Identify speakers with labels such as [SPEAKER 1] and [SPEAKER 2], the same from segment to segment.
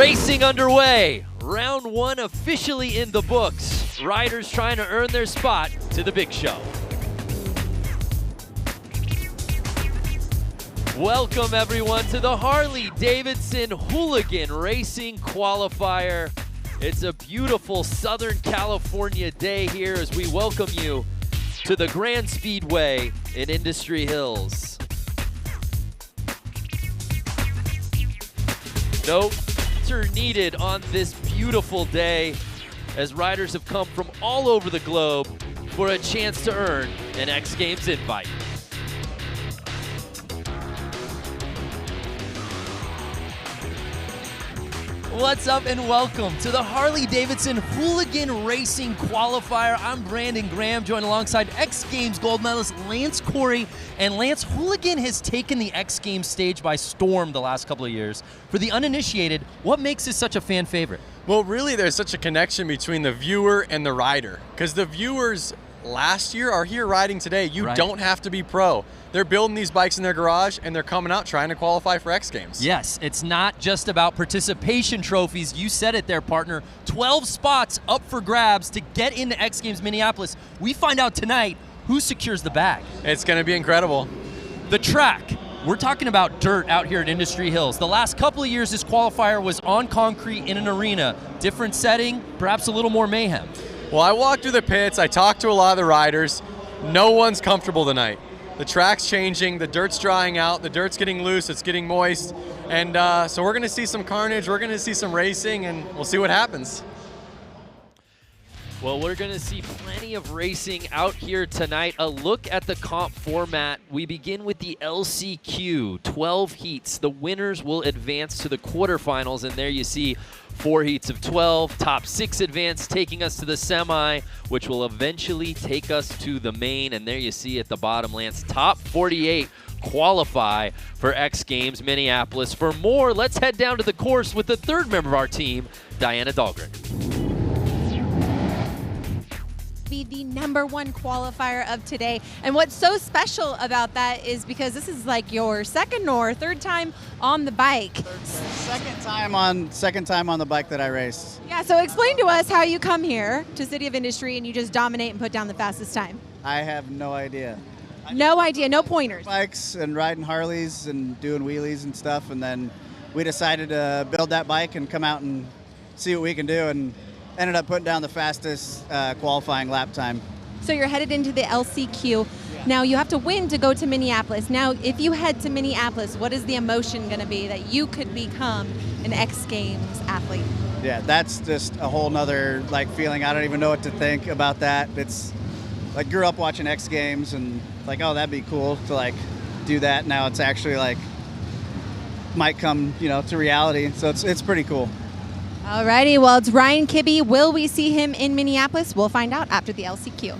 [SPEAKER 1] Racing underway. Round one officially in the books. Riders trying to earn their spot to the big show. Welcome everyone to the Harley-Davidson Hooligan Racing Qualifier. It's a beautiful Southern California day here as we welcome you to the Grand Speedway in Industry Hills. No are needed on this beautiful day as riders have come from all over the globe for a chance to earn an X Games invite.
[SPEAKER 2] What's up and welcome to the Harley-Davidson Hooligan Racing Qualifier. I'm Brandon Graham, joined alongside X Games gold medalist Lance Corey. And Lance, Hooligan has taken the X Games stage by storm the last couple of years. For the uninitiated, what makes this such a fan favorite?
[SPEAKER 3] Well, really, there's such a connection between the viewer and the rider. Because the viewers last year are here riding today. You don't have to be pro. They're building these bikes in their garage, and they're coming out trying to qualify for X Games.
[SPEAKER 2] Yes, it's not just about participation trophies. You said it there, partner. 12 spots up for grabs to get into X Games Minneapolis. We find out tonight who secures the bag.
[SPEAKER 3] It's going to be incredible.
[SPEAKER 2] The track. We're talking about dirt out here at Industry Hills. The last couple of years, this qualifier was on concrete in an arena. Different setting, perhaps a little more mayhem.
[SPEAKER 3] Well, I walked through the pits. I talked to a lot of the riders. No one's comfortable tonight. The track's changing, the dirt's drying out, the dirt's getting loose, it's getting moist, and so we're going to see some carnage, we're going to see some racing, and we'll see what happens.
[SPEAKER 1] Well, we're going to see plenty of racing out here tonight. A look at the comp format. We begin with the LCQ, 12 heats. The winners will advance to the quarterfinals, and there you see 4 heats of 12, top 6 advance, taking us to the semi, which will eventually take us to the main. And there you see at the bottom, Lance, top 48 qualify for X Games Minneapolis. For more, let's head down to the course with the third member of our team, Diana Dahlgren.
[SPEAKER 4] Be the #1 qualifier of today. And what's so special about that is because this is like your second or third time on the bike.
[SPEAKER 5] Second time on the bike that I raced.
[SPEAKER 4] Yeah, so explain to us how you come here to City of Industry and you just dominate and put down the fastest time.
[SPEAKER 5] I have no idea.
[SPEAKER 4] No idea, no pointers.
[SPEAKER 5] Bikes and riding Harleys and doing wheelies and stuff, and then we decided to build that bike and come out and see what we can do, and ended up putting down the fastest qualifying lap time.
[SPEAKER 4] So you're headed into the LCQ. Yeah. Now you have to win to go to Minneapolis. Now if you head to Minneapolis, what is the emotion going to be that you could become an X Games athlete?
[SPEAKER 5] Yeah, that's just a whole nother feeling. I don't even know what to think about that. It's like grew up watching X Games and like, oh, that'd be cool to do that. Now it's actually might come to reality. So it's pretty cool.
[SPEAKER 4] Alrighty, well, it's Ryan Kibbe. Will we see him in Minneapolis? We'll find out after the LCQ.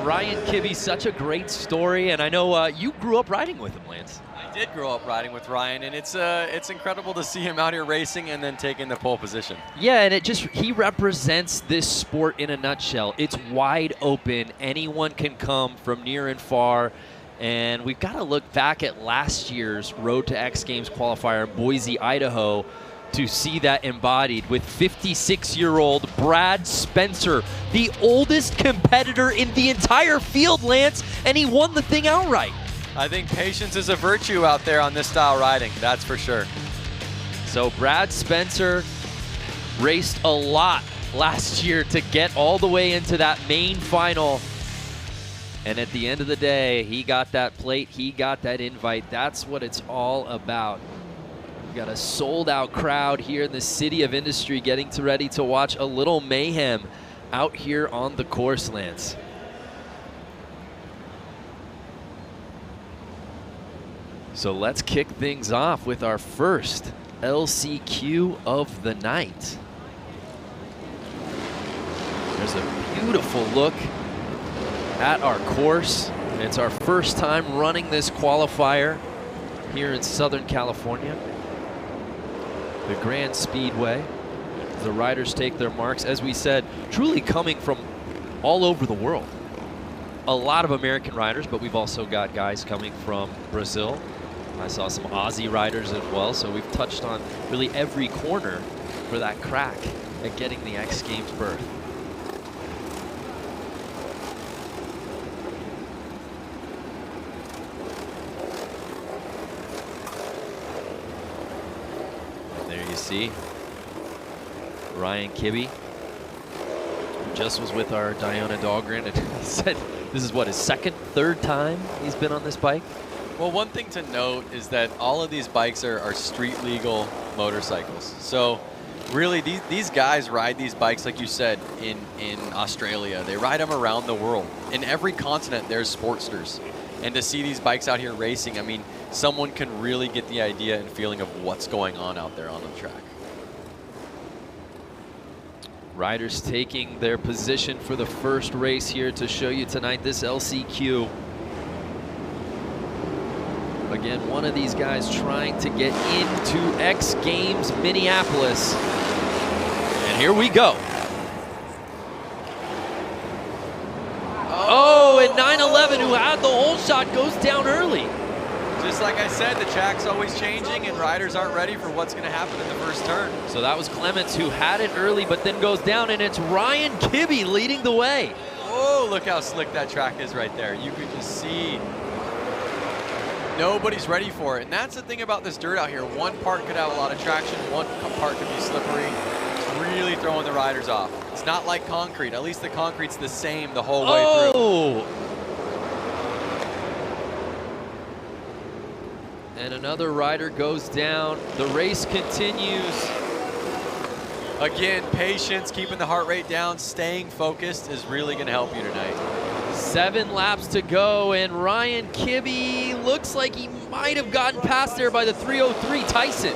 [SPEAKER 1] Ryan Kibbe, such a great story, and I know you grew up riding with him, Lance.
[SPEAKER 3] I did grow up riding with Ryan, and it's incredible to see him out here racing and then taking the pole position.
[SPEAKER 1] Yeah, and he represents this sport in a nutshell. It's wide open. Anyone can come from near and far. And we've got to look back at last year's Road to X Games qualifier in Boise, Idaho, to see that embodied with 56-year-old Brad Spencer, the oldest competitor in the entire field, Lance, and he won the thing outright.
[SPEAKER 3] I think patience is a virtue out there on this style riding, that's for sure.
[SPEAKER 1] So Brad Spencer raced a lot last year to get all the way into that main final. And at the end of the day, he got that plate, he got that invite. That's what it's all about. We've got a sold-out crowd here in the City of Industry getting ready to watch a little mayhem out here on the course, Lance. So let's kick things off with our first LCQ of the night. There's a beautiful look at our course. It's our first time running this qualifier here in Southern California. The Grand Speedway. The riders take their marks, as we said, truly coming from all over the world. a lot of American riders, but we've also got guys coming from Brazil. I saw some Aussie riders as well, so we've touched on really every corner for that crack at getting the X Games berth. And there you see Ryan Kibbe, who just was with our Diana Dahlgren, and he said this is what, his third time he's been on this bike?
[SPEAKER 3] Well, one thing to note is that all of these bikes are street legal motorcycles. So really these guys ride these bikes, like you said, in Australia. They ride them around the world. In every continent there's Sportsters. And to see these bikes out here racing, I mean, someone can really get the idea and feeling of what's going on out there on the track.
[SPEAKER 1] Riders taking their position for the first race here to show you tonight, this LCQ. Again, one of these guys trying to get into X Games Minneapolis. And here we go. Oh, and 911, who had the whole shot, goes down early.
[SPEAKER 3] Just like I said, the track's always changing and riders aren't ready for what's going to happen in the first turn.
[SPEAKER 1] So that was Clements, who had it early but then goes down, and it's Ryan Kibbe leading the way.
[SPEAKER 3] Oh, look how slick that track is right there. You can just see nobody's ready for it. And that's the thing about this dirt out here. One part could have a lot of traction, one part could be slippery. It's really throwing the riders off. It's not like concrete. At least the concrete's the same the whole way through.
[SPEAKER 1] And another rider goes down. The race continues.
[SPEAKER 3] Again, patience, keeping the heart rate down, staying focused is really going to help you tonight.
[SPEAKER 1] 7 laps to go, and Ryan Kibbe looks like he might have gotten past there by the 303 Tyson.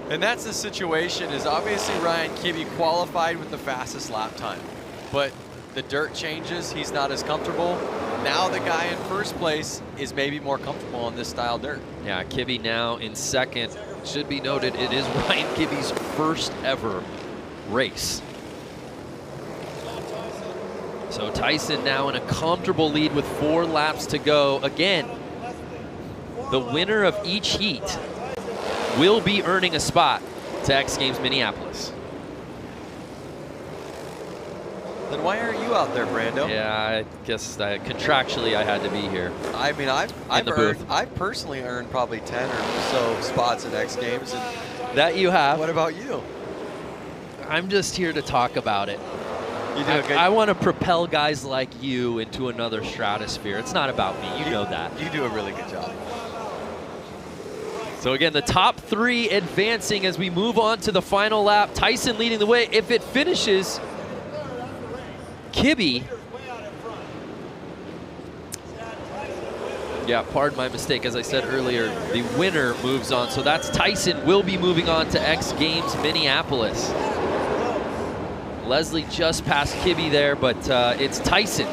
[SPEAKER 3] And that's the situation, is obviously Ryan Kibbe qualified with the fastest lap time, but the dirt changes, he's not as comfortable. Now the guy in first place is maybe more comfortable on this style dirt.
[SPEAKER 1] Yeah, Kibbe now in second. Should be noted, it is Ryan Kibbe's first ever race. So Tyson now in a comfortable lead with 4 laps to go. Again, the winner of each heat will be earning a spot to X Games Minneapolis.
[SPEAKER 3] Then why aren't you out there, Brando?
[SPEAKER 1] Yeah, I guess contractually I had to be here.
[SPEAKER 3] I mean, I've personally earned probably 10 or so spots in X Games. And
[SPEAKER 1] that you have.
[SPEAKER 3] What about you?
[SPEAKER 1] I'm just here to talk about it.
[SPEAKER 3] You do a good.
[SPEAKER 1] I want to propel guys like you into another stratosphere. It's not about me. You know that.
[SPEAKER 3] You do a really good job.
[SPEAKER 1] So again, the top 3 advancing as we move on to the final lap. Tyson leading the way. If it finishes, Kibbe. Yeah, pardon my mistake. As I said earlier, the winner moves on. So that's Tyson will be moving on to X Games Minneapolis. Leslie just passed Kibbe there, but it's Tyson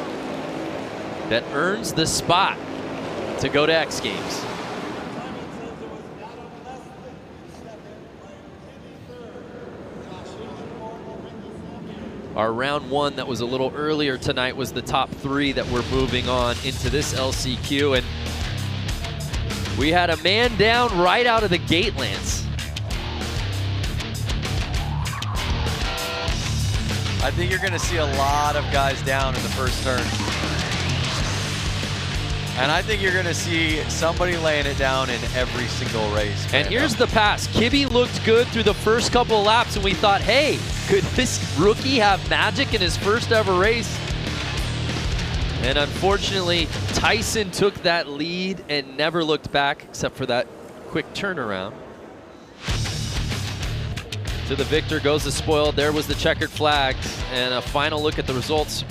[SPEAKER 1] that earns the spot to go to X Games. Our round 1 that was a little earlier tonight was the top 3 that we're moving on into this LCQ, and we had a man down right out of the gate, Lance.
[SPEAKER 3] I think you're going to see a lot of guys down in the first turn. And I think you're going to see somebody laying it down in every single race.
[SPEAKER 1] And here's the pass. Kibbe looked good through the first couple of laps, and we thought, hey, could this rookie have magic in his first ever race? And unfortunately, Tyson took that lead and never looked back, except for that quick turnaround. To the victor goes the spoil. There was the checkered flag. And a final look at the results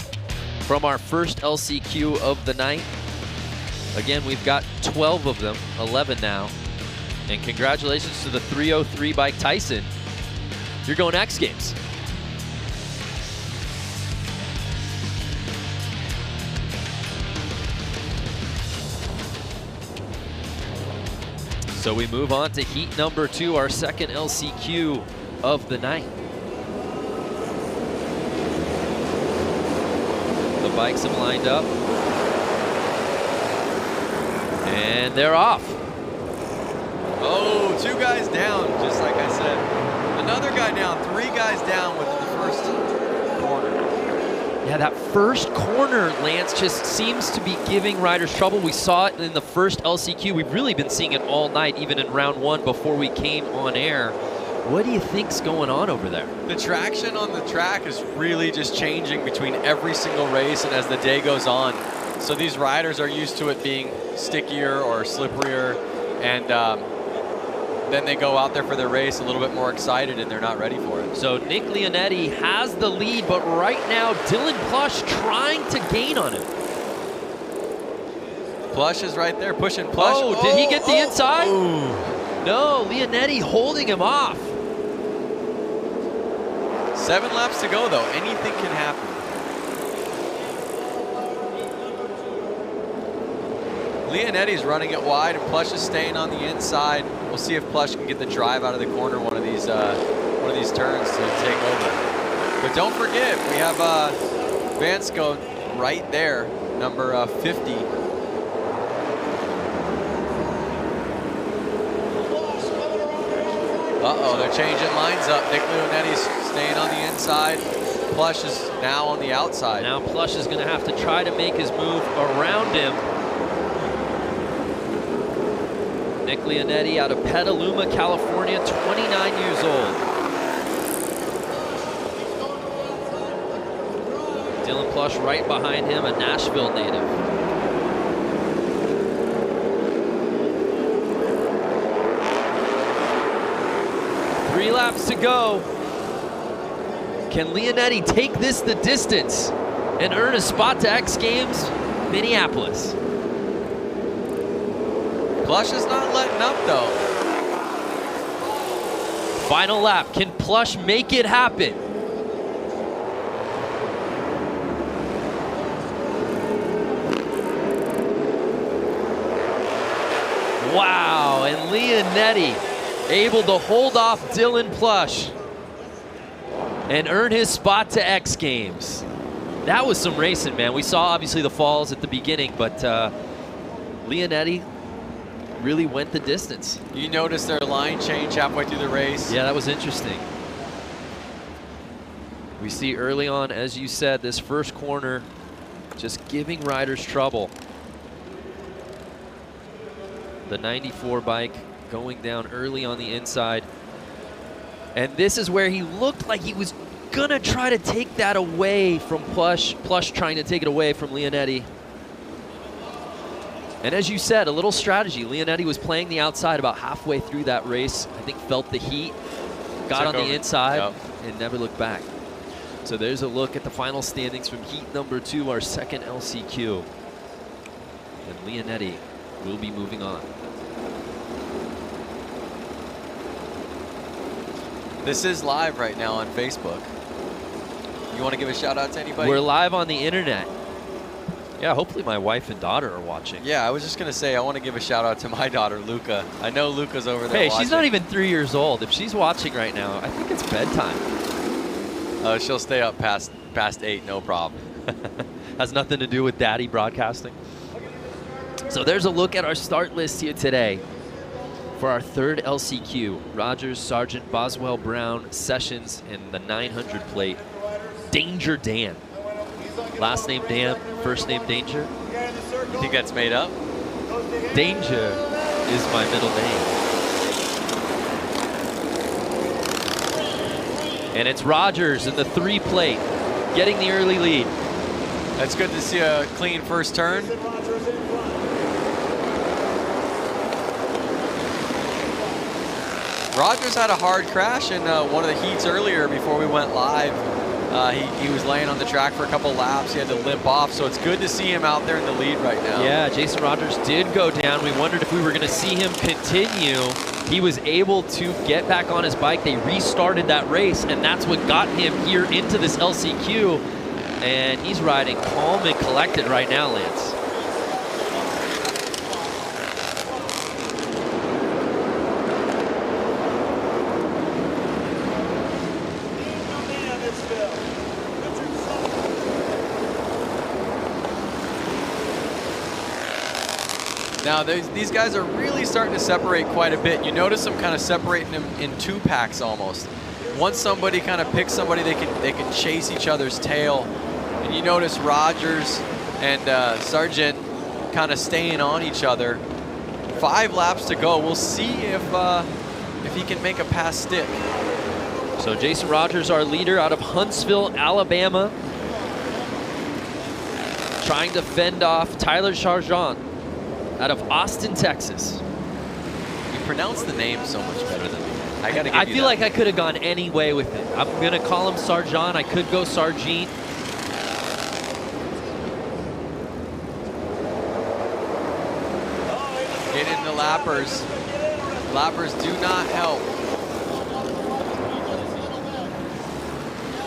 [SPEAKER 1] from our first LCQ of the night. Again, we've got 12 of them, 11 now. And congratulations to the 303 bike Tyson. You're going X Games. So we move on to heat number 2, our second LCQ of the night. The bikes have lined up. And they're off.
[SPEAKER 3] Oh, 2 guys down, just like I said. Another guy down, 3 guys down within the first corner.
[SPEAKER 1] Yeah, that first corner, Lance, just seems to be giving riders trouble. We saw it in the first LCQ. We've really been seeing it all night, even in round 1 before we came on air. What do you think's going on over there?
[SPEAKER 3] The traction on the track is really just changing between every single race and as the day goes on. So these riders are used to it being stickier or slipperier, and then they go out there for their race a little bit more excited and they're not ready for it.
[SPEAKER 1] So Nick Leonetti has the lead, but right now Dylan Plush trying to gain on him.
[SPEAKER 3] Plush is right there pushing Plush.
[SPEAKER 1] Oh, did he get the inside?
[SPEAKER 3] Oh.
[SPEAKER 1] No, Leonetti holding him off.
[SPEAKER 3] 7 laps to go though, anything can happen. Leonetti's running it wide and Plush is staying on the inside. We'll see if Plush can get the drive out of the corner one of these turns to take over. But don't forget, we have Vansko right there, number 50. Uh-oh, they're changing lines up. Nick Leonetti's staying on the inside. Plush is now on the outside.
[SPEAKER 1] Now Plush is going to have to try to make his move around him. Nick Leonetti out of Petaluma, California, 29 years old. Dylan Plush right behind him, a Nashville native. Three laps to go. Can Leonetti take this the distance and earn a spot to X Games Minneapolis?
[SPEAKER 3] Plush is not letting up though.
[SPEAKER 1] Final lap, can Plush make it happen? Wow, and Leonetti able to hold off Dylan Plush and earn his spot to X Games. That was some racing, man. We saw obviously the falls at the beginning, but Leonetti really went the distance.
[SPEAKER 3] You noticed their line change halfway through the race.
[SPEAKER 1] Yeah, that was interesting. We see early on, as you said, this first corner just giving riders trouble. The 94 bike going down early on the inside. And this is where he looked like he was gonna try to take that away from Plush. Plush trying to take it away from Leonetti. And as you said, a little strategy. Leonetti was playing the outside about halfway through that race. I think felt the heat, got on the inside, and never looked back. So there's a look at the final standings from heat number 2, our second LCQ. And Leonetti will be moving on.
[SPEAKER 3] This is live right now on Facebook. You want to give a shout out to anybody?
[SPEAKER 1] We're live on the internet. Yeah, hopefully my wife and daughter are watching.
[SPEAKER 3] Yeah, I was just going to say, I want to give a shout out to my daughter, Luca. I know Luca's over there watching.
[SPEAKER 1] She's not even 3 years old. If she's watching right now, I think it's bedtime.
[SPEAKER 3] She'll stay up past 8, no problem.
[SPEAKER 1] Has nothing to do with daddy broadcasting. So there's a look at our start list here today for our third LCQ. Rogers, Sargent, Boswell, Brown, Sessions, and the 900 plate, Danger Dan. Last name Dan, first name Danger.
[SPEAKER 3] You think that's made up?
[SPEAKER 1] Danger is my middle name. And it's Rogers in the 3 plate, getting the early lead.
[SPEAKER 3] That's good to see a clean first turn. Rogers had a hard crash in one of the heats earlier before we went live. He was laying on the track for a couple laps. He had to limp off, so it's good to see him out there in the lead right now.
[SPEAKER 1] Yeah, Jason Rogers did go down. We wondered if we were going to see him continue. He was able to get back on his bike. They restarted that race, and that's what got him here into this LCQ. And he's riding calm and collected right now, Lance.
[SPEAKER 3] Now, these guys are really starting to separate quite a bit. You notice them kind of separating them in 2 packs almost. Once somebody kind of picks somebody, they can chase each other's tail. And you notice Rogers and Sargent kind of staying on each other. 5 laps to go. We'll see if he can make a pass stick.
[SPEAKER 1] So Jason Rogers, our leader out of Huntsville, Alabama, trying to fend off Tyler Sargent out of Austin, Texas.
[SPEAKER 3] You pronounce the name so much better than me. I gotta give you
[SPEAKER 1] I feel
[SPEAKER 3] that.
[SPEAKER 1] like I could have gone any way with it. I'm gonna call him Sargent. I could go Sargent.
[SPEAKER 3] Get into lappers. Lappers do not help.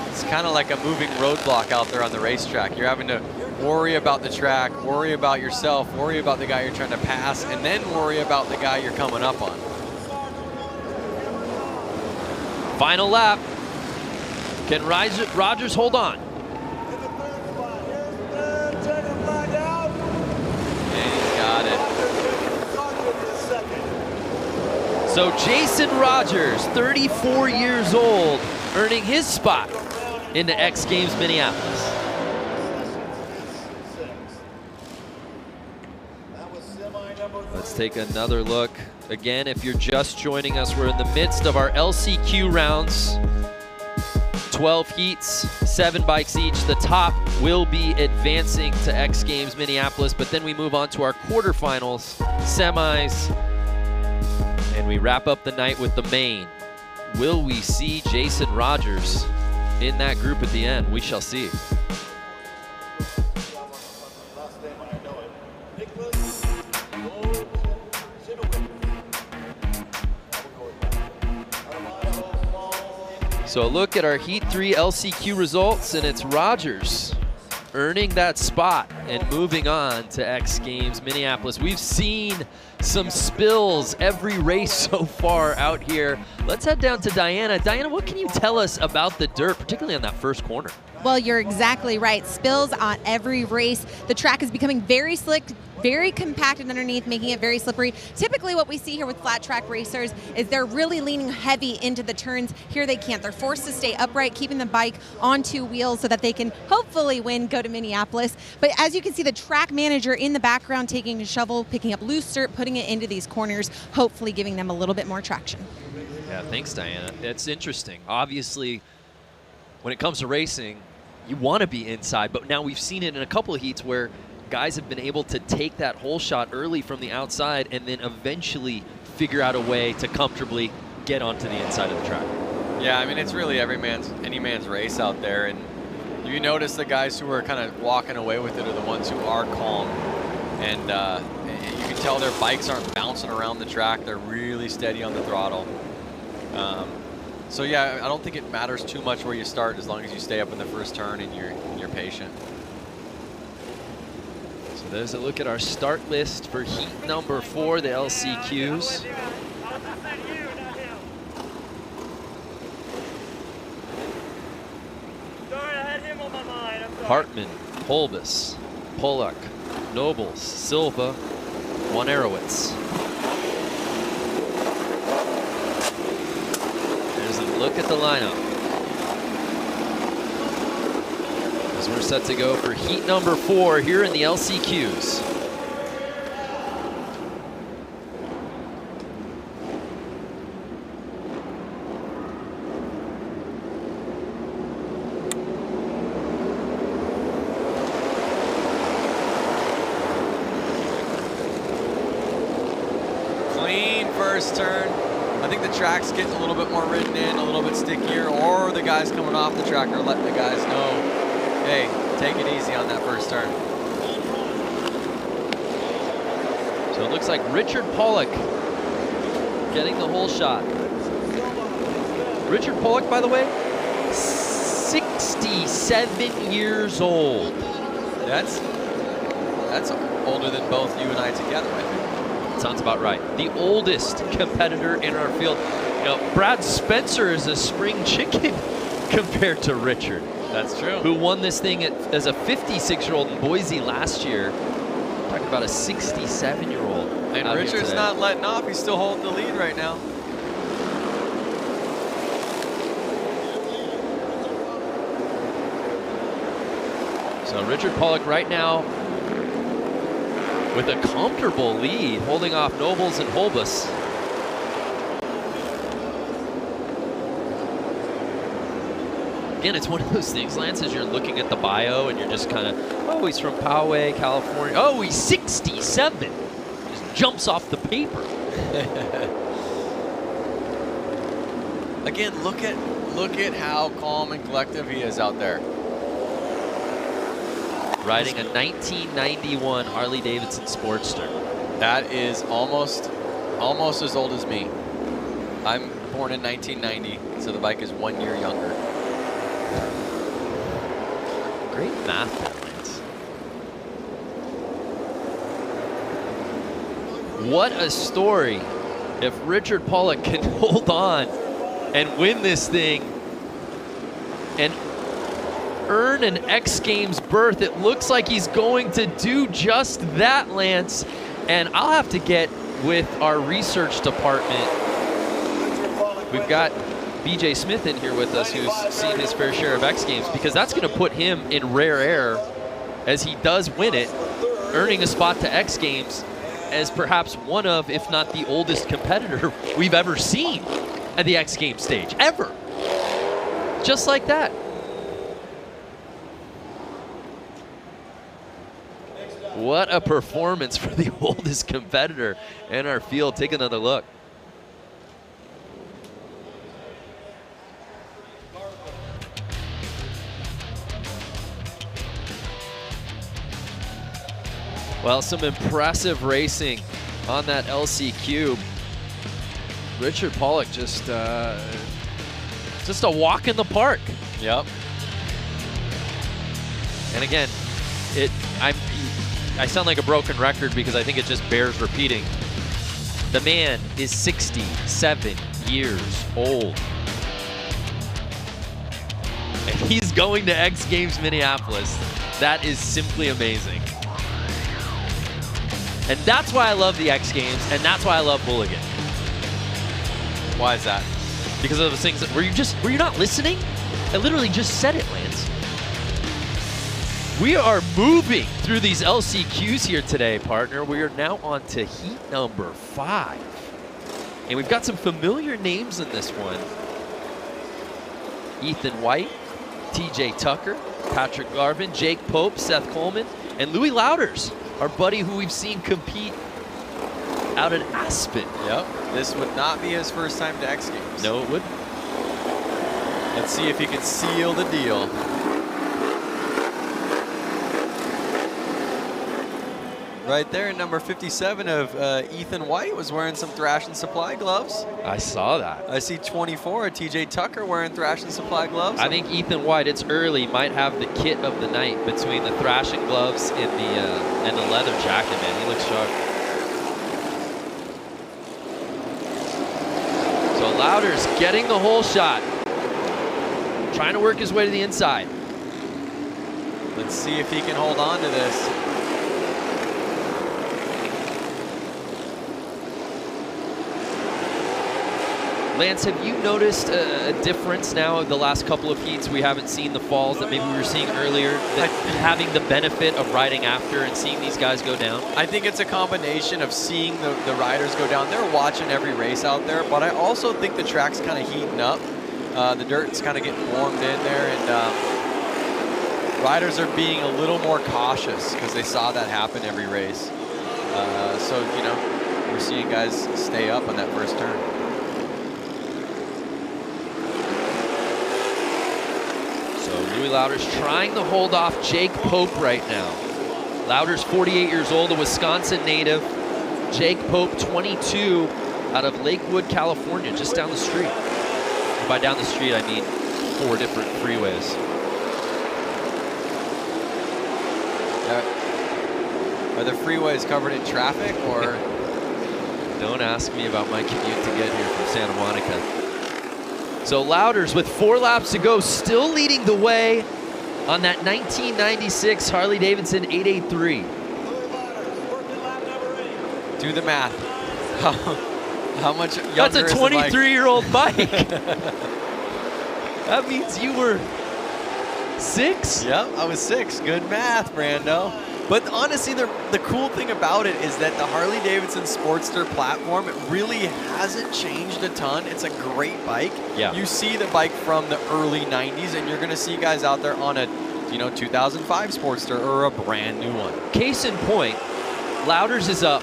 [SPEAKER 3] It's kind of like a moving roadblock out there on the racetrack. You're having to worry about the track, worry about yourself, worry about the guy you're trying to pass, and then worry about the guy you're coming up on.
[SPEAKER 1] Final lap. Can Rogers hold on?
[SPEAKER 3] And he's got it.
[SPEAKER 1] So Jason Rogers, 34 years old, earning his spot in the X Games Minneapolis. Let's take another look. Again, if you're just joining us, we're in the midst of our LCQ rounds. 12 heats, 7 bikes each. The top will be advancing to X Games Minneapolis, but then we move on to our quarterfinals, semis, and we wrap up the night with the main. Will we see Jason Rogers in that group at the end? We shall see. So a look at our Heat 3 LCQ results, and it's Rogers earning that spot and moving on to X Games Minneapolis. We've seen some spills every race so far out here. Let's head down to Diana. Diana, what can you tell us about the dirt, particularly on that first corner?
[SPEAKER 4] Well, you're exactly right. Spills on every race. The track is becoming very slick, very compacted underneath, making it very slippery. Typically what we see here with flat track racers is they're really leaning heavy into the turns. Here they can't. They're forced to stay upright, keeping the bike on 2 wheels so that they can hopefully win, go to Minneapolis. But as you can see, the track manager in the background taking a shovel, picking up loose dirt, putting it into these corners, hopefully giving them a little bit more traction.
[SPEAKER 1] Yeah, thanks, Diana. It's interesting. Obviously, when it comes to racing, you want to be inside, but now we've seen it in a couple of heats where guys have been able to take that hole shot early from the outside and then eventually figure out a way to comfortably get onto the inside of the track.
[SPEAKER 3] Yeah, I mean, it's really any man's race out there, and you notice the guys who are kind of walking away with it are the ones who are calm, and you can tell their bikes aren't bouncing around the track. They're really steady on the throttle. So yeah, I don't think it matters too much where you start as long as you stay up in the first turn and you're patient.
[SPEAKER 1] So there's a look at our start list for heat number 4, the LCQs. Hartman, Holbus, Pollock, Nobles, Silva, Wanarowitz. There's a look at the lineup as we're set to go for heat number 4 here in the LCQs.
[SPEAKER 3] Clean first turn. I think the track's getting a little bit more ridden in, a little bit stickier, or the guys coming off the track are letting the guys know, hey, take it easy on that first turn.
[SPEAKER 1] So it looks like Richard Pollock getting the whole shot. Richard Pollock, by the way, 67 years old.
[SPEAKER 3] That's older than both you and I together, I think.
[SPEAKER 1] Sounds about right. The oldest competitor in our field. You know, Brad Spencer is a spring chicken compared to Richard.
[SPEAKER 3] That's true.
[SPEAKER 1] Who won this thing as a 56-year-old in Boise last year. Talking about a 67-year-old.
[SPEAKER 3] And Richard's not letting off. He's still holding the lead right now.
[SPEAKER 1] So Richard Pollock right now with a comfortable lead, holding off Nobles and Holbus. Again, it's one of those things, Lance, as you're looking at the bio and you're just kind of, oh, he's from Poway, California. Oh, he's 67. Just jumps off the paper.
[SPEAKER 3] Again, look at how calm and collective he is out there.
[SPEAKER 1] Riding a 1991 Harley-Davidson Sportster.
[SPEAKER 3] That is almost as old as me. I'm born in 1990, so the bike is 1 year younger.
[SPEAKER 1] Great math there, Lance. What a story if Richard Pollock can hold on and win this thing and earn an X Games berth. It looks like he's going to do just that, Lance. And I'll have to get with our research department. We've got BJ Smith in here with us, who's seen his fair share of X Games, because that's going to put him in rare air as he does win it, earning a spot to X Games as perhaps one of, if not the oldest competitor we've ever seen at the X Games stage, ever. Just like that. What a performance for the oldest competitor in our field. Take another look. Well, some impressive racing on that LC Cube. Richard Pollock just a walk in the park.
[SPEAKER 3] Yep.
[SPEAKER 1] And again, I sound like a broken record because I think it just bears repeating. The man is 67 years old. And he's going to X Games Minneapolis. That is simply amazing. And that's why I love the X Games, and that's why I love Hooligan.
[SPEAKER 3] Why is that?
[SPEAKER 1] Because of those things that, were you not listening? I literally just said it, Lance. We are moving through these LCQs here today, partner. We are now on to heat number 5. And we've got some familiar names in this one. Ethan White, TJ Tucker, Patrick Garvin, Jake Pope, Seth Coleman, and Louis Louders, our buddy who we've seen compete out at Aspen.
[SPEAKER 3] Yep, this would not be his first time to X Games.
[SPEAKER 1] No, it wouldn't.
[SPEAKER 3] Let's see if he can seal the deal. Right there, number 57 of Ethan White was wearing some Thrash and Supply gloves.
[SPEAKER 1] I saw that.
[SPEAKER 3] I see 24 of TJ Tucker wearing Thrash and Supply gloves.
[SPEAKER 1] I think Ethan White, it's early, might have the kit of the night between the thrashing gloves and the leather jacket, man. He looks sharp. So Louders getting the hole shot. Trying to work his way to the inside.
[SPEAKER 3] Let's see if he can hold on to this.
[SPEAKER 1] Lance, have you noticed a difference now of the last couple of heats? We haven't seen the falls that maybe we were seeing earlier, that having the benefit of riding after and seeing these guys go down?
[SPEAKER 3] I think it's a combination of seeing the riders go down. They're watching every race out there, but I also think the track's kind of heating up. The dirt's kind of getting warmed in there, and riders are being a little more cautious because they saw that happen every race. So, you know, we're seeing guys stay up on that first turn.
[SPEAKER 1] Louis Louders trying to hold off Jake Pope right now. Louders, 48 years old, a Wisconsin native. Jake Pope, 22, out of Lakewood, California, just down the street. And by down the street, I mean 4 different freeways.
[SPEAKER 3] Are the freeways covered in traffic, or?
[SPEAKER 1] Don't ask me about my commute to get here from Santa Monica. So Louders with 4 laps to go, still leading the way on that 1996 Harley-Davidson 883.
[SPEAKER 3] Do the math. How much younger
[SPEAKER 1] That's a
[SPEAKER 3] is the bike?
[SPEAKER 1] 23-year-old bike. That means you were 6?
[SPEAKER 3] Yep, I was 6. Good math, Brando. But honestly, the cool thing about it is that the Harley-Davidson Sportster platform, it really hasn't changed a ton. It's a great bike.
[SPEAKER 1] Yeah.
[SPEAKER 3] You see the bike from the early 90s, and you're going to see guys out there on a 2005 Sportster or a brand new one.
[SPEAKER 1] Case in point, Louders is up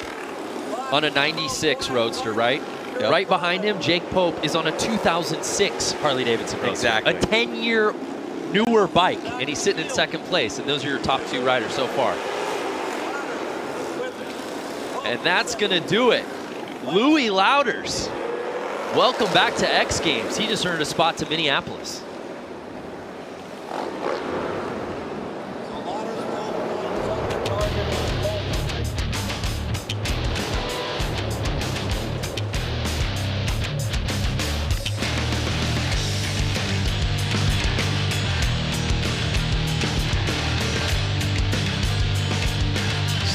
[SPEAKER 1] on a 96 Roadster, right?
[SPEAKER 3] Yep.
[SPEAKER 1] Right behind him, Jake Pope is on a 2006 Harley-Davidson Roadster.
[SPEAKER 3] Exactly.
[SPEAKER 1] A 10-year newer bike, and he's sitting in second place, and those are your top 2 riders so far. And that's going to do it. Louis Louders, welcome back to X Games. He just earned a spot to Minneapolis.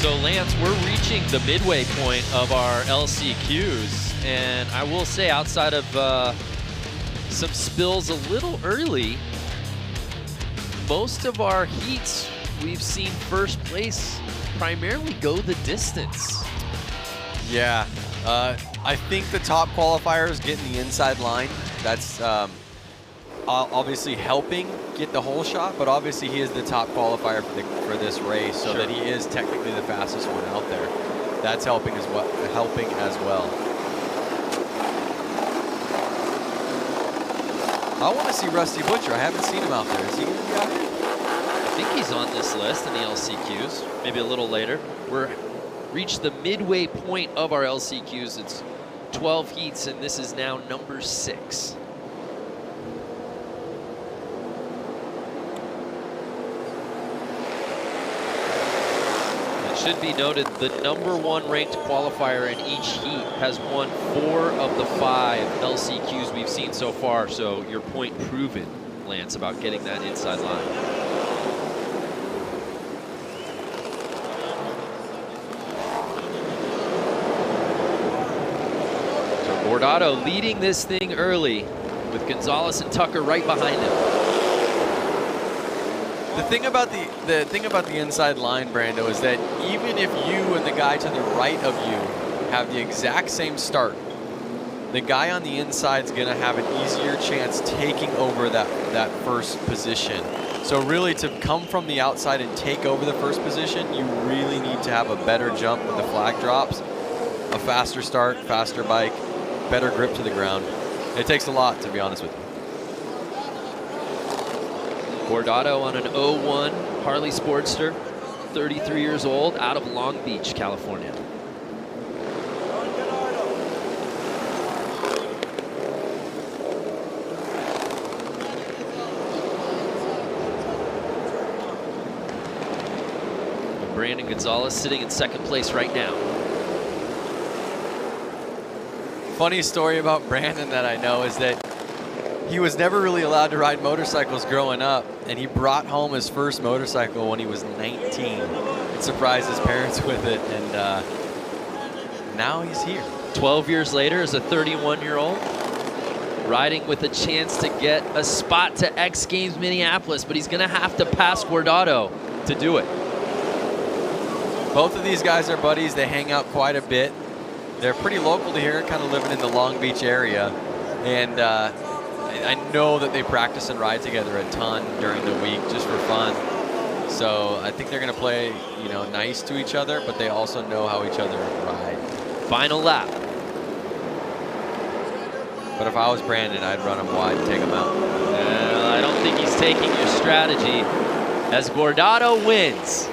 [SPEAKER 1] So Lance, we're reaching the midway point of our LCQs, and I will say outside of some spills a little early, most of our heats we've seen first place primarily go the distance.
[SPEAKER 3] Yeah, I think the top qualifiers getting the inside line. That's obviously helping get the whole shot, but obviously he is the top qualifier for this race, so that he is technically the fastest one out there. That's helping as well. I want to see Rusty Butcher. I haven't seen him out there. Is he going to be out here?
[SPEAKER 1] I think he's on this list in the LCQs, maybe a little later. We're reached the midway point of our LCQs. It's 12 heats, and this is now number 6. Should be noted, the #1 ranked qualifier in each heat has won 4 of the 5 LCQs we've seen so far. So your point proven, Lance, about getting that inside line. So Bordado leading this thing early with Gonzalez and Tucker right behind him.
[SPEAKER 3] The thing about the inside line, Brando, is that even if you and the guy to the right of you have the exact same start, the guy on the inside is going to have an easier chance taking over that first position. So really, to come from the outside and take over the first position, you really need to have a better jump when the flag drops, a faster start, faster bike, better grip to the ground. It takes a lot, to be honest with you.
[SPEAKER 1] Bordado on an 01 Harley Sportster, 33 years old, out of Long Beach, California. And Brandon Gonzalez sitting in second place right now.
[SPEAKER 3] Funny story about Brandon that I know is that he was never really allowed to ride motorcycles growing up, and he brought home his first motorcycle when he was 19 and surprised his parents with it, and now he's here.
[SPEAKER 1] 12 years later, as a 31-year-old, riding with a chance to get a spot to X Games Minneapolis, but he's going to have to pass Guardado to do it.
[SPEAKER 3] Both of these guys are buddies. They hang out quite a bit. They're pretty local to here, kind of living in the Long Beach area, and I know that they practice and ride together a ton during the week just for fun. So I think they're going to play, nice to each other, but they also know how each other ride.
[SPEAKER 1] Final lap.
[SPEAKER 3] But if I was Brandon, I'd run him wide and take him out.
[SPEAKER 1] I don't think he's taking your strategy as Guardado wins.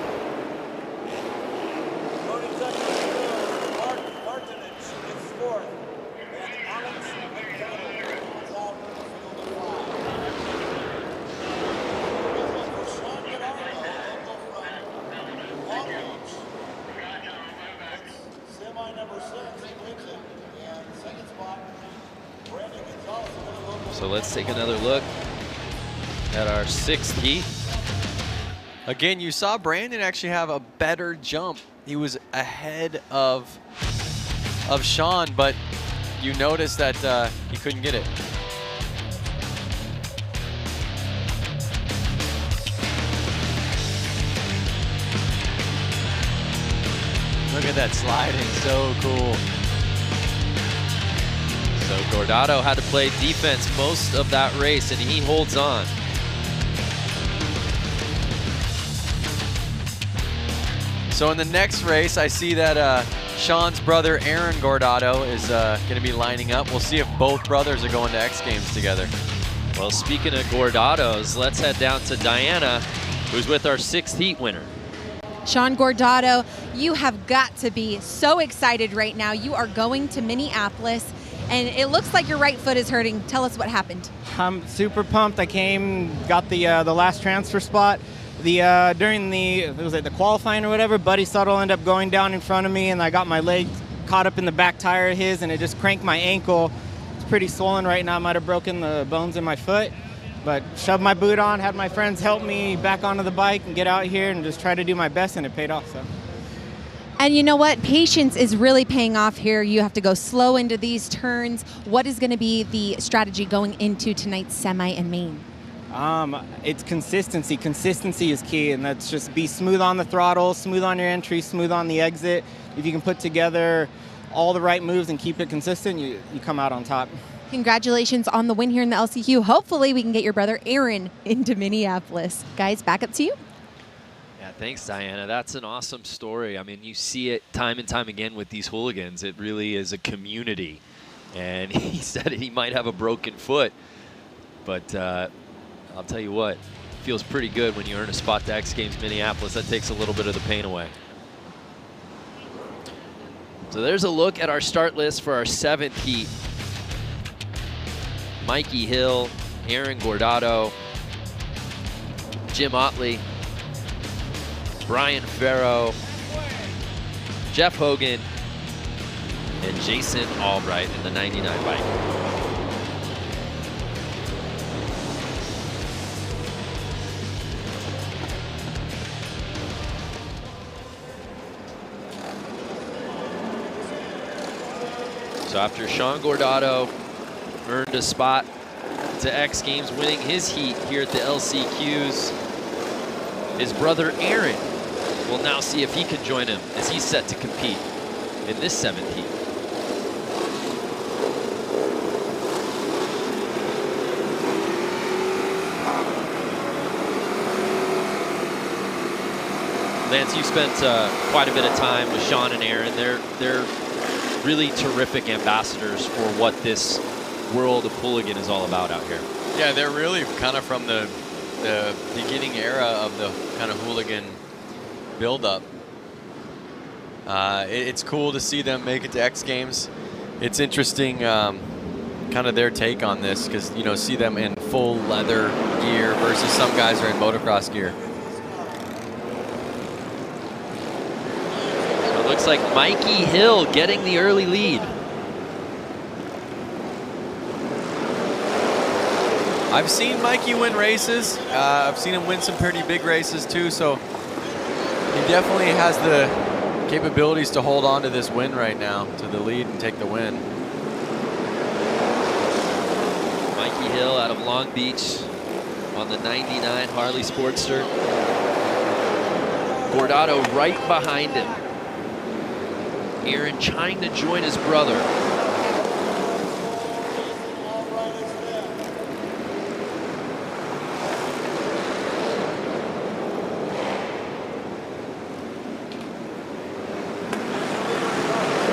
[SPEAKER 1] So let's take another look at our 6th heat.
[SPEAKER 3] Again, you saw Brandon actually have a better jump. He was ahead of of Sean, but you notice that he couldn't get it. Look at that sliding, so cool.
[SPEAKER 1] So Gordado had to play defense most of that race, and he holds on.
[SPEAKER 3] So in the next race, I see that Sean's brother, Aaron Gordado, is going to be lining up. We'll see if both brothers are going to X Games together.
[SPEAKER 1] Well, speaking of Gordados, let's head down to Diana, who's with our 6th heat winner.
[SPEAKER 4] Sean Gordado, you have got to be so excited right now. You are going to Minneapolis, and it looks like your right foot is hurting. Tell us what happened.
[SPEAKER 6] I'm super pumped. I got the last transfer spot. During the qualifying or whatever, Buddy Suttles ended up going down in front of me, and I got my leg caught up in the back tire of his, and it just cranked my ankle. It's pretty swollen right now. I might have broken the bones in my foot. But shoved my boot on, had my friends help me back onto the bike and get out here and just try to do my best, and it paid off. So.
[SPEAKER 4] And you know what? Patience is really paying off here. You have to go slow into these turns. What is going to be the strategy going into tonight's semi and main?
[SPEAKER 6] It's consistency. Consistency is key, and that's just be smooth on the throttle, smooth on your entry, smooth on the exit. If you can put together all the right moves and keep it consistent, you come out on top.
[SPEAKER 4] Congratulations on the win here in the LCQ. Hopefully we can get your brother Aaron into Minneapolis. Guys, back up to you.
[SPEAKER 1] Yeah, thanks, Diana. That's an awesome story. I mean, you see it time and time again with these hooligans. It really is a community. And he said he might have a broken foot, but I'll tell you what, it feels pretty good when you earn a spot to X Games Minneapolis. That takes a little bit of the pain away. So there's a look at our start list for our 7th heat. Mikey Hill, Aaron Gordado, Jim Otley, Brian Farrow, Jeff Hogan, and Jason Albright in the 99 bike. So after Sean Gordado earned a spot to X Games, winning his heat here at the LCQs, his brother Aaron will now see if he can join him as he's set to compete in this 7th heat. Lance, you spent quite a bit of time with Sean and Aaron. They're really terrific ambassadors for what this world of hooligan is all about out here.
[SPEAKER 3] Yeah, they're really kind of from the beginning era of the kind of hooligan build-up. It's cool to see them make it to X Games. It's interesting, kind of their take on this, because see them in full leather gear versus some guys are in motocross gear.
[SPEAKER 1] So it looks like Mikey Hill getting the early lead.
[SPEAKER 3] I've seen Mikey win races. I've seen him win some pretty big races too, so he definitely has the capabilities to hold on to this win right now, to the lead and take the win.
[SPEAKER 1] Mikey Hill out of Long Beach on the 99 Harley Sportster. Gordado right behind him. Aaron trying to join his brother.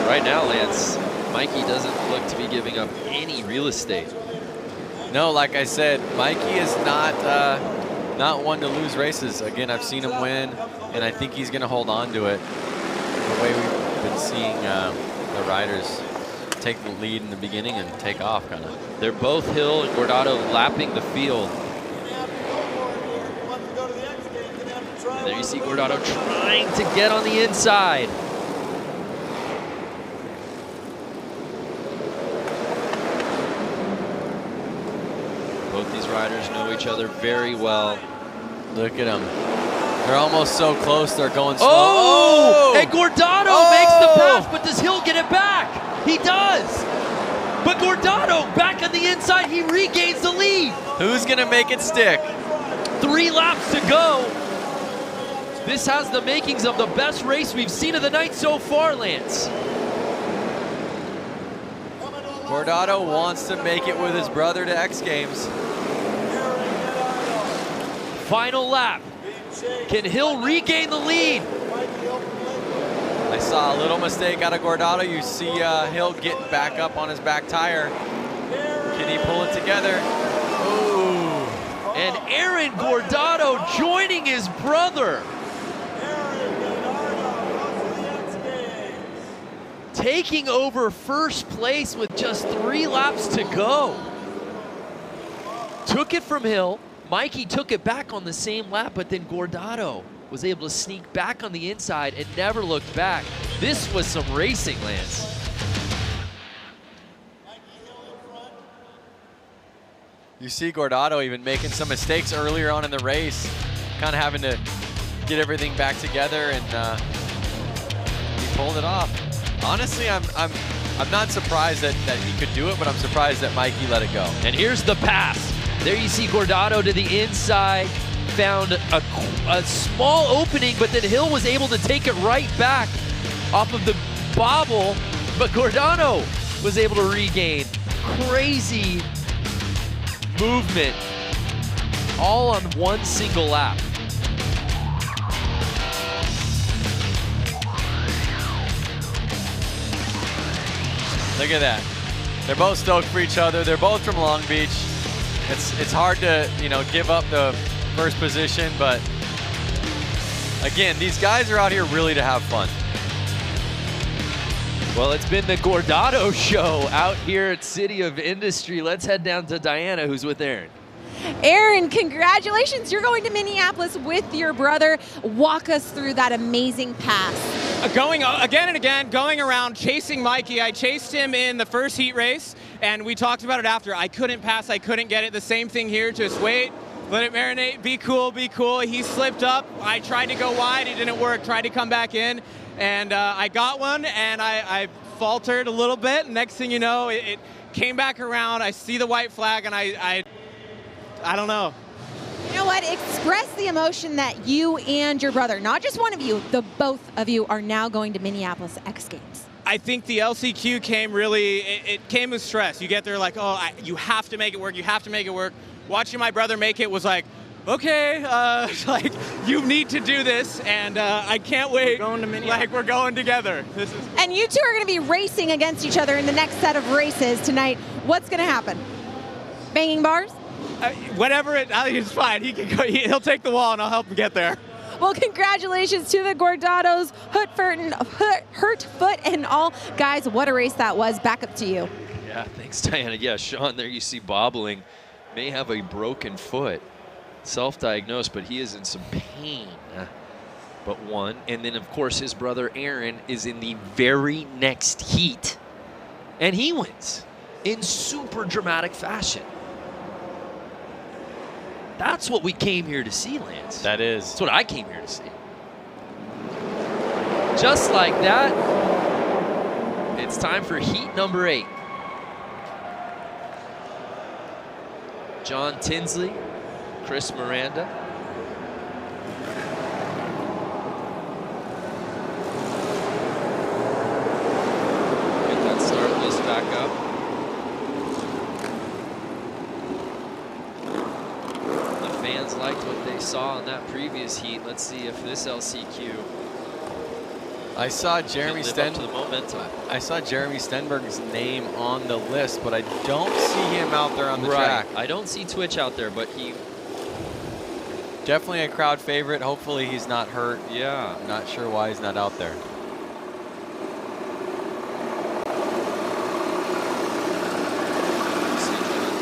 [SPEAKER 1] Right now, Lance, Mikey doesn't look to be giving up any real estate.
[SPEAKER 3] No, like I said, Mikey is not one to lose races. Again, I've seen him win, and I think he's going to hold on to it. The way we've been seeing the riders take the lead in the beginning and take off, kind of.
[SPEAKER 1] They're both Hill and Gordado lapping the field. And there you see Gordado trying to get on the inside. Both these riders know each other very well.
[SPEAKER 3] Look at them. They're almost so close, they're going slow.
[SPEAKER 1] Oh! And Gordado makes the pass, but does Hill get it back? He does. But Gordado back on the inside, he regains the lead.
[SPEAKER 3] Who's gonna make it stick?
[SPEAKER 1] 3 laps to go. This has the makings of the best race we've seen of the night so far, Lance.
[SPEAKER 3] Gordado wants to make it with his brother to X Games.
[SPEAKER 1] Final lap. Can Hill regain the lead?
[SPEAKER 3] I saw a little mistake out of Gordado. You see Hill getting back up on his back tire. Can he pull it together?
[SPEAKER 1] Ooh. And Aaron Gordado joining his brother. Taking over first place with just 3 laps to go. Took it from Hill. Mikey took it back on the same lap, but then Gordado was able to sneak back on the inside and never looked back. This was some racing, Lance.
[SPEAKER 3] You see Gordado even making some mistakes earlier on in the race, kind of having to get everything back together, and he pulled it off. Honestly, I'm not surprised that he could do it, but I'm surprised that Mikey let it go.
[SPEAKER 1] And here's the pass. There you see Gordado to the inside, found a small opening, but then Hill was able to take it right back off of the bobble, but Gordado was able to regain. Crazy movement, all on one single lap.
[SPEAKER 3] Look at that. They're both stoked for each other. They're both from Long Beach. It's hard to, give up the first position, but again, these guys are out here really to have fun.
[SPEAKER 1] Well, it's been the Gordado show out here at City of Industry. Let's head down to Diana, who's with Aaron.
[SPEAKER 4] Aaron, congratulations. You're going to Minneapolis with your brother. Walk us through that amazing pass.
[SPEAKER 6] Going again and again, going around, chasing Mikey. I chased him in the first heat race, and we talked about it after. I couldn't pass, I couldn't get it. The same thing here, just wait, let it marinate, be cool, be cool. He slipped up. I tried to go wide, it didn't work, tried to come back in, and I got one, and I faltered a little bit. Next thing you know, it came back around. I see the white flag, and I don't know.
[SPEAKER 4] You know what? Express the emotion that you and your brother, not just one of you, the both of you are now going to Minneapolis X Games.
[SPEAKER 6] I think the LCQ came really, it came with stress. You get there like, you have to make it work, you have to make it work. Watching my brother make it was like, okay, like, you need to do this, and I can't wait.
[SPEAKER 3] We're going to Minneapolis.
[SPEAKER 6] Like, we're going together.
[SPEAKER 4] And you two are going to be racing against each other in the next set of races tonight. What's going to happen? Banging bars?
[SPEAKER 6] Whatever, I think it's fine. He can go. He'll take the wall, and I'll help him get there.
[SPEAKER 4] Well, congratulations to the Gordados, Hurt Foot, and all. Guys, what a race that was. Back up to you.
[SPEAKER 1] Yeah, thanks, Diana. Yeah, Sean, there you see bobbling. May have a broken foot. Self-diagnosed, but he is in some pain. But won. And then, of course, his brother Aaron is in the very next heat. And he wins in super dramatic fashion. That's what we came here to see, Lance.
[SPEAKER 3] That is.
[SPEAKER 1] That's what I came here to see. Just like that, it's time for heat number 8. John Tinsley, Chris Miranda. Get that start list back up. Fans liked what they saw in that previous heat. Let's see if this LCQ.
[SPEAKER 3] I saw Jeremy
[SPEAKER 1] I
[SPEAKER 3] saw Jeremy Stenberg's name on the list, but I don't see him out there on the track.
[SPEAKER 1] I don't see Twitch out there, but he
[SPEAKER 3] definitely a crowd favorite. Hopefully he's not hurt.
[SPEAKER 1] Yeah,
[SPEAKER 3] I'm not sure why he's not out there.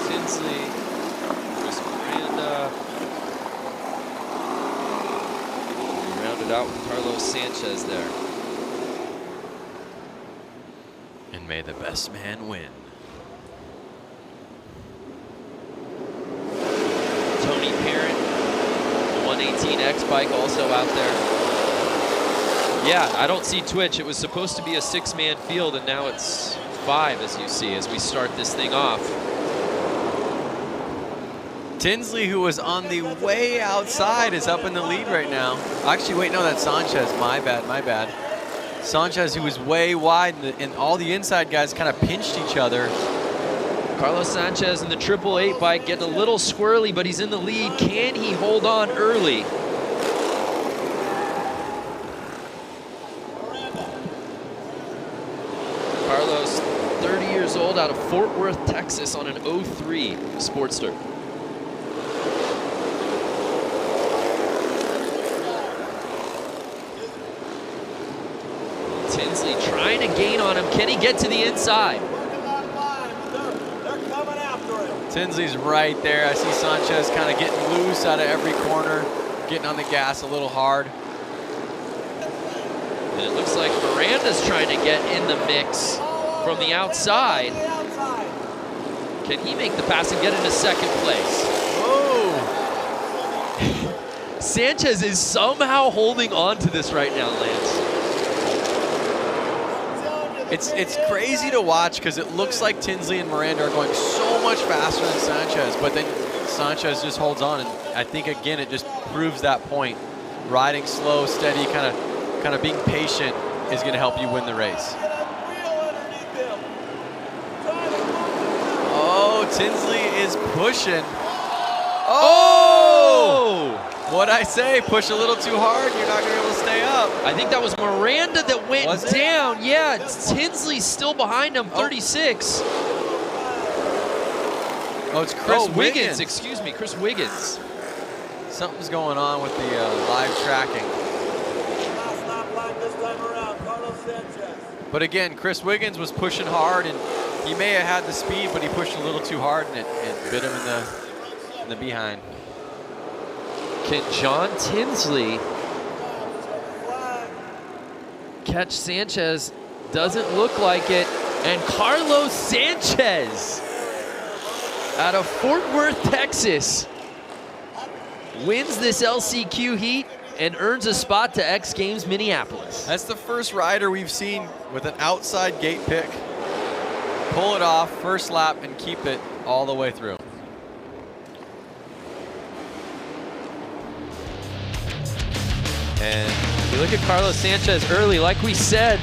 [SPEAKER 1] Tinsley, Chris Miranda. We rounded out with Carlos Sanchez there.
[SPEAKER 3] And may the best man win.
[SPEAKER 1] Tony Parent, the 118X bike also out there. Yeah, I don't see Twitch. It was supposed to be a 6-man field, and now it's 5, as you see, as we start this thing off.
[SPEAKER 3] Tinsley, who was on the way outside, is up in the lead right now. Actually, wait, no, that's Sanchez. My bad. Sanchez, who was way wide, and all the inside guys kind of pinched each other.
[SPEAKER 1] Carlos Sanchez in the 888 bike getting a little squirrely, but he's in the lead. Can he hold on early? Carlos, 30 years old, out of Fort Worth, Texas, on an 03 Sportster. Tinsley trying to gain on him. Can he get to the inside?
[SPEAKER 3] Tinsley's right there. I see Sanchez kind of getting loose out of every corner, getting on the gas a little hard.
[SPEAKER 1] And it looks like Miranda's trying to get in the mix from the outside. Can he make the pass and get into second place?
[SPEAKER 3] Oh!
[SPEAKER 1] Sanchez is somehow holding on to this right now, Lance.
[SPEAKER 3] It's crazy to watch because it looks like Tinsley and Miranda are going so much faster than Sanchez, but then Sanchez just holds on, and I think again it just proves that point. Riding slow, steady, kind of being patient is going to help you win the race. Oh, Tinsley is pushing. Oh! What'd I say? Push a little too hard, you're not going to be able to stay up.
[SPEAKER 1] I think that was Miranda that went down. Yeah, Tinsley's still behind him, 36.
[SPEAKER 3] Oh, it's Chris Wiggins.
[SPEAKER 1] Excuse me, Chris Wiggins.
[SPEAKER 3] Something's going on with the live tracking. But again, Chris Wiggins was pushing hard, and he may have had the speed, but he pushed a little too hard, and it bit him in the behind.
[SPEAKER 1] Can John Tinsley catch Sanchez? Doesn't look like it. And Carlos Sanchez out of Fort Worth, Texas, wins this LCQ heat and earns a spot to X Games Minneapolis.
[SPEAKER 3] That's the first rider we've seen with an outside gate pick pull it off first lap and keep it all the way through.
[SPEAKER 1] And you look at Carlos Sanchez early, like we said,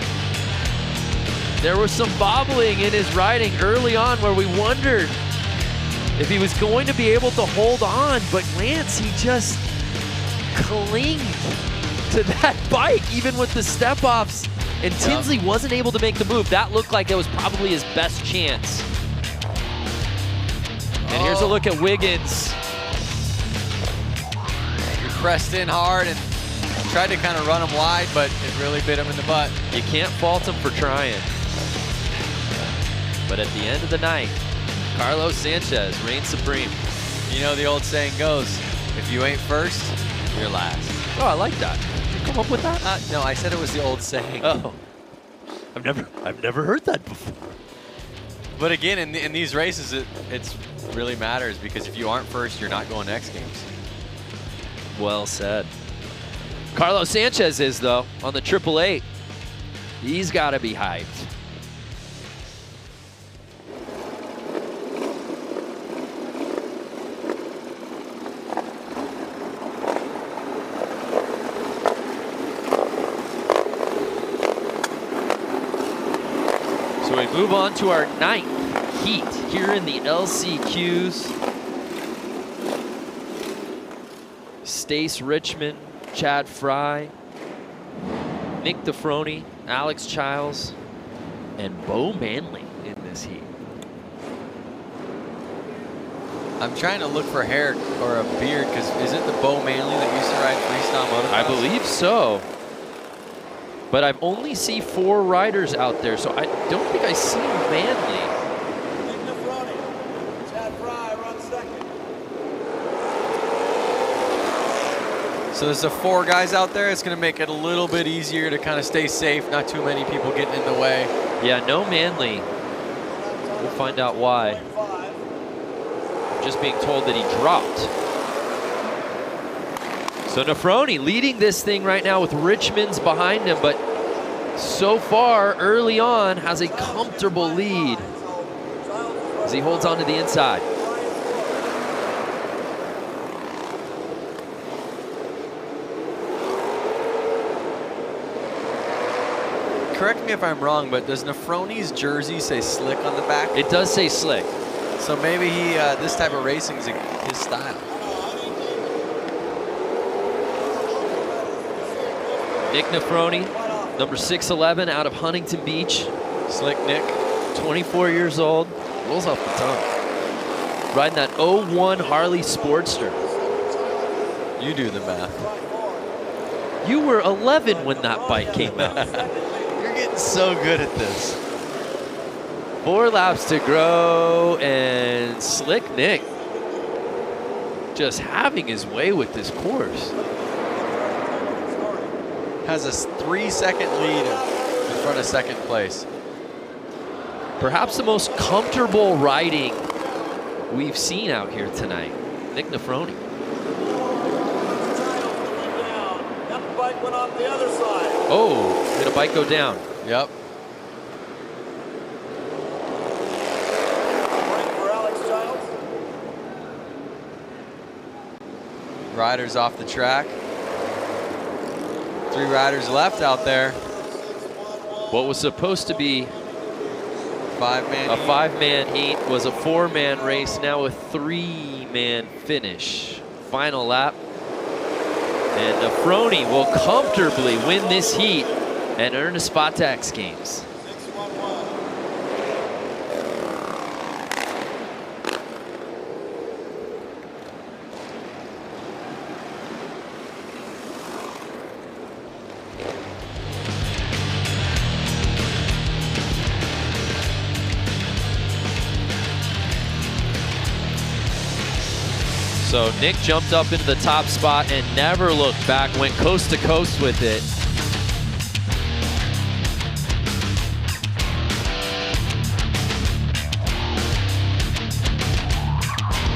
[SPEAKER 1] there was some bobbling in his riding early on where we wondered if he was going to be able to hold on, but Lance, he just clinged to that bike, even with the step-offs, and Tinsley wasn't able to make the move. That looked like it was probably his best chance. And here's a look at Wiggins.
[SPEAKER 3] He pressed in hard and tried to kind of run him wide, but it really bit him in the butt.
[SPEAKER 1] You can't fault him for trying. But at the end of the night, Carlos Sanchez reigns supreme.
[SPEAKER 3] You know the old saying goes, if you ain't first, you're last.
[SPEAKER 1] Oh, I like that. Did you come up with that?
[SPEAKER 3] No, I said it was the old saying.
[SPEAKER 1] Oh, I've never heard that before.
[SPEAKER 3] But again, in these races, it really matters because if you aren't first, you're not going to X Games.
[SPEAKER 1] Well said. Carlos Sanchez is, though, on the 888. He's got to be hyped. So we move on to our 9th heat here in the LCQs. Stace Richmond, Chad Fry, Nick DeFroni, Alex Childs, and Bo Manley in this heat.
[SPEAKER 3] I'm trying to look for hair or a beard because is it the Bo Manley that used to ride freestyle motocross?
[SPEAKER 1] I believe so. But I've only seen 4 riders out there, so I don't think I see Manley.
[SPEAKER 7] Nick DeFroni, Chad Fry runs second.
[SPEAKER 3] So there's the 4 guys out there. It's going to make it a little bit easier to kind of stay safe. Not too many people getting in the way.
[SPEAKER 1] Yeah, no Manley. We'll find out why. I'm just being told that he dropped. So Nefroni leading this thing right now with Richmond's behind him, but so far early on has a comfortable lead as he holds on to the inside.
[SPEAKER 3] Correct me if I'm wrong, but does Nefroni's jersey say Slick on the back?
[SPEAKER 1] It does say Slick.
[SPEAKER 3] So maybe he this type of racing is his style.
[SPEAKER 1] Nick Nefroni, number 6'11", out of Huntington Beach.
[SPEAKER 3] Slick Nick.
[SPEAKER 1] 24 years old. Rolls off the tongue. Riding that 01 Harley Sportster.
[SPEAKER 3] You do the math.
[SPEAKER 1] You were 11 when that bike came out.
[SPEAKER 3] You're getting so good at this.
[SPEAKER 1] 4 laps to go, and Slick Nick just having his way with this course.
[SPEAKER 3] Has a 3-second lead in front of second place.
[SPEAKER 1] Perhaps the most comfortable riding we've seen out here tonight. Nick Nefroni.
[SPEAKER 7] That bike went off the other side.
[SPEAKER 1] Oh, did a bike go down?
[SPEAKER 3] Yep.
[SPEAKER 7] For Alex Childs.
[SPEAKER 3] Riders off the track. 3 riders left out there.
[SPEAKER 1] What was supposed to be
[SPEAKER 3] Five-man
[SPEAKER 1] a
[SPEAKER 3] heat.
[SPEAKER 1] 5-man heat was a 4-man race, now a 3-man finish. Final lap. And Nefroni will comfortably win this heat and earn a spot to X Games. So Nick jumped up into the top spot and never looked back, went coast to coast with it.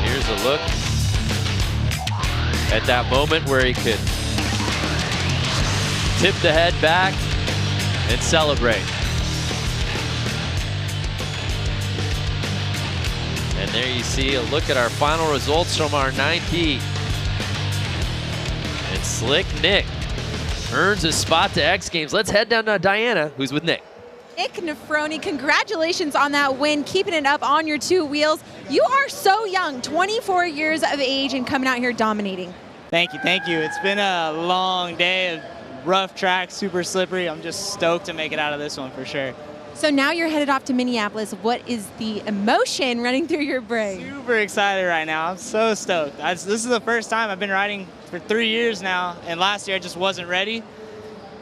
[SPEAKER 1] Here's a look at that moment where he could tip the head back and celebrate. And there you see a look at our final results from our 9th heat. And Slick Nick earns a spot to X Games. Let's head down to Diana, who's with Nick.
[SPEAKER 4] Nick Nefroni, congratulations on that win, keeping it up on your 2 wheels. You are so young, 24 years of age, and coming out here dominating.
[SPEAKER 6] Thank you, thank you. It's been a long day of rough track, super slippery. I'm just stoked to make it out of this one for sure.
[SPEAKER 4] So now you're headed off to Minneapolis. What is the emotion running through your brain?
[SPEAKER 6] Super excited right now. I'm so stoked. This is the first time I've been riding for 3 years now, and last year I just wasn't ready.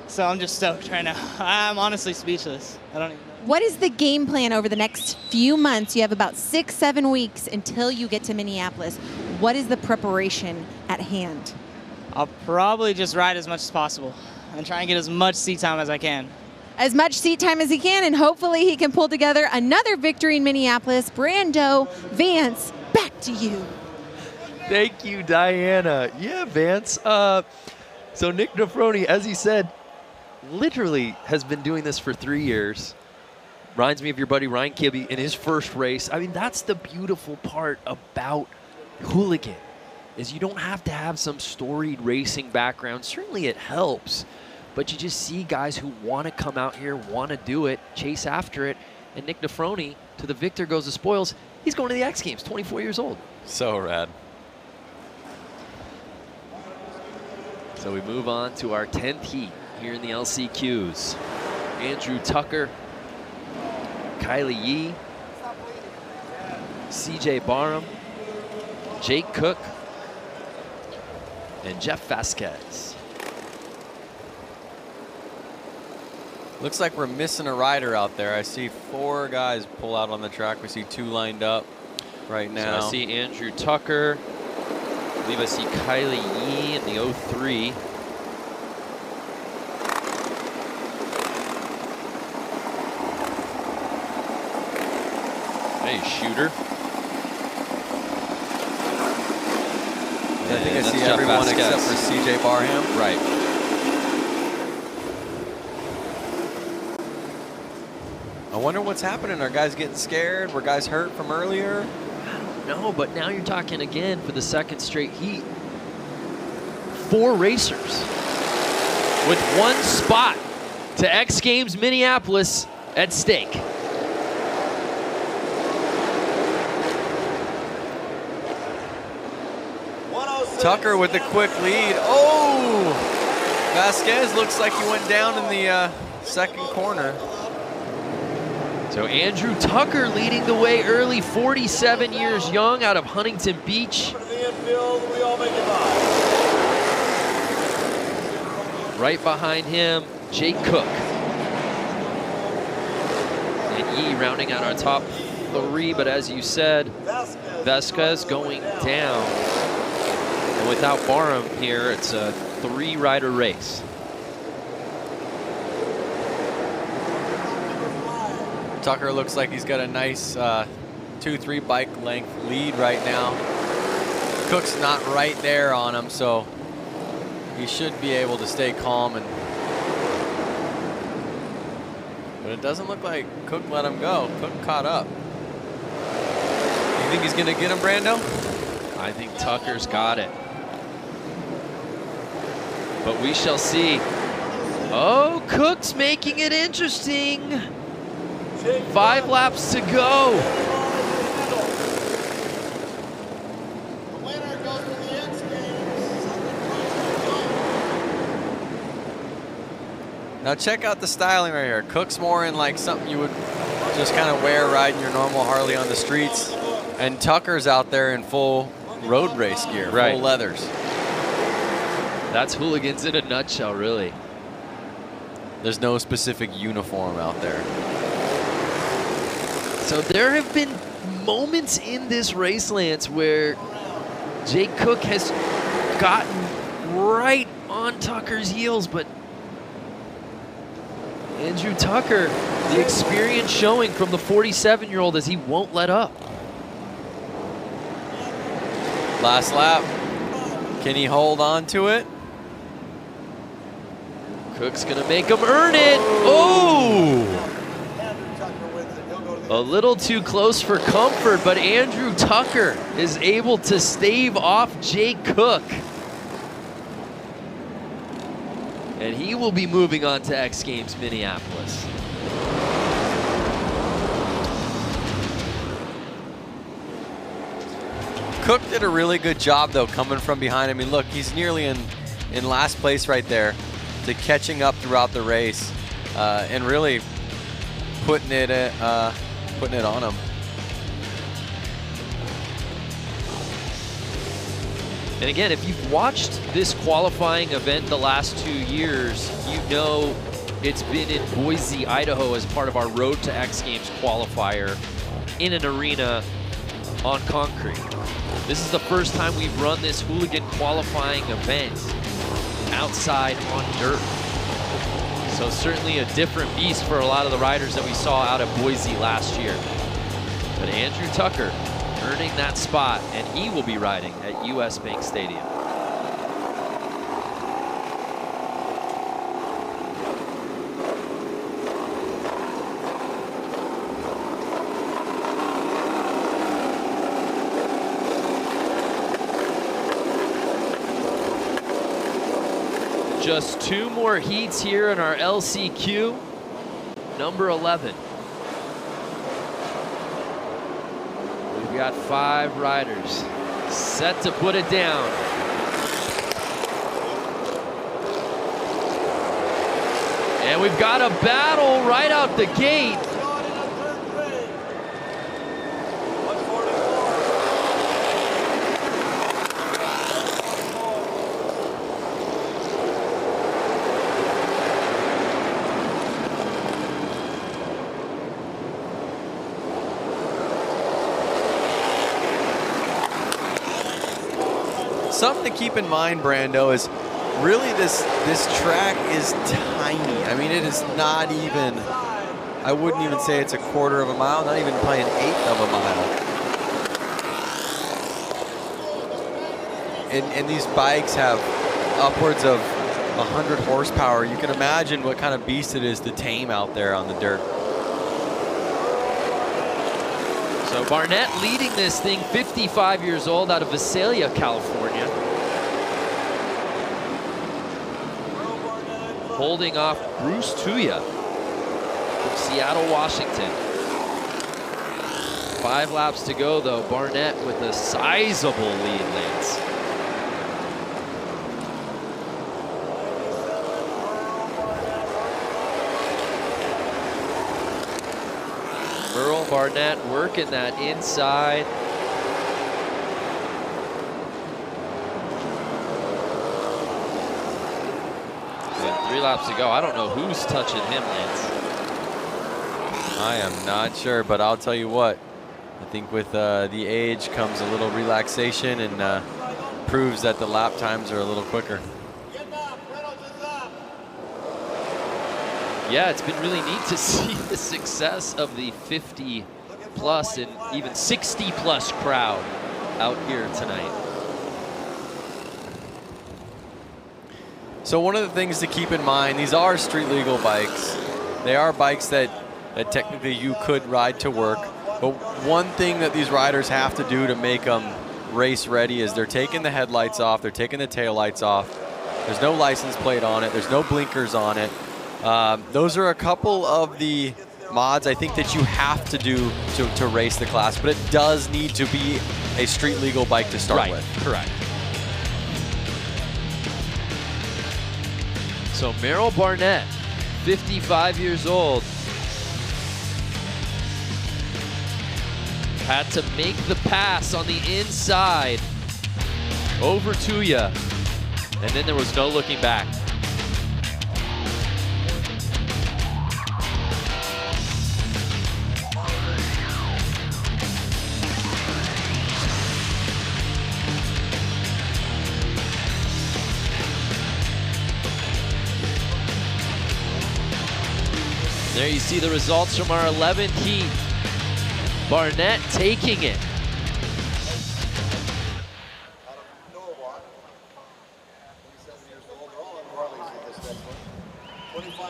[SPEAKER 6] So I'm just stoked right now. I'm honestly speechless. I don't even know.
[SPEAKER 4] What is the game plan over the next few months? You have about 6-7 weeks until you get to Minneapolis. What is the preparation at hand?
[SPEAKER 6] I'll probably just ride as much as possible and try and get as much seat time as I can.
[SPEAKER 4] As much seat time as he can, and hopefully he can pull together another victory in Minneapolis. Brando, Vance, back to you.
[SPEAKER 1] Thank you, Diana. Yeah, Vance. So Nick Nefroni, as he said, literally has been doing this for 3 years. Reminds me of your buddy Ryan Kibbe in his first race. I mean, that's the beautiful part about Hooligan, is you don't have to have some storied racing background. Certainly it helps, but you just see guys who want to come out here, want to do it, chase after it. And Nick Nefroni, to the victor goes the spoils. He's going to the X Games, 24 years old.
[SPEAKER 3] So rad.
[SPEAKER 1] So we move on to our 10th heat here in the LCQs. Andrew Tucker, Kylie Yee, CJ Barham, Jake Cook, and Jeff Vasquez.
[SPEAKER 3] Looks like we're missing a rider out there. I see 4 guys pull out on the track. We see 2 lined up right now.
[SPEAKER 1] So I see Andrew Tucker. I believe I see Kylie Yee in the 03. Hey, shooter.
[SPEAKER 3] I think I
[SPEAKER 1] That's
[SPEAKER 3] see
[SPEAKER 1] Jeff
[SPEAKER 3] everyone
[SPEAKER 1] Vasquez.
[SPEAKER 3] except for CJ Barham.
[SPEAKER 1] Right.
[SPEAKER 3] I wonder what's happening. Are guys getting scared? Were guys hurt from earlier?
[SPEAKER 1] No, but now you're talking again for the second straight heat. 4 racers with 1 spot to X Games Minneapolis at stake.
[SPEAKER 3] Tucker with a quick lead. Oh! Vasquez looks like he went down in the second corner.
[SPEAKER 1] So Andrew Tucker leading the way early, 47 years young, out of Huntington Beach. Right behind him, Jake Cook. And Yee rounding out our top 3, but as you said, Vasquez going down. And without Barham here, it's a 3-rider race.
[SPEAKER 3] Tucker looks like he's got a nice 2-3 bike length lead right now. Cook's not right there on him, so he should be able to stay calm. But it doesn't look like Cook let him go. Cook caught up. You think he's gonna get him, Brando?
[SPEAKER 1] I think Tucker's got it. But we shall see. Oh, Cook's making it interesting. 5 laps to go.
[SPEAKER 3] Now check out the styling right here. Cook's more in like something you would just kind of wear riding your normal Harley on the streets. And Tucker's out there in full road race gear,
[SPEAKER 1] Right.
[SPEAKER 3] full leathers.
[SPEAKER 1] That's Hooligans in a nutshell, really.
[SPEAKER 3] There's no specific uniform out there.
[SPEAKER 1] So there have been moments in this race, Lance, where Jake Cook has gotten right on Tucker's heels, but Andrew Tucker, the experience showing from the 47-year-old as he won't let up.
[SPEAKER 3] Last lap. Can he hold on to it?
[SPEAKER 1] Cook's gonna make him earn it. Oh! A little too close for comfort, but Andrew Tucker is able to stave off Jake Cook. And he will be moving on to X Games Minneapolis.
[SPEAKER 3] Cook did a really good job, though, coming from behind. I mean, look, he's nearly in last place right there, to catching up throughout the race and really putting it on him.
[SPEAKER 1] And again, if you've watched this qualifying event the last 2 years, you know it's been in Boise, Idaho as part of our Road to X Games qualifier in an arena on concrete. This is the first time we've run this Hooligan qualifying event outside on dirt. So certainly a different beast for a lot of the riders that we saw out of Boise last year. But Andrew Tucker earning that spot, and he will be riding at US Bank Stadium. Just 2 more heats here in our LCQ, number 11. We've got 5 riders set to put it down. And we've got a battle right out the gate.
[SPEAKER 3] Something to keep in mind, Brando, is really this track is tiny. I mean, it is not even, I wouldn't even say it's a quarter of a mile, not even probably an eighth of a mile. and these bikes have upwards of 100 horsepower. You can imagine what kind of beast it is to tame out there on the dirt.
[SPEAKER 1] So Barnett leading this thing, 55 years old, out of Visalia, California. Holding off Bruce Tuya from Seattle, Washington. 5 laps to go, though. Barnett with a sizable lead, Lance. Merle Barnett working that inside. And 3 laps to go. I don't know who's touching him, Lance.
[SPEAKER 3] I am not sure, but I'll tell you what. I think with the age comes a little relaxation and proves that the lap times are a little quicker.
[SPEAKER 1] Yeah, it's been really neat to see the success of the 50 plus and even 60 plus crowd out here tonight.
[SPEAKER 3] So one of the things to keep in mind, these are street legal bikes. They are bikes that technically you could ride to work. But one thing that these riders have to do to make them race ready is they're taking the headlights off, they're taking the taillights off. There's no license plate on it, there's no blinkers on it. Those are a couple of the mods I think that you have to do to race the class, but it does need to be a street legal bike to start with.
[SPEAKER 1] Correct. So Merrill Barnett, 55 years old, had to make the pass on the inside over Tuya, and then there was no looking back. There you see the results from our 11th heat. Barnett taking it.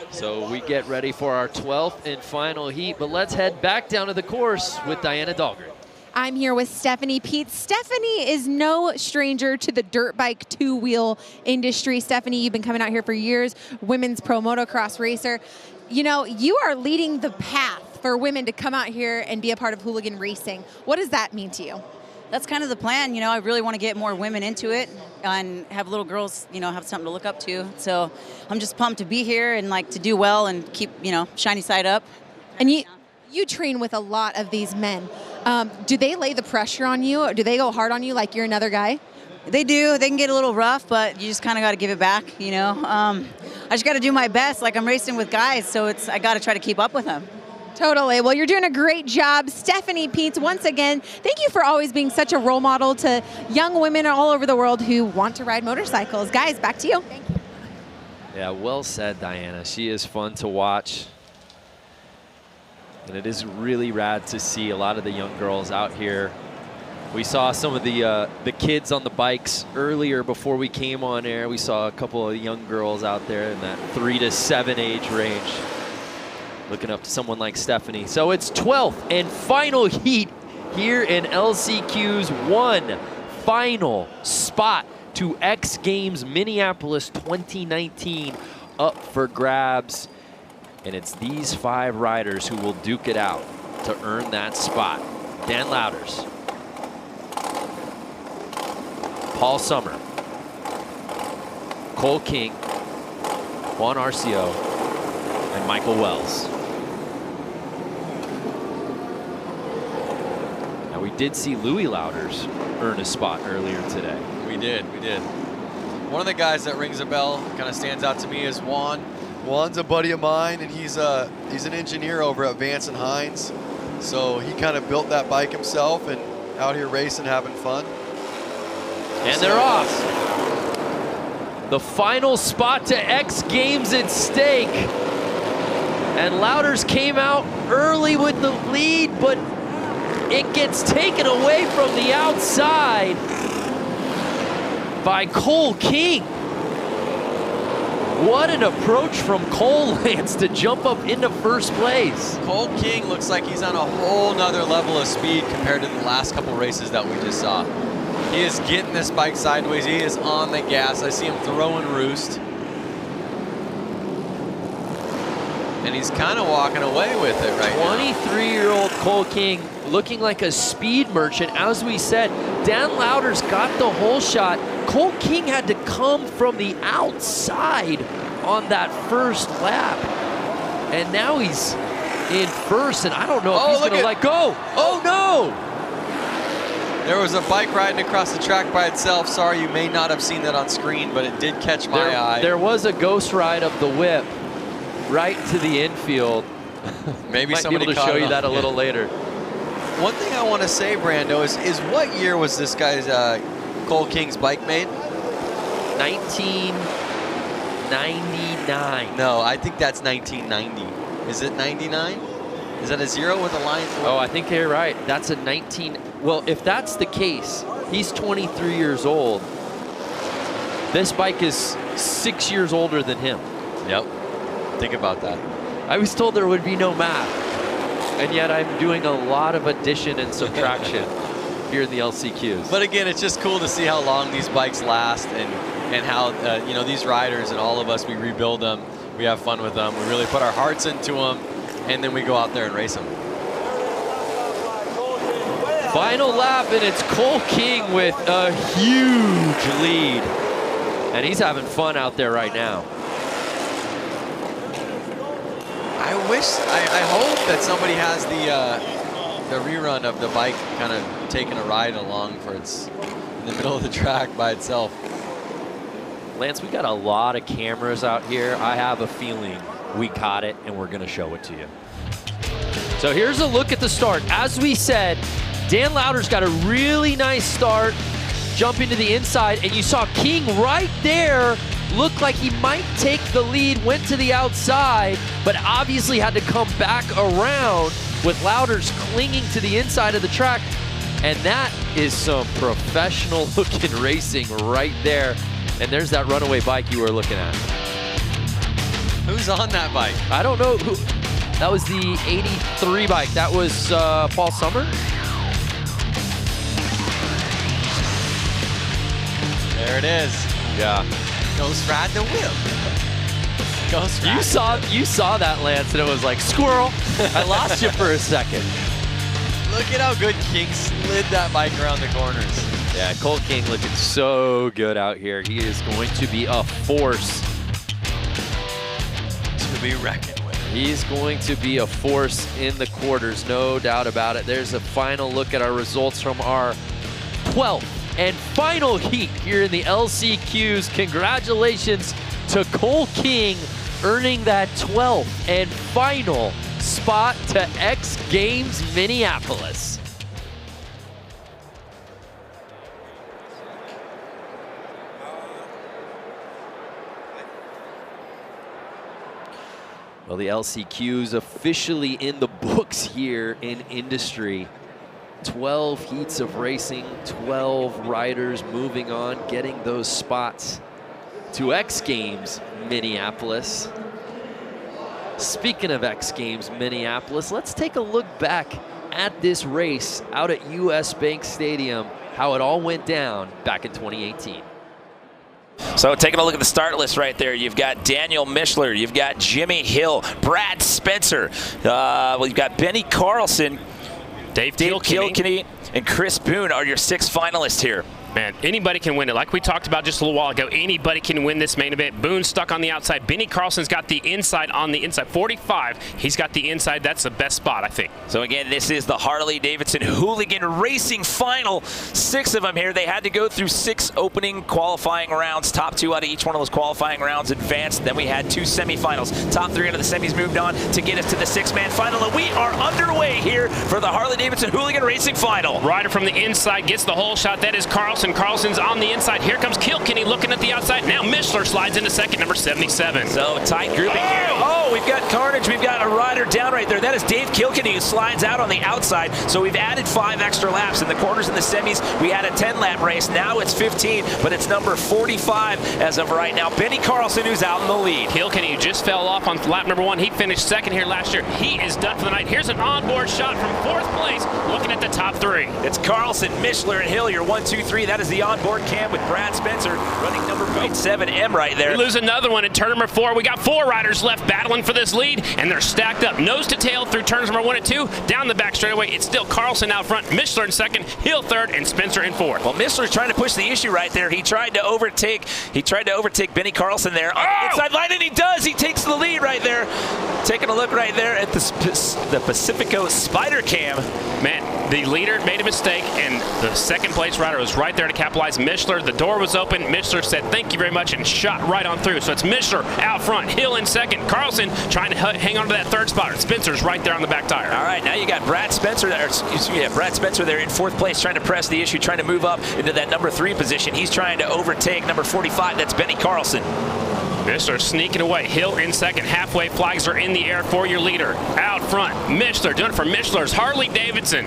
[SPEAKER 1] So we get ready for our 12th and final heat, but let's head back down to the course with Diana Dahlgren.
[SPEAKER 4] I'm here with Stephanie Peet. Stephanie is no stranger to the dirt bike two-wheel industry. Stephanie, you've been coming out here for years, women's pro motocross racer. You know, you are leading the path for women to come out here and be a part of Hooligan racing. What does that mean to you?
[SPEAKER 8] That's kind of the plan. You know, I really want to get more women into it and have little girls, you know, have something to look up to. So I'm just pumped to be here and like to do well and keep, you know, shiny side up.
[SPEAKER 4] And you train with a lot of these men. Do they lay the pressure on you? Or do they go hard on you like you're another guy?
[SPEAKER 8] They do. They can get a little rough, but you just kind of got to give it back, you know. I just got to do my best. Like I'm racing with guys, so I got to try to keep up with them.
[SPEAKER 4] Totally. Well, you're doing a great job. Stephanie Peet, once again, thank you for always being such a role model to young women all over the world who want to ride motorcycles. Guys, back to you. Thank you.
[SPEAKER 1] Yeah, well said, Diana. She is fun to watch. And it is really rad to see a lot of the young girls out here. We saw some of the kids on the bikes earlier before we came on air. We saw a couple of young girls out there in that 3 to 7 age range, looking up to someone like Stephanie. So it's 12th and final heat here in LCQ's one final spot to X Games Minneapolis 2019 up for grabs. And it's these 5 riders who will duke it out to earn that spot. Dan Louders, Paul Summer, Cole King, Juan Arcio, and Michael Wells. Now we did see Louis Louders earn a spot earlier today.
[SPEAKER 3] We did. One of the guys that rings a bell, kind of stands out to me, is Juan. Juan's a buddy of mine, and he's an engineer over at Vance and Hines. So he kind of built that bike himself and out here racing, having fun.
[SPEAKER 1] And they're off. The final spot to X Games at stake. And Louders came out early with the lead, but it gets taken away from the outside. by Cole King. What an approach from Cole, Lance, to jump up into first place.
[SPEAKER 3] Cole King looks like he's on a whole nother level of speed compared to the last couple races that we just saw. He is getting this bike sideways. He is on the gas. I see him throwing roost. And he's kind of walking away with it right now.
[SPEAKER 1] 23-year-old Cole King looking like a speed merchant. As we said, Dan Lauder's got the whole shot. Cole King had to come from the outside on that first lap. And now he's in first, and I don't know if he's going to let go. Oh, no!
[SPEAKER 3] There was a bike riding across the track by itself. Sorry, you may not have seen that on screen, but it did catch my eye.
[SPEAKER 1] There was a ghost ride of the whip right to the infield.
[SPEAKER 3] Maybe
[SPEAKER 1] Might
[SPEAKER 3] somebody
[SPEAKER 1] be able to show you that a little later.
[SPEAKER 3] One thing I want to say, Brando, is what year was this guy's Cole King's bike made?
[SPEAKER 1] 1999.
[SPEAKER 3] No, I think that's 1990. Is it 99? Is that a 0 with a line through it?
[SPEAKER 1] Oh, I think you're right. That's a 19. Well, if that's the case, he's 23 years old. This bike is 6 years older than him.
[SPEAKER 3] Yep. Think about that.
[SPEAKER 1] I was told there would be no math, and yet I'm doing a lot of addition and subtraction here in the LCQs.
[SPEAKER 3] But again, it's just cool to see how long these bikes last, and how you know, these riders and all of us, we rebuild them, we have fun with them, we really put our hearts into them, and then we go out there and race them.
[SPEAKER 1] Final lap, and it's Cole King with a huge lead, and he's having fun out there right now.
[SPEAKER 3] I hope that somebody has the rerun of the bike kind of taking a ride along for it's in the middle of the track by itself.
[SPEAKER 1] Lance, we got a lot of cameras out here. I have a feeling we caught it, and we're going to show it to you. So here's a look at the start. As we said, Dan Lauder's got a really nice start, jumping to the inside, and you saw King right there looked like he might take the lead, went to the outside, but obviously had to come back around with Lauder's clinging to the inside of the track. And that is some professional looking racing right there. And there's that runaway bike you were looking at.
[SPEAKER 3] Who's on that bike?
[SPEAKER 1] I don't know who. That was the 83 bike. That was Paul Summer.
[SPEAKER 3] There it is.
[SPEAKER 1] Yeah.
[SPEAKER 3] Ghost ride the whip. Ghost ride.
[SPEAKER 1] You saw that, Lance, and it was like, squirrel. I lost you for a second.
[SPEAKER 3] Look at how good King slid that bike around the corners.
[SPEAKER 1] Yeah, Cole King looking so good out here. He is going to be a force
[SPEAKER 3] to be reckoned with.
[SPEAKER 1] He's going to be a force in the quarters, no doubt about it. There's a final look at our results from our 12th and final heat here in the LCQs. Congratulations to Cole King, earning that 12th and final spot to X Games Minneapolis. Well, the LCQs officially in the books here in industry. 12 heats of racing, 12 riders moving on, getting those spots to X Games Minneapolis. Speaking of X Games Minneapolis, let's take a look back at this race out at US Bank Stadium, how it all went down back in 2018.
[SPEAKER 9] So taking a look at the start list right there, you've got Daniel Mishler, you've got Jimmy Hill, Brad Spencer, you've got Benny Carlson, Dave Kilkenny, and Chris Boone are your 6 finalists here.
[SPEAKER 10] Man, anybody can win it. Like we talked about just a little while ago, anybody can win this main event. Boone's stuck on the outside. Benny Carlson's got the inside on the inside. 45, he's got the inside. That's the best spot, I think.
[SPEAKER 9] So again, this is the Harley-Davidson Hooligan Racing Final. 6 of them here. They had to go through 6 opening qualifying rounds. Top 2 out of each one of those qualifying rounds advanced. Then we had 2 semifinals. Top 3 out of the semis moved on to get us to the 6-man final. And we are underway here for the Harley-Davidson Hooligan Racing Final.
[SPEAKER 10] Rider from the inside gets the whole shot. That is Carlson. Carlson. Carlson's on the inside. Here comes Kilkenny looking at the outside. Now Mishler slides into second, number 77.
[SPEAKER 9] So tight grouping here. Oh, we've got carnage. We've got a rider down right there. That is Dave Kilkenny, who slides out on the outside. So we've added 5 extra laps. In the quarters and the semis, we had a 10-lap race. Now it's 15, but it's number 45 as of right now. Benny Carlson, who's out in the lead.
[SPEAKER 10] Kilkenny, who just fell off on lap number 1. He finished second here last year. He is done for the night. Here's an onboard shot from 4th place, looking at the top 3.
[SPEAKER 9] It's Carlson, Mishler, and Hill, your 1, 2, 3. That is the onboard cam with Brad Spencer running number 7M right there.
[SPEAKER 10] We lose another one in turn number 4. We got 4 riders left battling for this lead, and they're stacked up nose to tail through turns number 1 and 2. Down the back straightaway, it's still Carlson out front, Mishler in second, Hill third, and Spencer in 4th.
[SPEAKER 9] Well, Mishler's trying to push the issue right there. He tried to overtake Benny Carlson there on the inside line, and he does. He takes the lead right there. Taking a look right there at the Pacifico Spider Cam.
[SPEAKER 10] Man, the leader made a mistake, and the second place rider was right there to capitalize. Mishler, the door was open. Mishler said, thank you very much, and shot right on through. So it's Mishler out front, Hill in second, Carlson trying to hang on to that 3rd spot. Spencer's right there on the back tire.
[SPEAKER 9] All right, now you got Brad Spencer there, Brad Spencer there in 4th place, trying to press the issue, trying to move up into that number 3 position. He's trying to overtake number 45. That's Benny Carlson.
[SPEAKER 10] Mishler sneaking away. Hill in second. Halfway flags are in the air for your leader. Out front, Mishler doing it for Mishler's Harley-Davidson.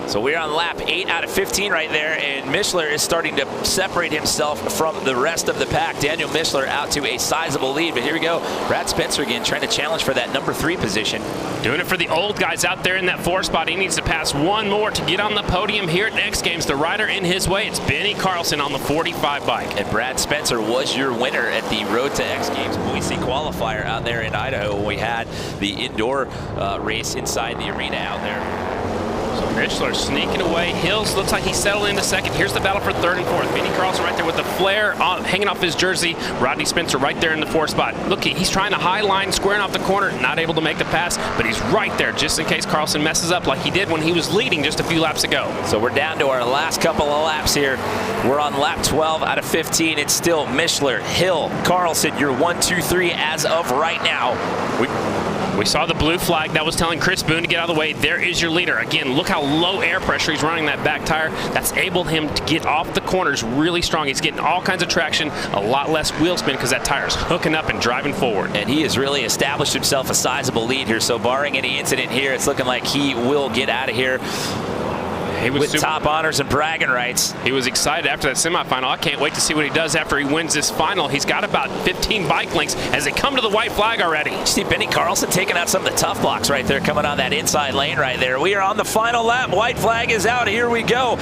[SPEAKER 9] So we're on lap 8 out of 15 right there, and Mishler is starting to separate himself from the rest of the pack. Daniel Mishler out to a sizable lead, but here we go. Brad Spencer again trying to challenge for that number 3 position.
[SPEAKER 10] Doing it for the old guys out there in that 4 spot. He needs to pass 1 more to get on the podium here at X Games. The rider in his way, it's Benny Carlson on the 45 bike.
[SPEAKER 9] And Brad Spencer was your winner at the Road to X Games Boise Qualifier out there in Idaho. We had the indoor race inside the arena out there.
[SPEAKER 10] Mishler sneaking away. Hills looks like he settled into second. Here's the battle for 3rd and 4th. Benny Carlson right there with the flare hanging off his jersey. Rodney Spencer right there in the 4th spot. Look, he's trying to high line, squaring off the corner, not able to make the pass, but he's right there just in case Carlson messes up like he did when he was leading just a few laps ago.
[SPEAKER 9] So we're down to our last couple of laps here. We're on lap 12 out of 15. It's still Mishler, Hill, Carlson, your 1, 2, 3 as of right now.
[SPEAKER 10] We saw the blue flag that was telling Chris Boone to get out of the way. There is your leader. Again, look how low air pressure he's running that back tire. That's enabled him to get off the corners really strong. He's getting all kinds of traction, a lot less wheel spin because that tire's hooking up and driving forward.
[SPEAKER 9] And he has really established himself a sizable lead here. So barring any incident here, it's looking like he will get out of here with top honors and bragging rights.
[SPEAKER 10] He was excited after that semifinal. I can't wait to see what he does after he wins this final. He's got about 15 bike lengths as they come to the white flag already.
[SPEAKER 9] You see Benny Carlson taking out some of the tough blocks right there, coming on that inside lane right there. We are on the final lap. White flag is out. Here we go.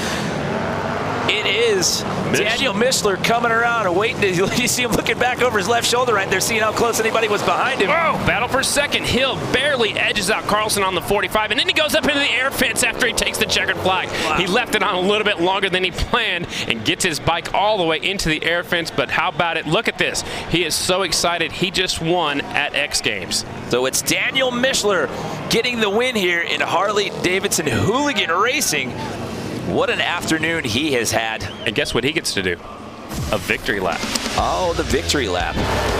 [SPEAKER 9] It is Daniel Mishler coming around and waiting. You see him looking back over his left shoulder right there, seeing how close anybody was behind him.
[SPEAKER 10] Whoa, battle for second. Hill barely edges out Carlson on the 45, and then he goes up into the air fence after he takes the checkered flag. Wow. He left it on a little bit longer than he planned and gets his bike all the way into the air fence, but how about it? Look at this. He is so excited. He just won at X Games.
[SPEAKER 9] So it's Daniel Mishler getting the win here in Harley-Davidson Hooligan Racing. What an afternoon he has had.
[SPEAKER 10] And guess what he gets to do? A victory lap.
[SPEAKER 9] Oh, the victory lap.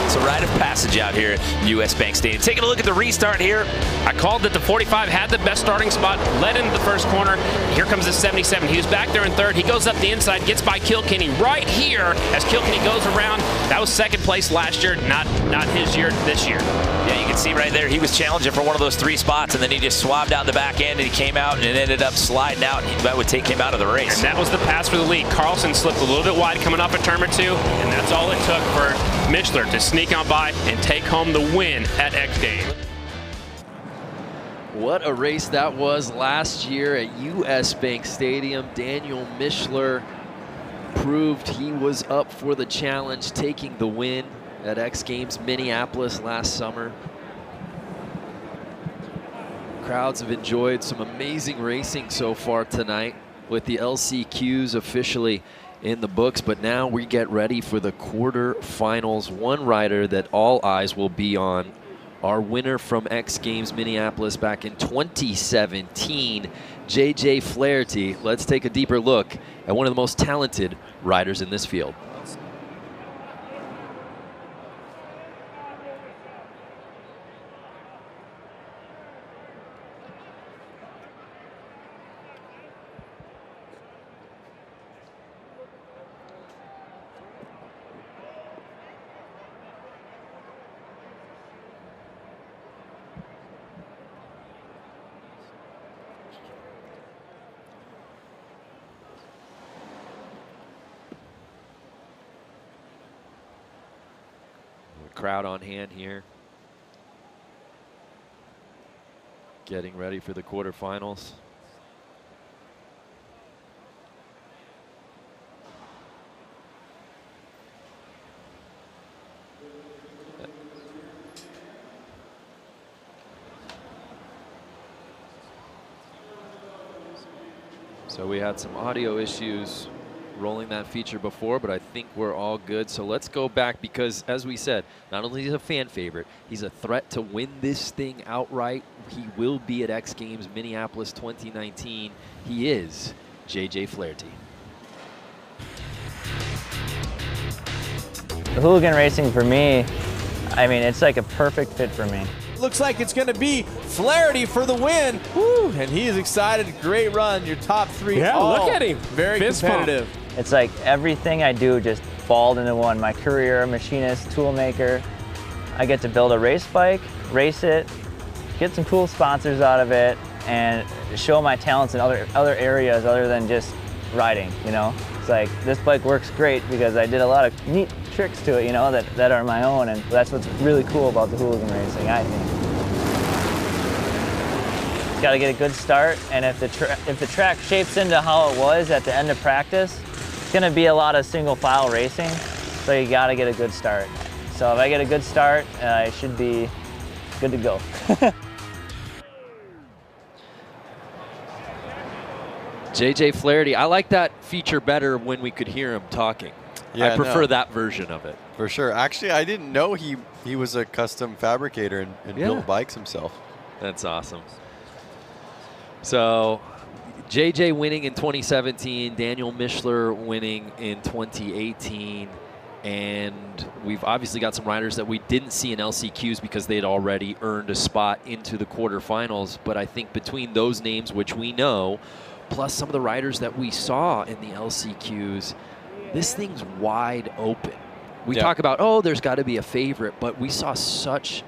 [SPEAKER 9] It's a rite of passage out here at US Bank Stadium. Taking a look at the restart here.
[SPEAKER 10] I called that the 45 had the best starting spot, led into the first corner. Here comes the 77. He was back there in 3rd. He goes up the inside, gets by Kilkenny right here as Kilkenny goes around. That was 2nd place last year, not his year this year.
[SPEAKER 9] Yeah, you can see right there, he was challenging for one of those 3 spots, and then he just swabbed out the back end, and he came out and it ended up sliding out, and that would take him out of the race.
[SPEAKER 10] And that was the pass for the lead. Carlson slipped a little bit wide coming up at turn number 2, and that's all it took for Mishler to sneak on by and take home the win at X Games.
[SPEAKER 1] What a race that was last year at US Bank Stadium. Daniel Mishler proved he was up for the challenge, taking the win at X Games Minneapolis last summer. Crowds have enjoyed some amazing racing so far tonight with the LCQs officially in the books, but now we get ready for the quarterfinals. One rider that all eyes will be on, our winner from X Games Minneapolis back in 2017, JJ Flaherty. Let's take a deeper look at one of the most talented riders in this field. crowd on hand here. Getting ready for the quarterfinals. So we had some audio issues rolling that feature before, but I think we're all good. So let's go back because, as we said, not only is he a fan favorite, he's a threat to win this thing outright. He will be at X Games Minneapolis 2019. He is JJ Flaherty.
[SPEAKER 11] The Hooligan racing for me, I mean, it's like a perfect fit for me.
[SPEAKER 7] Looks like it's going to be Flaherty for the win. Woo, and he is excited. Great run. Your top three.
[SPEAKER 10] Yeah, look at him.
[SPEAKER 7] Very
[SPEAKER 10] Fist
[SPEAKER 7] competitive.
[SPEAKER 10] pump.
[SPEAKER 11] It's like everything I do just balled into one. My career, machinist, tool maker. I get to build a race bike, race it, get some cool sponsors out of it, and show my talents in other areas other than just riding, you know? It's like, this bike works great because I did a lot of neat tricks to it, you know, that are my own, and that's what's really cool about the Hooligan racing, I think. Got to get a good start, and if the track shapes into how it was at the end of practice, it's going to be a lot of single file racing, so you got to get a good start. So if I get a good start, I should be good to go.
[SPEAKER 1] JJ Flaherty, I like that feature better when we could hear him talking.
[SPEAKER 3] Yeah,
[SPEAKER 1] I prefer that version of it.
[SPEAKER 3] For sure. Actually, I didn't know he was a custom fabricator and built bikes himself.
[SPEAKER 1] That's awesome. So JJ winning in 2017, Daniel Mischler winning in 2018, and we've obviously got some riders that we didn't see in LCQs because they had already earned a spot into the quarterfinals. But I think between those names, which we know, plus some of the riders that we saw in the LCQs, this thing's wide open. We talk about, oh, there's got to be a favorite, but we saw such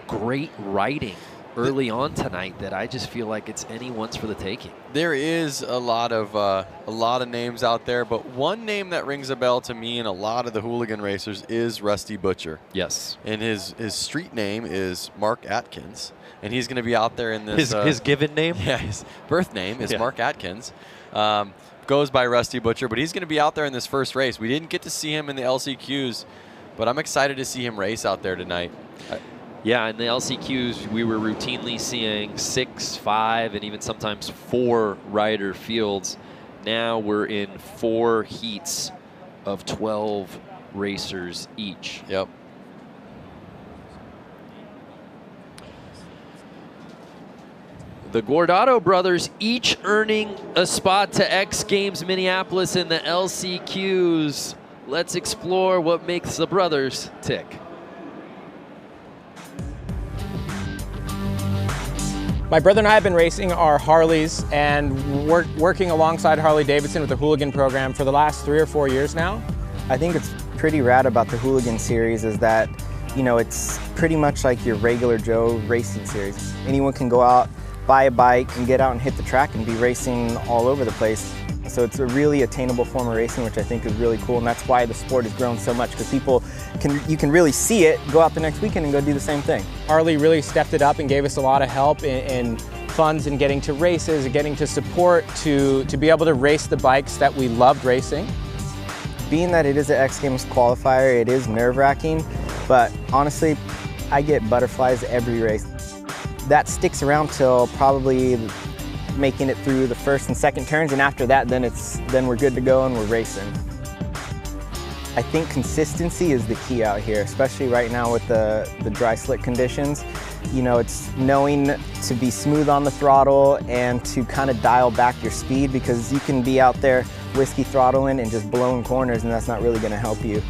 [SPEAKER 1] great riding early on tonight that I just feel like it's anyone's for the taking.
[SPEAKER 3] There is a lot of names out there, but one name that rings a bell to me and a lot of the Hooligan racers is Rusty Butcher.
[SPEAKER 1] Yes.
[SPEAKER 3] And his street name is Mark Atkins, and he's going to be out there in this.
[SPEAKER 1] His given name?
[SPEAKER 3] Yeah, his birth name is Mark Atkins. Goes by Rusty Butcher, but he's going to be out there in this first race. We didn't get to see him in the LCQs, but I'm excited to see him race out there tonight.
[SPEAKER 1] Yeah, in the LCQs, we were routinely seeing 6, 5, and even sometimes 4 rider fields. Now we're in 4 heats of 12 racers each.
[SPEAKER 3] Yep.
[SPEAKER 1] The Guardado brothers each earning a spot to X Games Minneapolis in the LCQs. Let's explore what makes the brothers tick.
[SPEAKER 6] My brother and I have been racing our Harleys and working alongside Harley-Davidson with the Hooligan program for the last 3 or 4 years now.
[SPEAKER 12] I think it's pretty rad about the Hooligan series is that, you know, it's pretty much like your regular Joe racing series. Anyone can go out, buy a bike, and get out and hit the track and be racing all over the place. So it's a really attainable form of racing, which I think is really cool, and that's why the sport has grown so much, because you can really see it, go out the next weekend and go do the same thing.
[SPEAKER 6] Harley really stepped it up and gave us a lot of help in funds and getting to races and getting to support to be able to race the bikes that we loved racing.
[SPEAKER 12] Being that it is an X Games qualifier, it is nerve-wracking, but honestly, I get butterflies every race. That sticks around till probably making it through the first and second turns, and after that, then we're good to go and we're racing. I think consistency is the key out here, especially right now with the dry slick conditions. You know, it's knowing to be smooth on the throttle and to kind of dial back your speed, because you can be out there whiskey throttling and just blowing corners, and that's not really going to help you.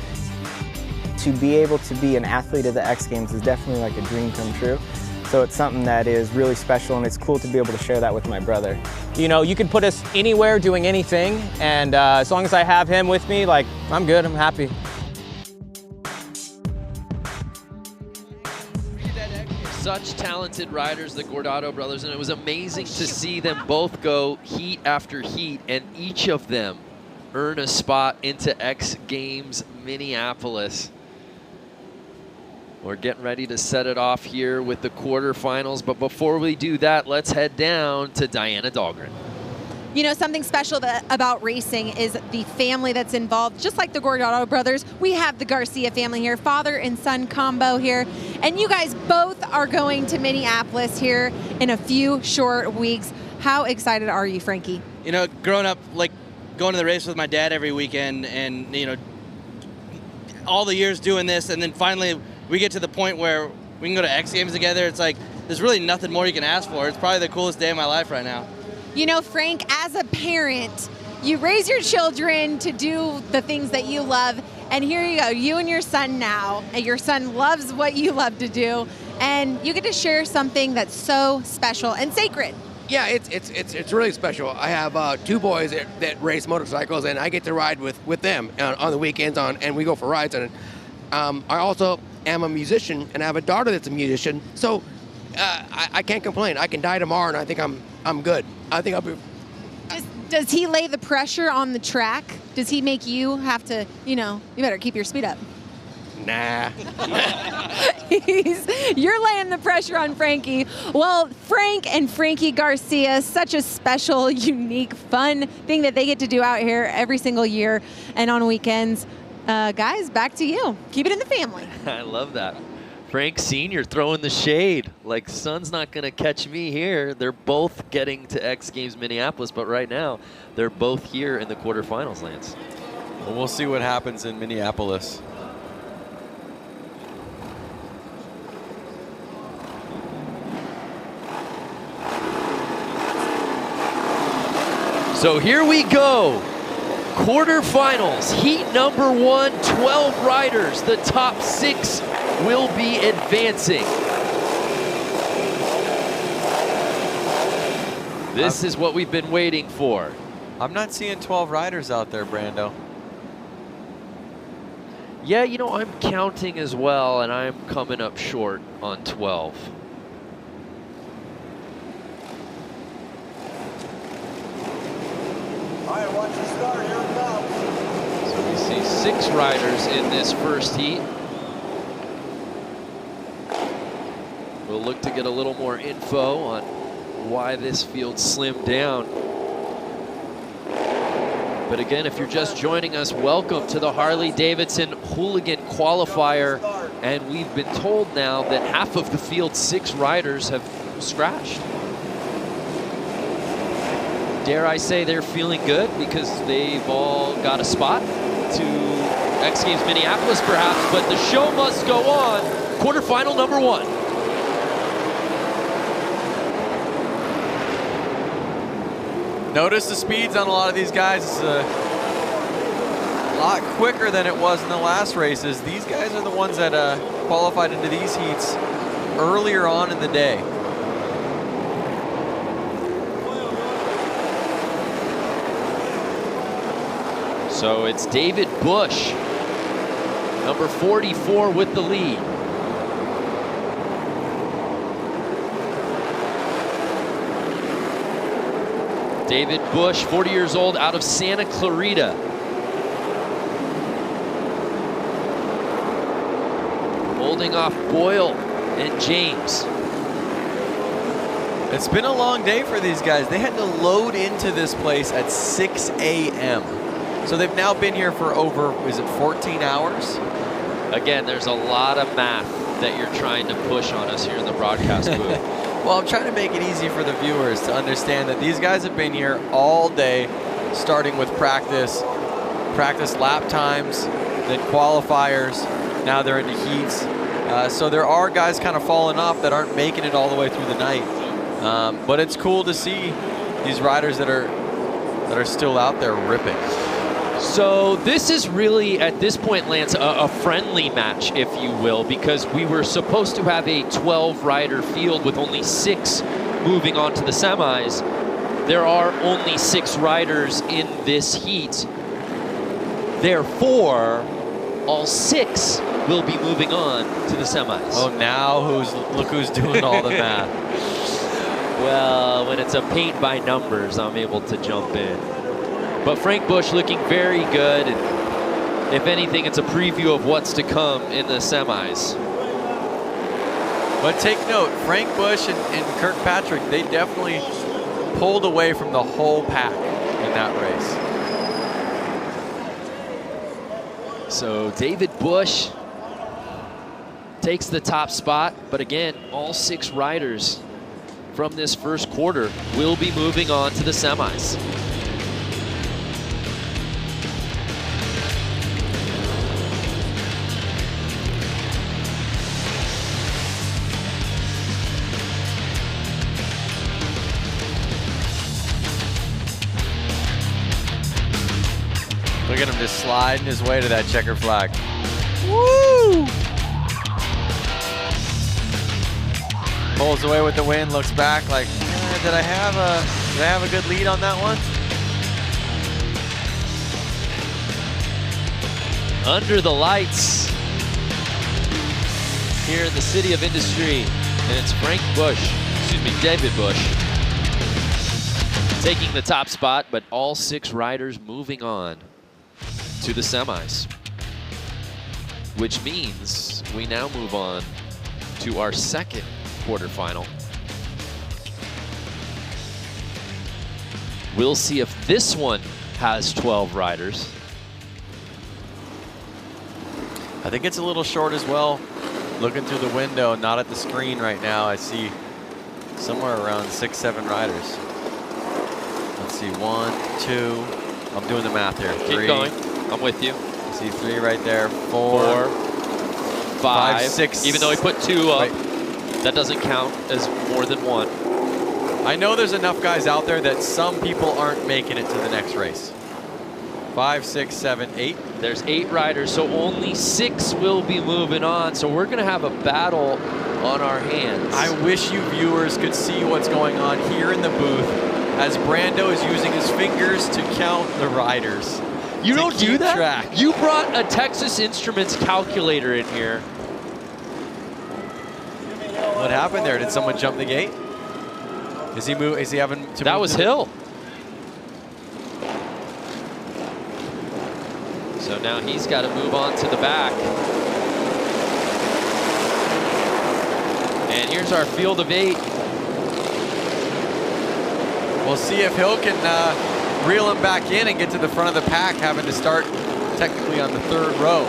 [SPEAKER 12] To be able to be an athlete at the X Games is definitely like a dream come true. So it's something that is really special, and it's cool to be able to share that with my brother.
[SPEAKER 6] You know, you can put us anywhere doing anything, and as long as I have him with me, like, I'm good, I'm happy.
[SPEAKER 1] Such talented riders, the Guardado brothers, and it was amazing to see them both go heat after heat, and each of them earn a spot into X Games Minneapolis. We're getting ready to set it off here with the quarterfinals, but before we do that, let's head down to Diana Dahlgren.
[SPEAKER 4] You know, something special about racing is the family that's involved. Just like the Gordato brothers, we have the Garcia family here, father and son combo here. And you guys both are going to Minneapolis here in a few short weeks. How excited are you, Frankie?
[SPEAKER 13] You know, growing up, like going to the race with my dad every weekend, and, you know, all the years doing this, and then finally we get to the point where we can go to X Games together. It's like, there's really nothing more you can ask for. It's probably the coolest day of my life right now.
[SPEAKER 4] You know, Frank, as a parent, you raise your children to do the things that you love, and here you go, you and your son now, and your son loves what you love to do, and you get to share something that's so special and sacred.
[SPEAKER 14] Yeah, it's really special. I have 2 boys that race motorcycles, and I get to ride with them on the weekends, and we go for rides. And I also am a musician, and I have a daughter that's a musician, so I can't complain. I can die tomorrow, and I think I'm good. I think I'll be.
[SPEAKER 4] Does he lay the pressure on the track? Does he make you have to, you know, you better keep your speed up?
[SPEAKER 14] Nah.
[SPEAKER 4] You're laying the pressure on Frankie. Well, Frank and Frankie Garcia, such a special, unique, fun thing that they get to do out here every single year and on weekends. Guys, back to you. Keep it in the family.
[SPEAKER 1] I love that. Frank Sr. throwing the shade. Like, son's not going to catch me here. They're both getting to X Games Minneapolis, but right now they're both here in the quarterfinals, Lance.
[SPEAKER 3] Well, we'll see what happens in Minneapolis.
[SPEAKER 1] So here we go. Quarterfinals, heat number 1, 12 riders. The top 6 will be advancing. This is what we've been waiting for.
[SPEAKER 3] I'm not seeing 12 riders out there, Brando.
[SPEAKER 1] Yeah, you know, I'm counting as well, and I'm coming up short on 12.
[SPEAKER 15] All right, watch the start. Here it comes.
[SPEAKER 1] So we see 6 riders in this first heat. We'll look to get a little more info on why this field slimmed down. But again, if you're just joining us, welcome to the Harley-Davidson Hooligan Qualifier. And we've been told now that half of the field's 6 riders have scratched. Dare I say they're feeling good because they've all got a spot to X Games Minneapolis perhaps, but the show must go on. Quarterfinal number 1.
[SPEAKER 3] Notice the speeds on a lot of these guys. It's a lot quicker than it was in the last races. These guys are the ones that qualified into these heats earlier on in the day.
[SPEAKER 1] So it's David Bush, number 44 with the lead. David Bush, 40 years old, out of Santa Clarita. Holding off Boyle and James.
[SPEAKER 3] It's been a long day for these guys. They had to load into this place at 6 a.m. So they've now been here for over, is it 14 hours?
[SPEAKER 1] Again, there's a lot of math that you're trying to push on us here in the broadcast booth.
[SPEAKER 3] Well, I'm trying to make it easy for the viewers to understand that these guys have been here all day, starting with practice lap times, then qualifiers, now they're into heats. So there are guys kind of falling off that aren't making it all the way through the night. But it's cool to see these riders that are still out there ripping.
[SPEAKER 1] So this is really, at this point, Lance, a friendly match, if you will, because we were supposed to have a 12-rider field with only 6 moving on to the semis. There are only 6 riders in this heat. Therefore, all 6 will be moving on to the semis.
[SPEAKER 3] Oh, now look who's doing all the math.
[SPEAKER 1] Well, when it's a paint by numbers, I'm able to jump in. But Frank Bush looking very good. And if anything, it's a preview of what's to come in the semis.
[SPEAKER 3] But take note, Frank Bush and Kirkpatrick, they definitely pulled away from the whole pack in that race.
[SPEAKER 1] So David Bush takes the top spot, but again, all 6 riders from this first quarter will be moving on to the semis.
[SPEAKER 3] Look at him just sliding his way to that checker flag.
[SPEAKER 1] Woo!
[SPEAKER 3] Pulls away with the win, looks back like, did I have a good lead on that one?
[SPEAKER 1] Under the lights here in the City of Industry, and it's David Bush taking the top spot, but all 6 riders moving on to the semis, which means we now move on to our second quarterfinal. We'll see if this one has 12 riders.
[SPEAKER 3] I think it's a little short as well. Looking through the window, not at the screen right now, I see somewhere around 6, 7 riders. Let's see, 1, 2, I'm doing the math here.
[SPEAKER 1] Keep
[SPEAKER 3] 3.
[SPEAKER 1] going. I'm with you.
[SPEAKER 3] I see 3 right there. 4,
[SPEAKER 1] 5,
[SPEAKER 3] 6.
[SPEAKER 1] Even though he put 2 up, that doesn't count as more than 1.
[SPEAKER 3] I know there's enough guys out there that some people aren't making it to the next race. 5, 6, 7, 8.
[SPEAKER 1] There's 8 riders, so only 6 will be moving on. So we're going to have a battle on our hands.
[SPEAKER 3] I wish you viewers could see what's going on here in the booth as Brando is using his fingers to count the riders.
[SPEAKER 1] You don't do that?
[SPEAKER 3] Track.
[SPEAKER 1] You brought a Texas Instruments calculator in here.
[SPEAKER 3] What happened there? Did someone jump the gate? Is he having to
[SPEAKER 1] That
[SPEAKER 3] move
[SPEAKER 1] was Hill. So now he's got to move on to the back. And here's our field of 8.
[SPEAKER 3] We'll see if Hill can reel him back in and get to the front of the pack, having to start technically on the 3rd row.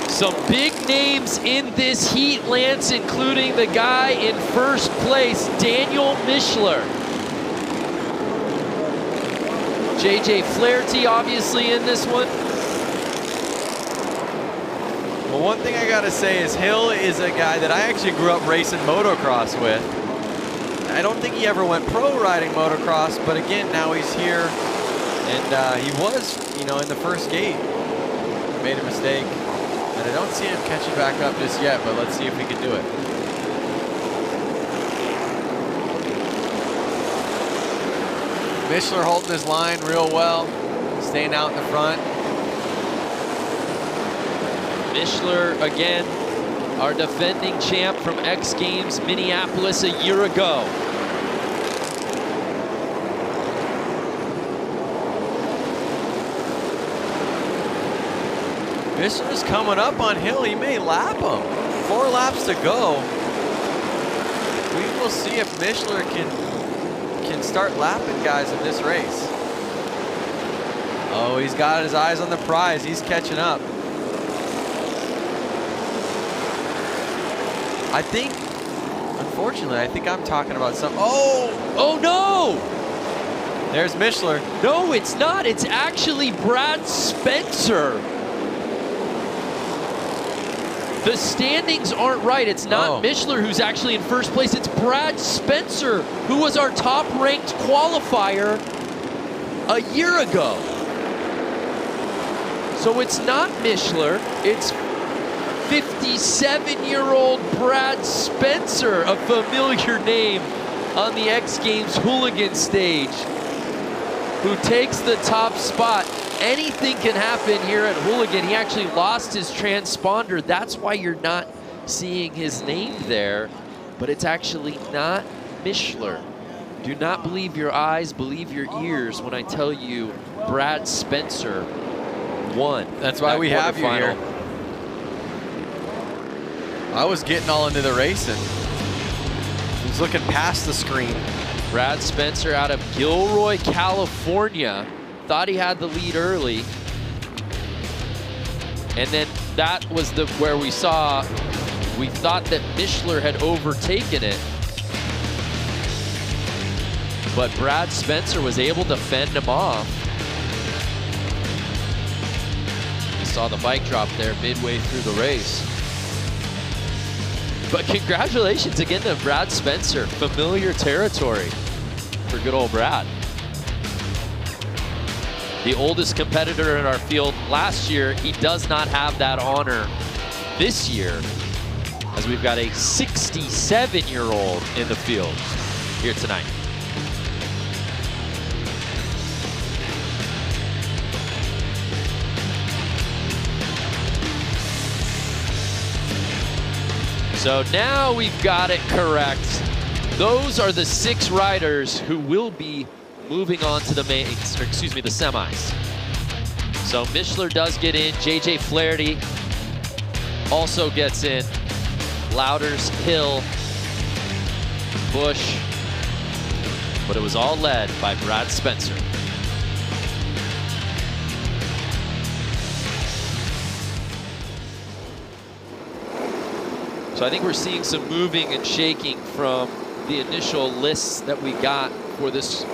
[SPEAKER 1] Some big names in this heat, Lance, including the guy in first place, Daniel Mishler. JJ Flaherty obviously in this one.
[SPEAKER 3] Well, one thing I gotta say is Hill is a guy that I actually grew up racing motocross with. I don't think he ever went pro riding motocross, but again, now he's here. And he was, in the first gate. Made a mistake. And I don't see him catching back up just yet, but let's see if he can do it. Mishler holding his line real well, staying out in the front.
[SPEAKER 1] Mishler, again, our defending champ from X Games Minneapolis a year ago.
[SPEAKER 3] Mishler's coming up on Hill. He may lap him. 4 laps to go. We will see if Mishler can start lapping guys in this race. Oh, he's got his eyes on the prize. He's catching up. I think, unfortunately, I'm talking about some.
[SPEAKER 1] Oh no!
[SPEAKER 3] There's Mishler.
[SPEAKER 1] No, it's not. It's actually Brad Spencer. The standings aren't right. It's not Mishler who's actually in first place. It's Brad Spencer, who was our top-ranked qualifier a year ago. So it's not Mishler. It's 57-year-old Brad Spencer, a familiar name on the X Games Hooligan stage, who takes the top spot. Anything can happen here at Hooligan. He actually lost his transponder. That's why you're not seeing his name there, but it's actually not Mishler. Do not believe your eyes, believe your ears when I tell you Brad Spencer won.
[SPEAKER 3] That's why we have you here. I was getting all into the racing. I was looking past the screen.
[SPEAKER 1] Brad Spencer out of Gilroy, California. Thought he had the lead early. And then that was where we thought that Mishler had overtaken it. But Brad Spencer was able to fend him off. You saw the bike drop there midway through the race. But congratulations again to Brad Spencer. Familiar territory for good old Brad. The oldest competitor in our field last year. He does not have that honor this year, as we've got a 67-year-old in the field here tonight. So now we've got it correct. Those are the 6 riders who will be moving on to the mains, or excuse me, the semis. So Mishler does get in. JJ Flaherty also gets in. Louders, Hill, Bush. But it was all led by Brad Spencer. So I think we're seeing some moving and shaking from the initial lists that we got for this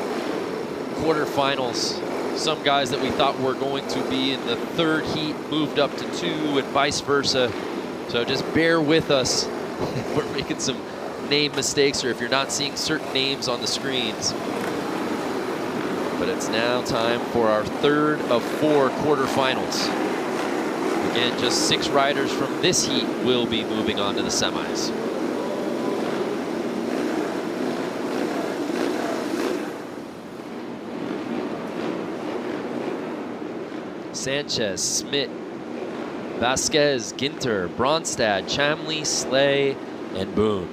[SPEAKER 1] quarterfinals. Some guys that we thought were going to be in the 3rd heat moved up to 2 and vice versa. So just bear with us if we're making some name mistakes or if you're not seeing certain names on the screens. But it's now time for our 3rd of 4 quarterfinals. Again, just 6 riders from this heat will be moving on to the semis. Sanchez, Smith, Vasquez, Ginter, Bronstad, Chamley, Slay, and Boone.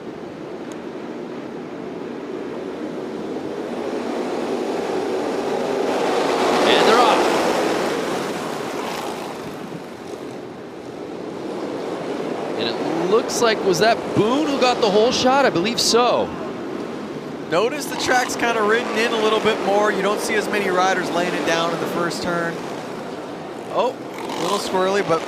[SPEAKER 1] And they're off. And it looks like, was that Boone who got the whole shot? I believe so.
[SPEAKER 3] Notice the track's kind of ridden in a little bit more. You don't see as many riders laying it down in the first turn. Oh, a little squirrely, but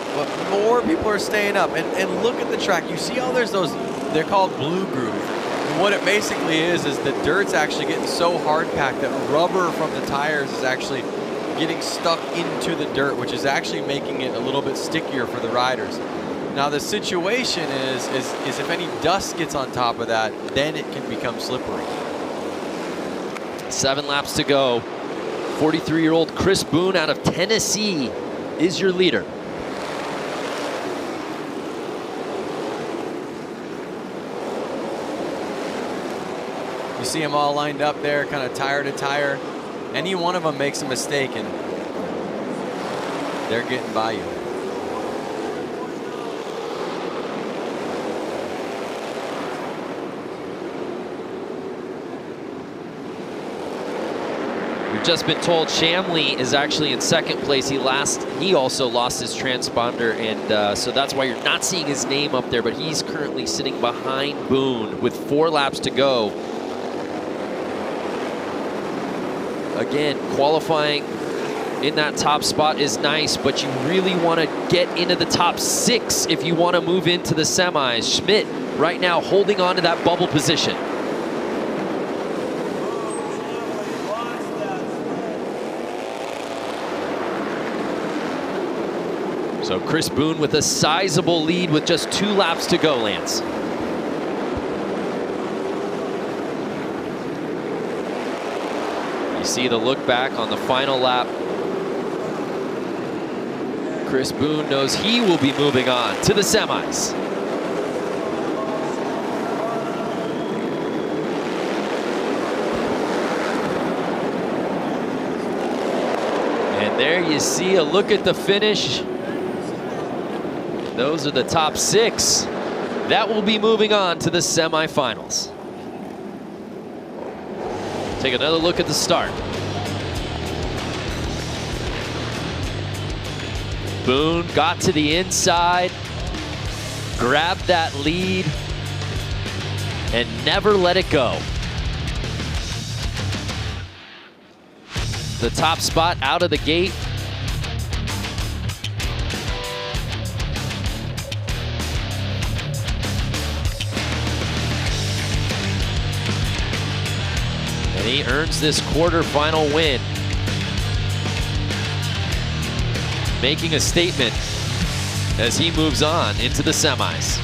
[SPEAKER 3] more people are staying up. And look at the track. You see how there's those, they're called blue groove. And what it basically is the dirt's actually getting so hard packed that rubber from the tires is actually getting stuck into the dirt, which is actually making it a little bit stickier for the riders. Now the situation is if any dust gets on top of that, then it can become slippery.
[SPEAKER 1] 7 laps to go. 43-year-old Chris Boone out of Tennessee is your leader.
[SPEAKER 3] You see them all lined up there, kind of tire to tire. Any one of them makes a mistake and they're getting by you.
[SPEAKER 1] Just been told Chamley is actually in 2nd place. He also lost his transponder, and so that's why you're not seeing his name up there, but he's currently sitting behind Boone with 4 laps to go. Again, qualifying in that top spot is nice, but you really want to get into the top 6 if you want to move into the semis. Schmidt right now holding on to that bubble position. So Chris Boone with a sizable lead with just 2 laps to go, Lance. You see the look back on the final lap. Chris Boone knows he will be moving on to the semis. And there you see a look at the finish. Those are the top 6 that will be moving on to the semifinals. Take another look at the start. Boone got to the inside. grab that lead and never let it go. The top spot out of the gate. And he earns this quarterfinal win, making a statement as he moves on into the semis.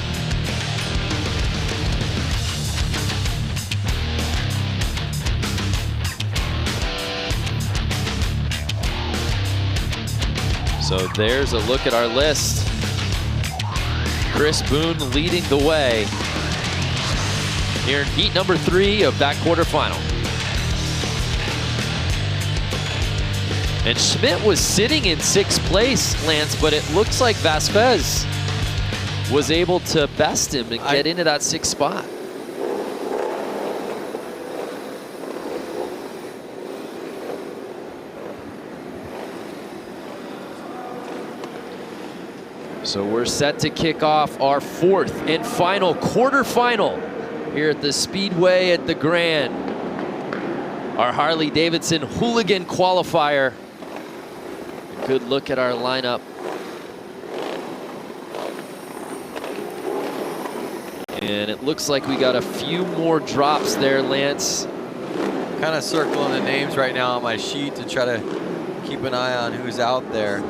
[SPEAKER 1] So there's a look at our list. Chris Boone leading the way here in heat number 3 of that quarterfinal. And Schmidt was sitting in 6th place, Lance, but it looks like Vasquez was able to best him and get into that 6th spot. So we're set to kick off our 4th and final quarterfinal here at the Speedway at the Grand. Our Harley-Davidson Hooligan Qualifier. A good look at our lineup. And it looks like we got a few more drops there, Lance.
[SPEAKER 3] Kind of circling the names right now on my sheet to try to keep an eye on who's out there.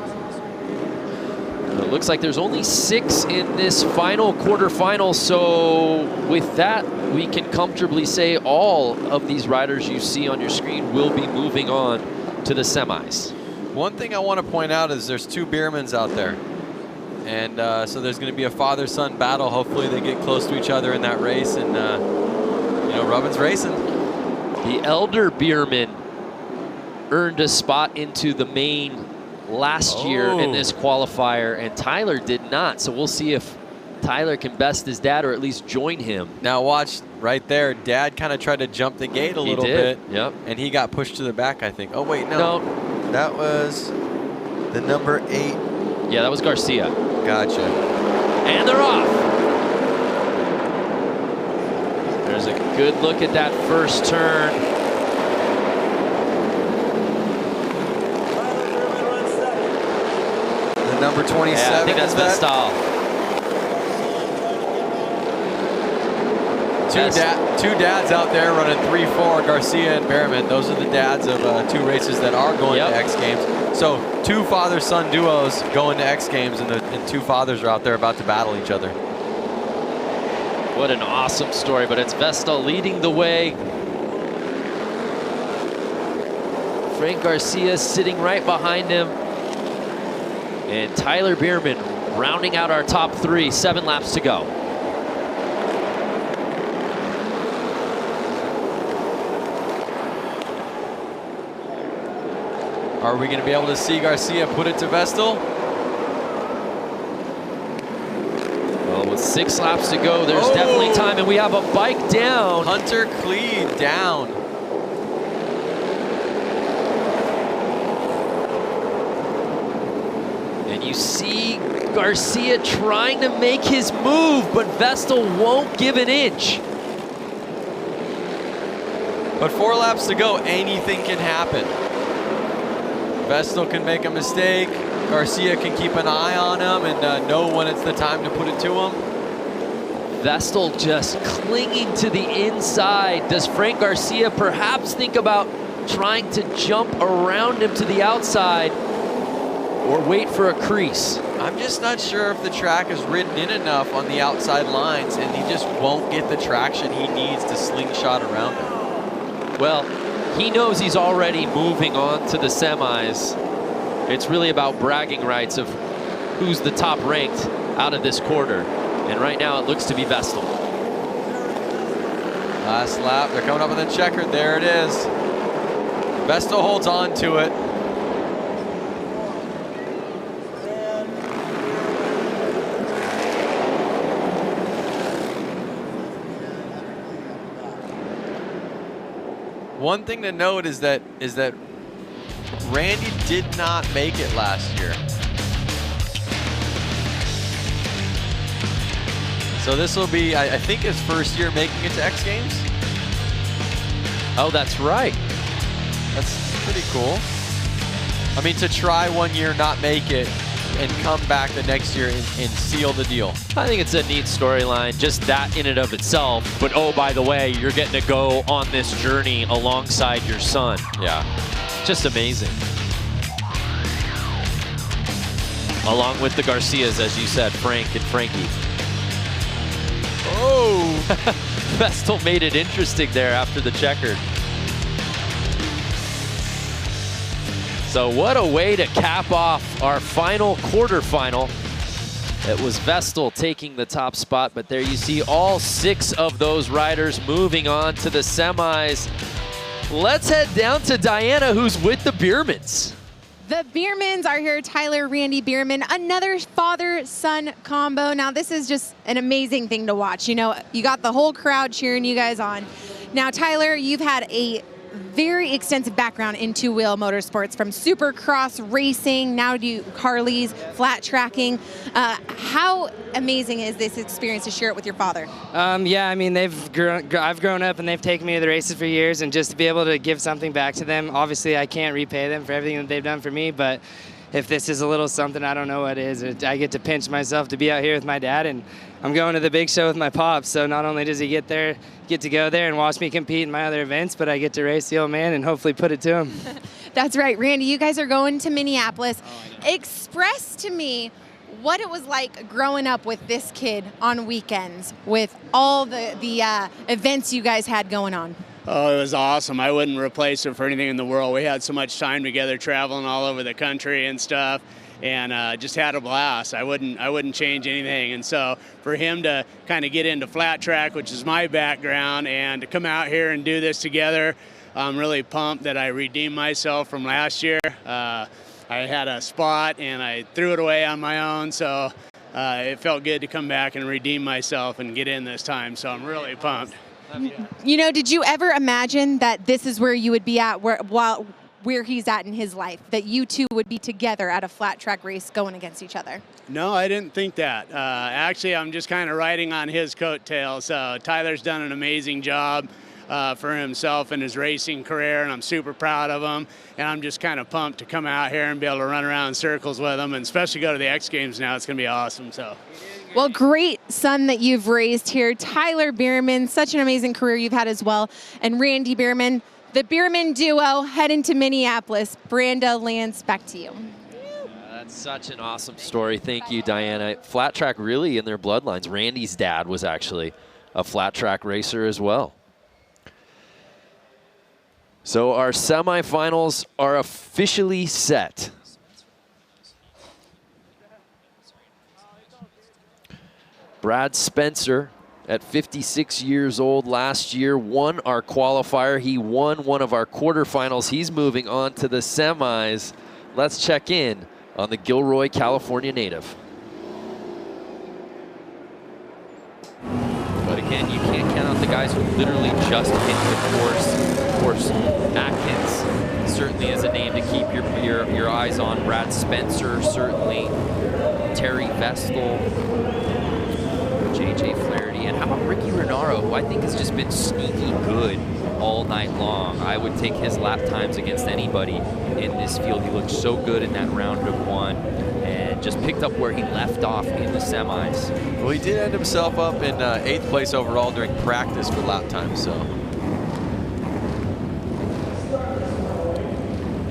[SPEAKER 1] It looks like there's only 6 in this final quarterfinal, so with that, we can comfortably say all of these riders you see on your screen will be moving on to the semis.
[SPEAKER 3] One thing I want to point out is there's 2 Beermans out there. And so there's going to be a father-son battle. Hopefully they get close to each other in that race, and you know, Robin's racing.
[SPEAKER 1] The elder Bierman earned a spot into the main last year in this qualifier, and Tyler did not. So we'll see if Tyler can best his dad or at least join him.
[SPEAKER 3] Now watch right there. Dad kind of tried to jump the gate a little bit.
[SPEAKER 1] Yep.
[SPEAKER 3] And he got pushed to the back, I think. Oh, wait, no. That was the number 8.
[SPEAKER 1] Yeah, that was Garcia.
[SPEAKER 3] Gotcha.
[SPEAKER 1] And they're off. There's a good look at that first turn.
[SPEAKER 3] Number 27.
[SPEAKER 1] Yeah, I think that's Vestal.
[SPEAKER 3] Two dads out there running 3-4, Garcia and Behrman. Those are the dads of 2 races that are going to X Games. So 2 father-son duos going to X Games, and 2 fathers are out there about to battle each other.
[SPEAKER 1] What an awesome story, but it's Vestal leading the way. Frank Garcia sitting right behind him. And Tyler Bierman rounding out our top 3, 7 laps to go.
[SPEAKER 3] Are we going to be able to see Garcia put it to Vestal?
[SPEAKER 1] Well, with 6 laps to go, there's definitely time, and we have a bike down.
[SPEAKER 3] Hunter Cleed down.
[SPEAKER 1] You see Garcia trying to make his move, but Vestal won't give an inch.
[SPEAKER 3] But 4 laps to go, anything can happen. Vestal can make a mistake. Garcia can keep an eye on him and know when it's the time to put it to him.
[SPEAKER 1] Vestal just clinging to the inside. Does Frank Garcia perhaps think about trying to jump around him to the outside? Or wait for a crease?
[SPEAKER 3] I'm just not sure if the track is ridden in enough on the outside lines, and he just won't get the traction he needs to slingshot around him.
[SPEAKER 1] Well, he knows he's already moving on to the semis. It's really about bragging rights of who's the top ranked out of this quarter. And right now it looks to be Vestal.
[SPEAKER 3] Last lap, they're coming up with a checkered. There it is. Vestal holds on to it. One thing to note is that Randy did not make it last year. So this will be, I think, his first year making it to X Games.
[SPEAKER 1] Oh, that's right.
[SPEAKER 3] That's pretty cool. I mean, to try 1 year, not make it, and come back the next year and seal the deal.
[SPEAKER 1] I think it's a neat storyline, just that in and of itself. But oh, by the way, you're getting to go on this journey alongside your son.
[SPEAKER 3] Yeah.
[SPEAKER 1] Just amazing. Along with the Garcias, as you said, Frank and Frankie. Oh! Vestal made it interesting there after the checkered. So what a way to cap off our final quarterfinal. It was Vestal taking the top spot, but there you see all 6 of those riders moving on to the semis. Let's head down to Diana, who's with the Biermans.
[SPEAKER 4] The Biermans are here, Tyler, Randy Bierman, another father-son combo. Now, this is just an amazing thing to watch. You know, you got the whole crowd cheering you guys on. Now, Tyler, you've had a very extensive background in two-wheel motorsports, from supercross racing, now to Harleys, flat tracking. How amazing is this experience to share it with your father?
[SPEAKER 16] Yeah, I mean, I've grown up and they've taken me to the races for years, and just to be able to give something back to them, obviously I can't repay them for everything that they've done for me, but if this is a little something, I don't know what is. I get to pinch myself to be out here with my dad, and I'm going to the big show with my pops, so not only does he get to go there and watch me compete in my other events, but I get to race the old man and hopefully put it to him.
[SPEAKER 4] That's right. Randy, you guys are going to Minneapolis. Express to me what it was like growing up with this kid on weekends with all the events you guys had going on.
[SPEAKER 17] Oh, it was awesome. I wouldn't replace it for anything in the world. We had so much time together traveling all over the country and stuff, and just had a blast. I wouldn't change anything. And so for him to kind of get into flat track, which is my background, and to come out here and do this together, I'm really pumped that I redeemed myself from last year. I had a spot and I threw it away on my own, so it felt good to come back and redeem myself and get in this time. So I'm really pumped.
[SPEAKER 4] You know, did you ever imagine that this is where you would be at where he's at in his life, that you two would be together at a flat track race going against each other?
[SPEAKER 17] No, I didn't think that. Actually, I'm just kind of riding on his coattails. Tyler's done an amazing job for himself in his racing career, and I'm super proud of him. And I'm just kind of pumped to come out here and be able to run around in circles with him, and especially go to the X Games now. It's going to be awesome. So.
[SPEAKER 4] Well, great son that you've raised here. Tyler Bierman, such an amazing career you've had as well. And Randy Bierman, the Bierman duo heading to Minneapolis. Branda, Lance, back to you.
[SPEAKER 1] That's such an awesome story. Thank you, Diana. Flat track really in their bloodlines. Randy's dad was actually a flat track racer as well. So our semifinals are officially set. Brad Spencer, at 56 years old last year, won our qualifier. He won one of our quarterfinals. He's moving on to the semis. Let's check in on the Gilroy, California native. But again, you can't count out the guys who literally just hit the course. Of course, Atkins certainly is a name to keep your eyes on. Brad Spencer, certainly. Terry Vestal. JJ Flaherty, and how about Ricky Renaro, who I think has just been sneaky good all night long. I would take his lap times against anybody in this field. He looked so good in that round of one and just picked up where he left off in the semis.
[SPEAKER 3] Well, he did end himself up in 8th place overall during practice for lap time, so.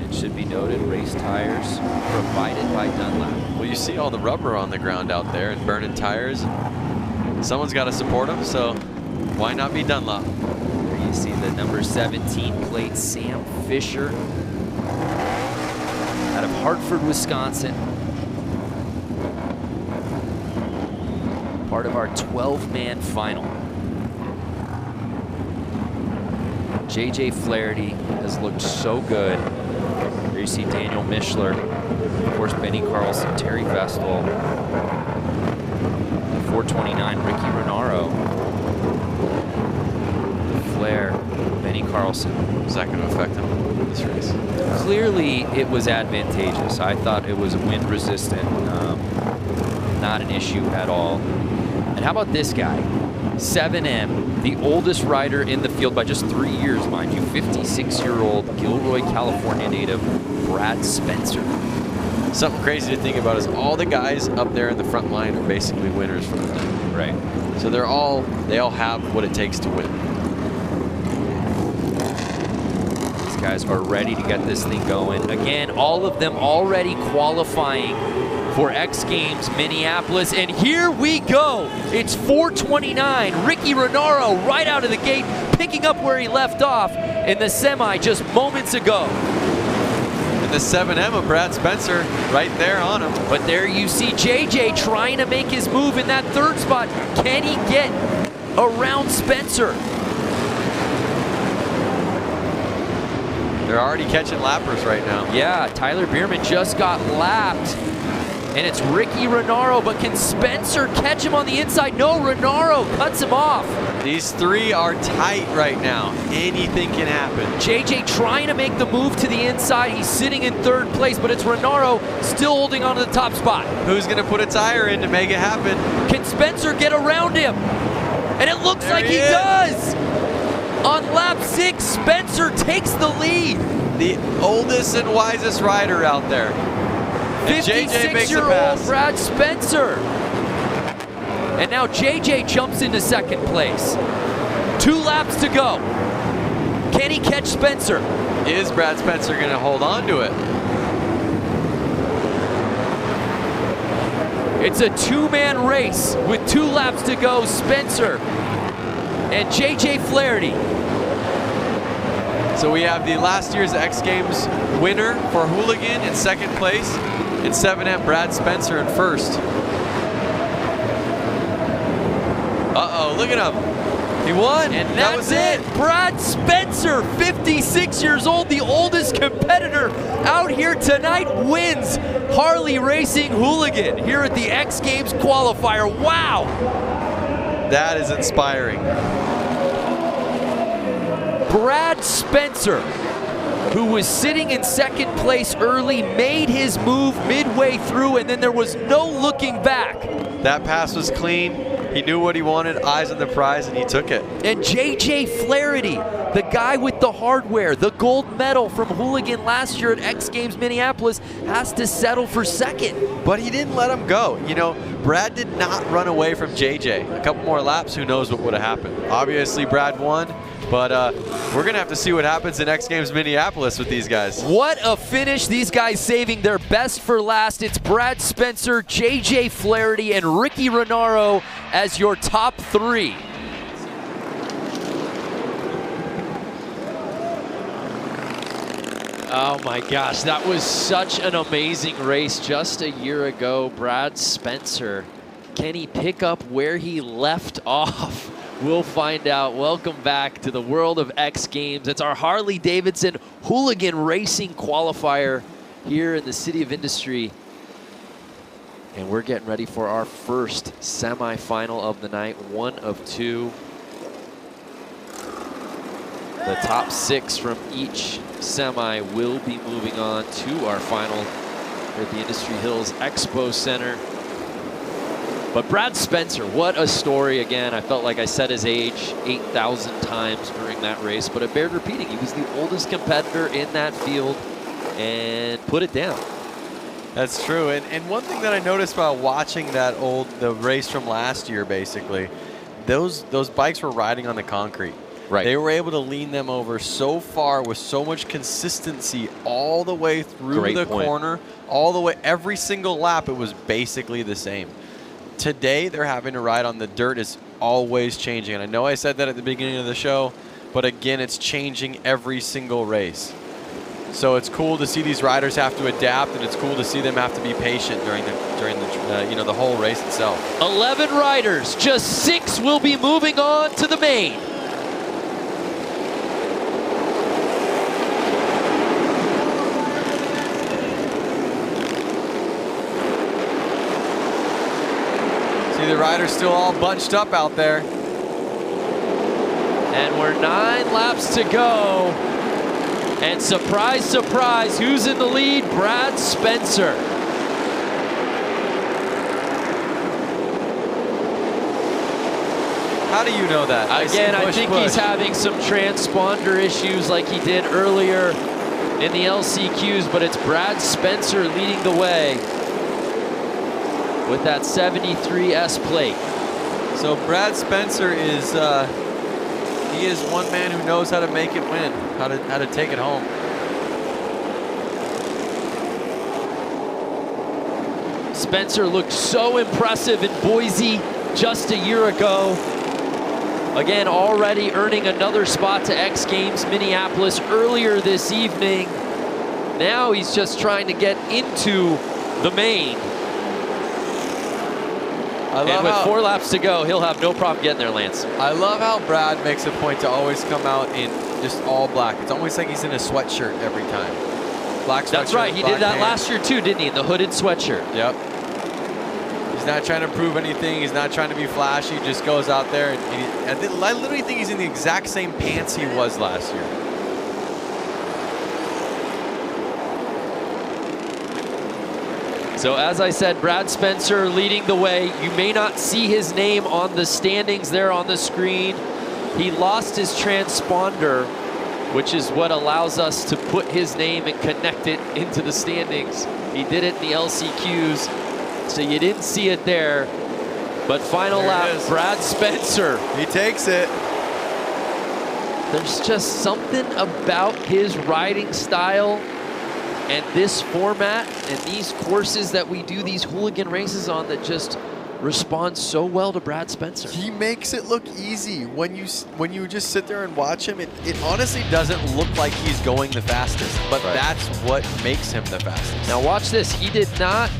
[SPEAKER 1] It should be noted, race tires provided by Dunlap.
[SPEAKER 3] Well, you see all the rubber on the ground out there and burning tires. Someone's got to support him, so why not be Dunlop?
[SPEAKER 1] There you see the number 17 plate, Sam Fisher, out of Hartford, Wisconsin. Part of our 12-man final. JJ Flaherty has looked so good. There you see Daniel Mishler, of course Benny Carlson, Terry Vestal, 429, Ricky Renaro, Flair, Benny Carlson.
[SPEAKER 3] Is that going to affect him in this race?
[SPEAKER 1] Clearly, it was advantageous. I thought it was wind resistant, not an issue at all. And how about this guy? 7M, the oldest rider in the field by just 3 years, mind you. 56-year-old Gilroy, California native, Brad Spencer.
[SPEAKER 3] Something crazy to think about is all the guys up there in the front line are basically winners from the night.
[SPEAKER 1] Right.
[SPEAKER 3] So they all have what it takes to win.
[SPEAKER 1] These guys are ready to get this thing going. Again, all of them already qualifying for X Games Minneapolis, and here we go. It's 4:29. Ricky Renaro right out of the gate, picking up where he left off in the semi just moments ago.
[SPEAKER 3] And the 7M of Brad Spencer right there on him.
[SPEAKER 1] But there you see JJ trying to make his move in that third spot. Can he get around Spencer?
[SPEAKER 3] They're already catching lappers right now.
[SPEAKER 1] Yeah, Tyler Bierman just got lapped. And it's Ricky Renaro, but can Spencer catch him on the inside? No, Renaro cuts him off.
[SPEAKER 3] These three are tight right now. Anything can happen.
[SPEAKER 1] JJ trying to make the move to the inside. He's sitting in third place, but it's Renaro still holding on to the top spot.
[SPEAKER 3] Who's going to put a tire in to make it happen?
[SPEAKER 1] Can Spencer get around him? And it looks like he does. On lap 6, Spencer takes the lead.
[SPEAKER 3] The oldest and wisest rider out there.
[SPEAKER 1] 56-year-old Brad Spencer. And now JJ jumps into second place. 2 laps to go. Can he catch Spencer?
[SPEAKER 3] Is Brad Spencer going to hold on to it?
[SPEAKER 1] It's a 2-man race with 2 laps to go. Spencer and JJ Flaherty.
[SPEAKER 3] So we have the last year's X Games winner for Hooligan in second place, and 7M Brad Spencer in first. Uh-oh, look at him. He won,
[SPEAKER 1] and
[SPEAKER 3] that was it.
[SPEAKER 1] Brad Spencer, 56 years old, the oldest competitor out here tonight, wins Harley Racing Hooligan here at the X Games Qualifier. Wow.
[SPEAKER 3] That is inspiring.
[SPEAKER 1] Brad Spencer, who was sitting in second place early, made his move midway through, and then there was no looking back.
[SPEAKER 3] That pass was clean. He knew what he wanted, eyes on the prize, and he took it.
[SPEAKER 1] And JJ Flaherty, the guy with the hardware, the gold medal from Hooligan last year at X Games Minneapolis, has to settle for second.
[SPEAKER 3] But he didn't let him go. You know, Brad did not run away from JJ. A couple more laps, who knows what would have happened. Obviously, Brad won. But we're going to have to see what happens in X Games Minneapolis with these guys.
[SPEAKER 1] What a finish. These guys saving their best for last. It's Brad Spencer, JJ Flaherty, and Ricky Renaro as your top 3. Oh my gosh, that was such an amazing race just a year ago. Brad Spencer, can he pick up where he left off? We'll find out. Welcome back to the world of X Games. It's our Harley-Davidson Hooligan Racing Qualifier here in the City of Industry. And we're getting ready for our first semifinal of the night, 1 of 2. The top 6 from each semi will be moving on to our final at the Industry Hills Expo Center. But Brad Spencer, what a story again. I felt like I said his age 8,000 times during that race, but it bared repeating. He was the oldest competitor in that field and put it down.
[SPEAKER 3] That's true. And one thing that I noticed while watching the race from last year, basically, those bikes were riding on the concrete.
[SPEAKER 1] Right.
[SPEAKER 3] They were able to lean them over so far with so much consistency all the way through the corner, all the way, every single lap, it was basically the same. Today, they're having to ride on the dirt. Is always changing. And I know I said that at the beginning of the show, but again, it's changing every single race. So it's cool to see these riders have to adapt, and it's cool to see them have to be patient during the whole race itself.
[SPEAKER 1] 11 riders, just 6 will be moving on to the main.
[SPEAKER 3] The riders still all bunched up out there.
[SPEAKER 1] And we're 9 laps to go. And surprise, surprise, who's in the lead? Brad Spencer.
[SPEAKER 3] How do you know that?
[SPEAKER 1] Again, I think he's having some transponder issues like he did earlier in the LCQs, but it's Brad Spencer leading the way with that 73S plate.
[SPEAKER 3] So Brad Spencer is he is one man who knows how to make it win, how to take it home.
[SPEAKER 1] Spencer looked so impressive in Boise just a year ago. Again, already earning another spot to X Games Minneapolis earlier this evening. Now he's just trying to get into the main. And with 4 laps to go, he'll have no problem getting there, Lance.
[SPEAKER 3] I love how Brad makes a point to always come out in just all black. It's almost like he's in a sweatshirt every time. Black sweatshirt.
[SPEAKER 1] That's right. He did that last year too, didn't he? In the hooded sweatshirt.
[SPEAKER 3] Yep. He's not trying to prove anything. He's not trying to be flashy. He just goes out there. And I literally think he's in the exact same pants he was last year.
[SPEAKER 1] So as I said, Brad Spencer leading the way. You may not see his name on the standings there on the screen. He lost his transponder, which is what allows us to put his name and connect it into the standings. He did it in the LCQs, so you didn't see it there. But final lap, Brad Spencer.
[SPEAKER 3] He takes it.
[SPEAKER 1] There's just something about his riding style and this format and these courses that we do these hooligan races on that just respond so well to Brad Spencer.
[SPEAKER 3] He makes it look easy. When you just sit there and watch him, it honestly doesn't look like he's going the fastest, but that's what makes him the fastest.
[SPEAKER 1] Now watch this. He did not.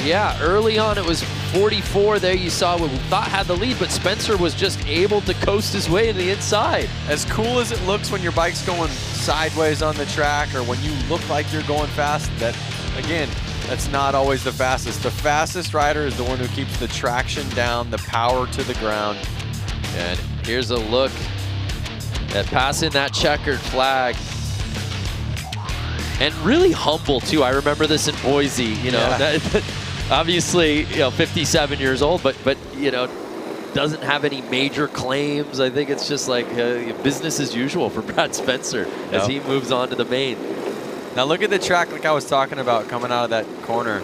[SPEAKER 1] Yeah, early on it was 44 there. You saw what we thought had the lead, but Spencer was just able to coast his way to the inside.
[SPEAKER 3] As cool as it looks when your bike's going sideways on the track or when you look like you're going fast, that, again, that's not always the fastest. The fastest rider is the one who keeps the traction down, the power to the ground.
[SPEAKER 1] And here's a look at passing that checkered flag. And really humble, too. I remember this in Boise, you know.
[SPEAKER 3] Yeah.
[SPEAKER 1] Obviously, you know, 57 years old, but you know, doesn't have any major claims. I think it's just like business as usual for Brad Spencer as he moves on to the main.
[SPEAKER 3] Now look at the track like I was talking about coming out of that corner.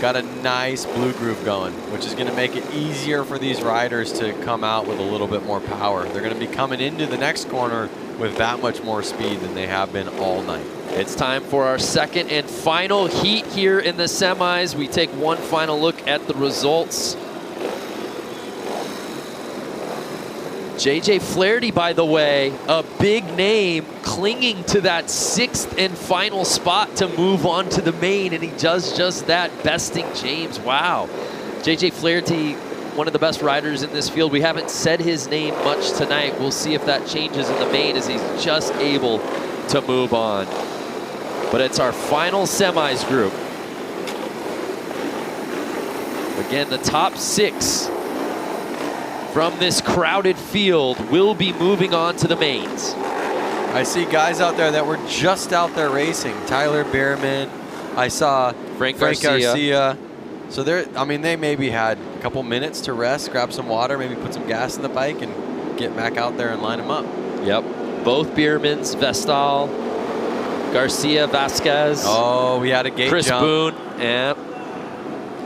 [SPEAKER 3] Got a nice blue groove going, which is going to make it easier for these riders to come out with a little bit more power. They're going to be coming into the next corner with that much more speed than they have been all night.
[SPEAKER 1] It's time for our second and final heat here in the semis. We take one final look at the results. JJ Flaherty, by the way, a big name clinging to that 6th and final spot to move on to the main, and he does just that, besting James. Wow. JJ Flaherty, one of the best riders in this field. We haven't said his name much tonight. We'll see if that changes in the main as he's just able to move on. But it's our final semis group. Again, the top 6 from this crowded field will be moving on to the mains.
[SPEAKER 3] I see guys out there that were just out there racing. Tyler Bierman. I saw Frank Garcia. So they maybe had a couple minutes to rest, grab some water, maybe put some gas in the bike and get back out there and line them up.
[SPEAKER 1] Yep. Both Biermans, Vestal, Garcia, Vasquez.
[SPEAKER 3] Oh, we had a gate
[SPEAKER 1] Chris
[SPEAKER 3] jump.
[SPEAKER 1] Boone. Yep.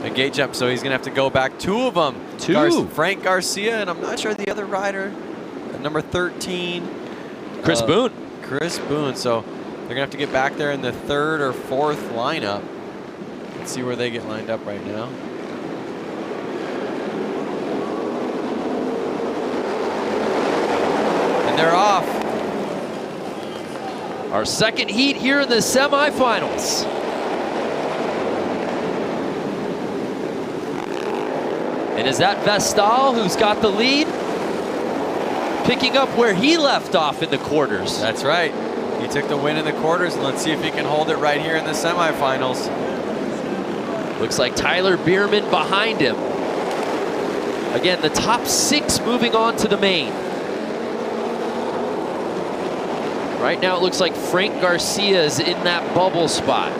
[SPEAKER 3] A gate jump, so he's going to have to go back. 2 of them.
[SPEAKER 1] 2.
[SPEAKER 3] Frank Garcia, and I'm not sure the other rider, number 13.
[SPEAKER 1] Chris Boone.
[SPEAKER 3] Chris Boone, so they're going to have to get back there in the 3rd or 4th lineup. Let's see where they get lined up right now. And they're off.
[SPEAKER 1] Our second heat here in the semifinals. And is that Vestal who's got the lead? Picking up where he left off in the quarters.
[SPEAKER 3] That's right. He took the win in the quarters, and let's see if he can hold it right here in the semifinals.
[SPEAKER 1] Looks like Tyler Bierman behind him. Again, the top 6 moving on to the main. Right now it looks like Frank Garcia is in that bubble spot.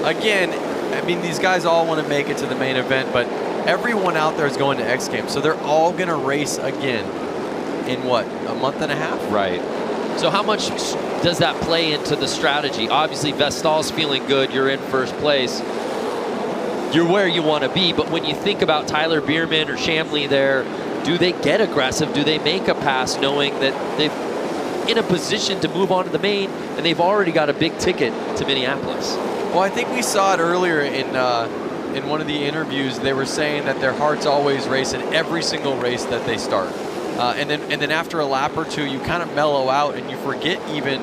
[SPEAKER 3] Again, I mean, these guys all want to make it to the main event, but everyone out there is going to X Games, so they're all going to race again in what, a month and a half?
[SPEAKER 1] Right. So how much does that play into the strategy? Obviously, Vestal's feeling good. You're in first place. You're where you want to be, but when you think about Tyler Bierman or Shamley there, do they get aggressive? Do they make a pass knowing that they've in a position to move on to the main and they've already got a big ticket to Minneapolis?
[SPEAKER 3] Well, I think we saw it earlier in one of the interviews. They were saying that their hearts always race in every single race that they start. And then after a lap or two, you kind of mellow out and you forget even,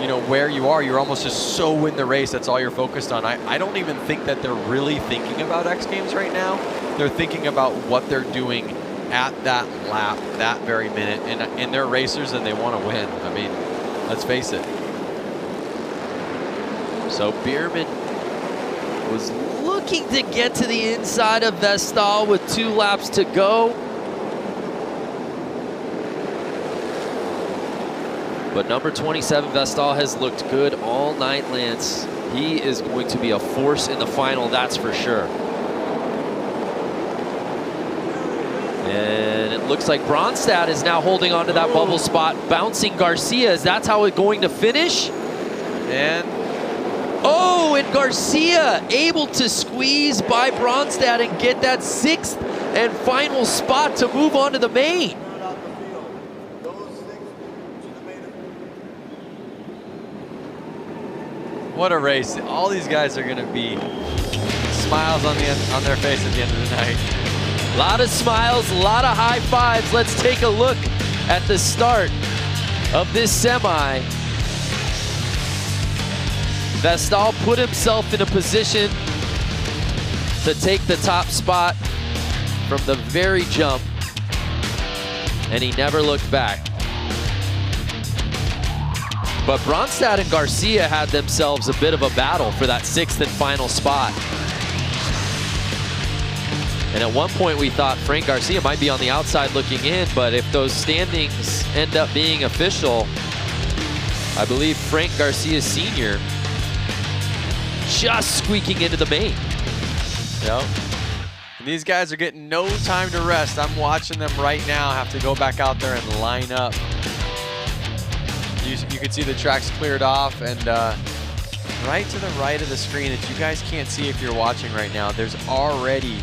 [SPEAKER 3] you know, where you are. You're almost just so in the race. That's all you're focused on. I don't even think that they're really thinking about X Games right now. They're thinking about what they're doing at that lap, that very minute. And they're racers and they want to win. I mean, let's face it.
[SPEAKER 1] So Bierman was looking to get to the inside of Vestal with 2 laps to go. But number 27, Vestal, has looked good all night, Lance. He is going to be a force in the final, that's for sure. And it looks like Bronstad is now holding on to that bubble spot, bouncing Garcia. Is that how it's going to finish?
[SPEAKER 3] And
[SPEAKER 1] and Garcia able to squeeze by Bronstad and get that 6th and final spot to move on to the main.
[SPEAKER 3] What a race. All these guys are going to be smiles on their face at the end of the night.
[SPEAKER 1] A lot of smiles, a lot of high fives. Let's take a look at the start of this semi. Vestal put himself in a position to take the top spot from the very jump, and he never looked back. But Bronstad and Garcia had themselves a bit of a battle for that 6th and final spot. And at one point we thought Frank Garcia might be on the outside looking in, but if those standings end up being official, I believe Frank Garcia Sr. just squeaking into the main.
[SPEAKER 3] Yep. And these guys are getting no time to rest. I'm watching them right now have to go back out there and line up. You can see the tracks cleared off, and right to the right of the screen that you guys can't see if you're watching right now, there's already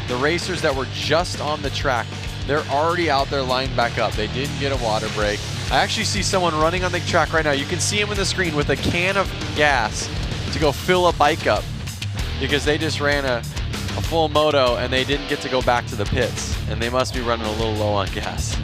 [SPEAKER 3] the racers that were just on the track. They're already out there lined back up. They didn't get a water break. I actually see someone running on the track right now. You can see him in the screen with a can of gas to go fill a bike up because they just ran a full moto and they didn't get to go back to the pits, and they must be running a little low on gas.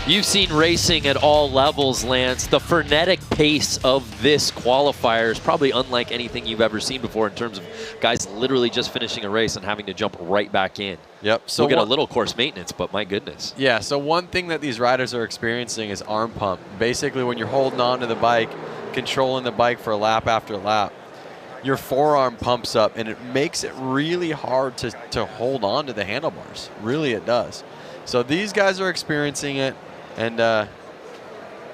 [SPEAKER 1] You've seen racing at all levels, Lance. The frenetic pace of this qualifier is probably unlike anything you've ever seen before in terms of guys literally just finishing a race and having to jump right back in.
[SPEAKER 3] Yep. So
[SPEAKER 1] we'll get a little course maintenance, but my goodness.
[SPEAKER 3] Yeah, so one thing that these riders are experiencing is arm pump. Basically, when you're holding on to the bike, controlling the bike for lap after lap, your forearm pumps up, and it makes it really hard to hold on to the handlebars. Really, it does. So these guys are experiencing it. And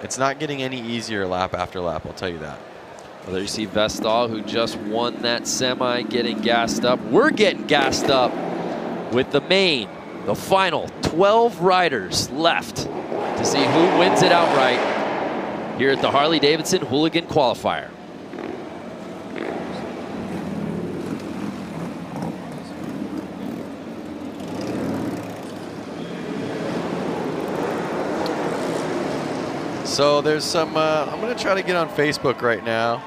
[SPEAKER 3] it's not getting any easier lap after lap, I'll tell you that.
[SPEAKER 1] Well, there you see Vestal, who just won that semi, getting gassed up. We're getting gassed up with the main, the final 12 riders left to see who wins it outright here at the Harley-Davidson Hooligan Qualifier.
[SPEAKER 3] So there's some, I'm going to try to get on Facebook right now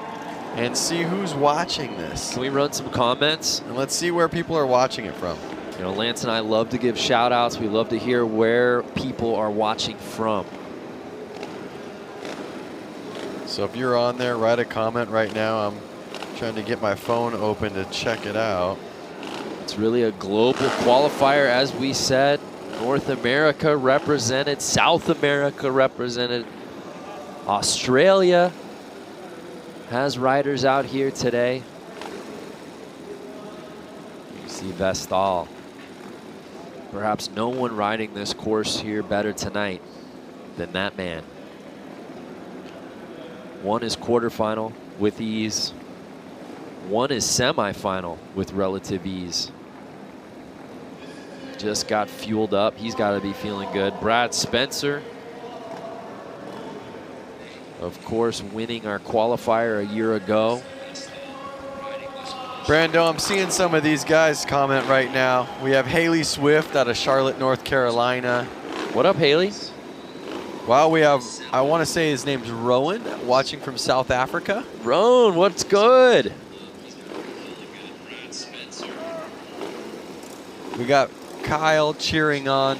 [SPEAKER 3] and see who's watching this.
[SPEAKER 1] Can we run some comments?
[SPEAKER 3] And let's see where people are watching it from.
[SPEAKER 1] You know, Lance and I love to give shout outs. We love to hear where people are watching from.
[SPEAKER 3] So if you're on there, write a comment right now. I'm trying to get my phone open to check it out.
[SPEAKER 1] It's really a global qualifier, as we said. North America represented, South America represented. Australia has riders out here today. You see Vestal. Perhaps no one riding this course here better tonight than that man. Won his quarterfinal with ease. Won his semifinal with relative ease. Just got fueled up. He's got to be feeling good. Brad Spencer, of course, winning our qualifier a year ago.
[SPEAKER 3] Brando, I'm seeing some of these guys comment right now. We have Haley Swift out of Charlotte, North Carolina.
[SPEAKER 1] What up, Haley?
[SPEAKER 3] Wow, we have, I want to say his name's Rowan, watching from South Africa.
[SPEAKER 1] Rowan, what's good?
[SPEAKER 3] We got Kyle cheering on.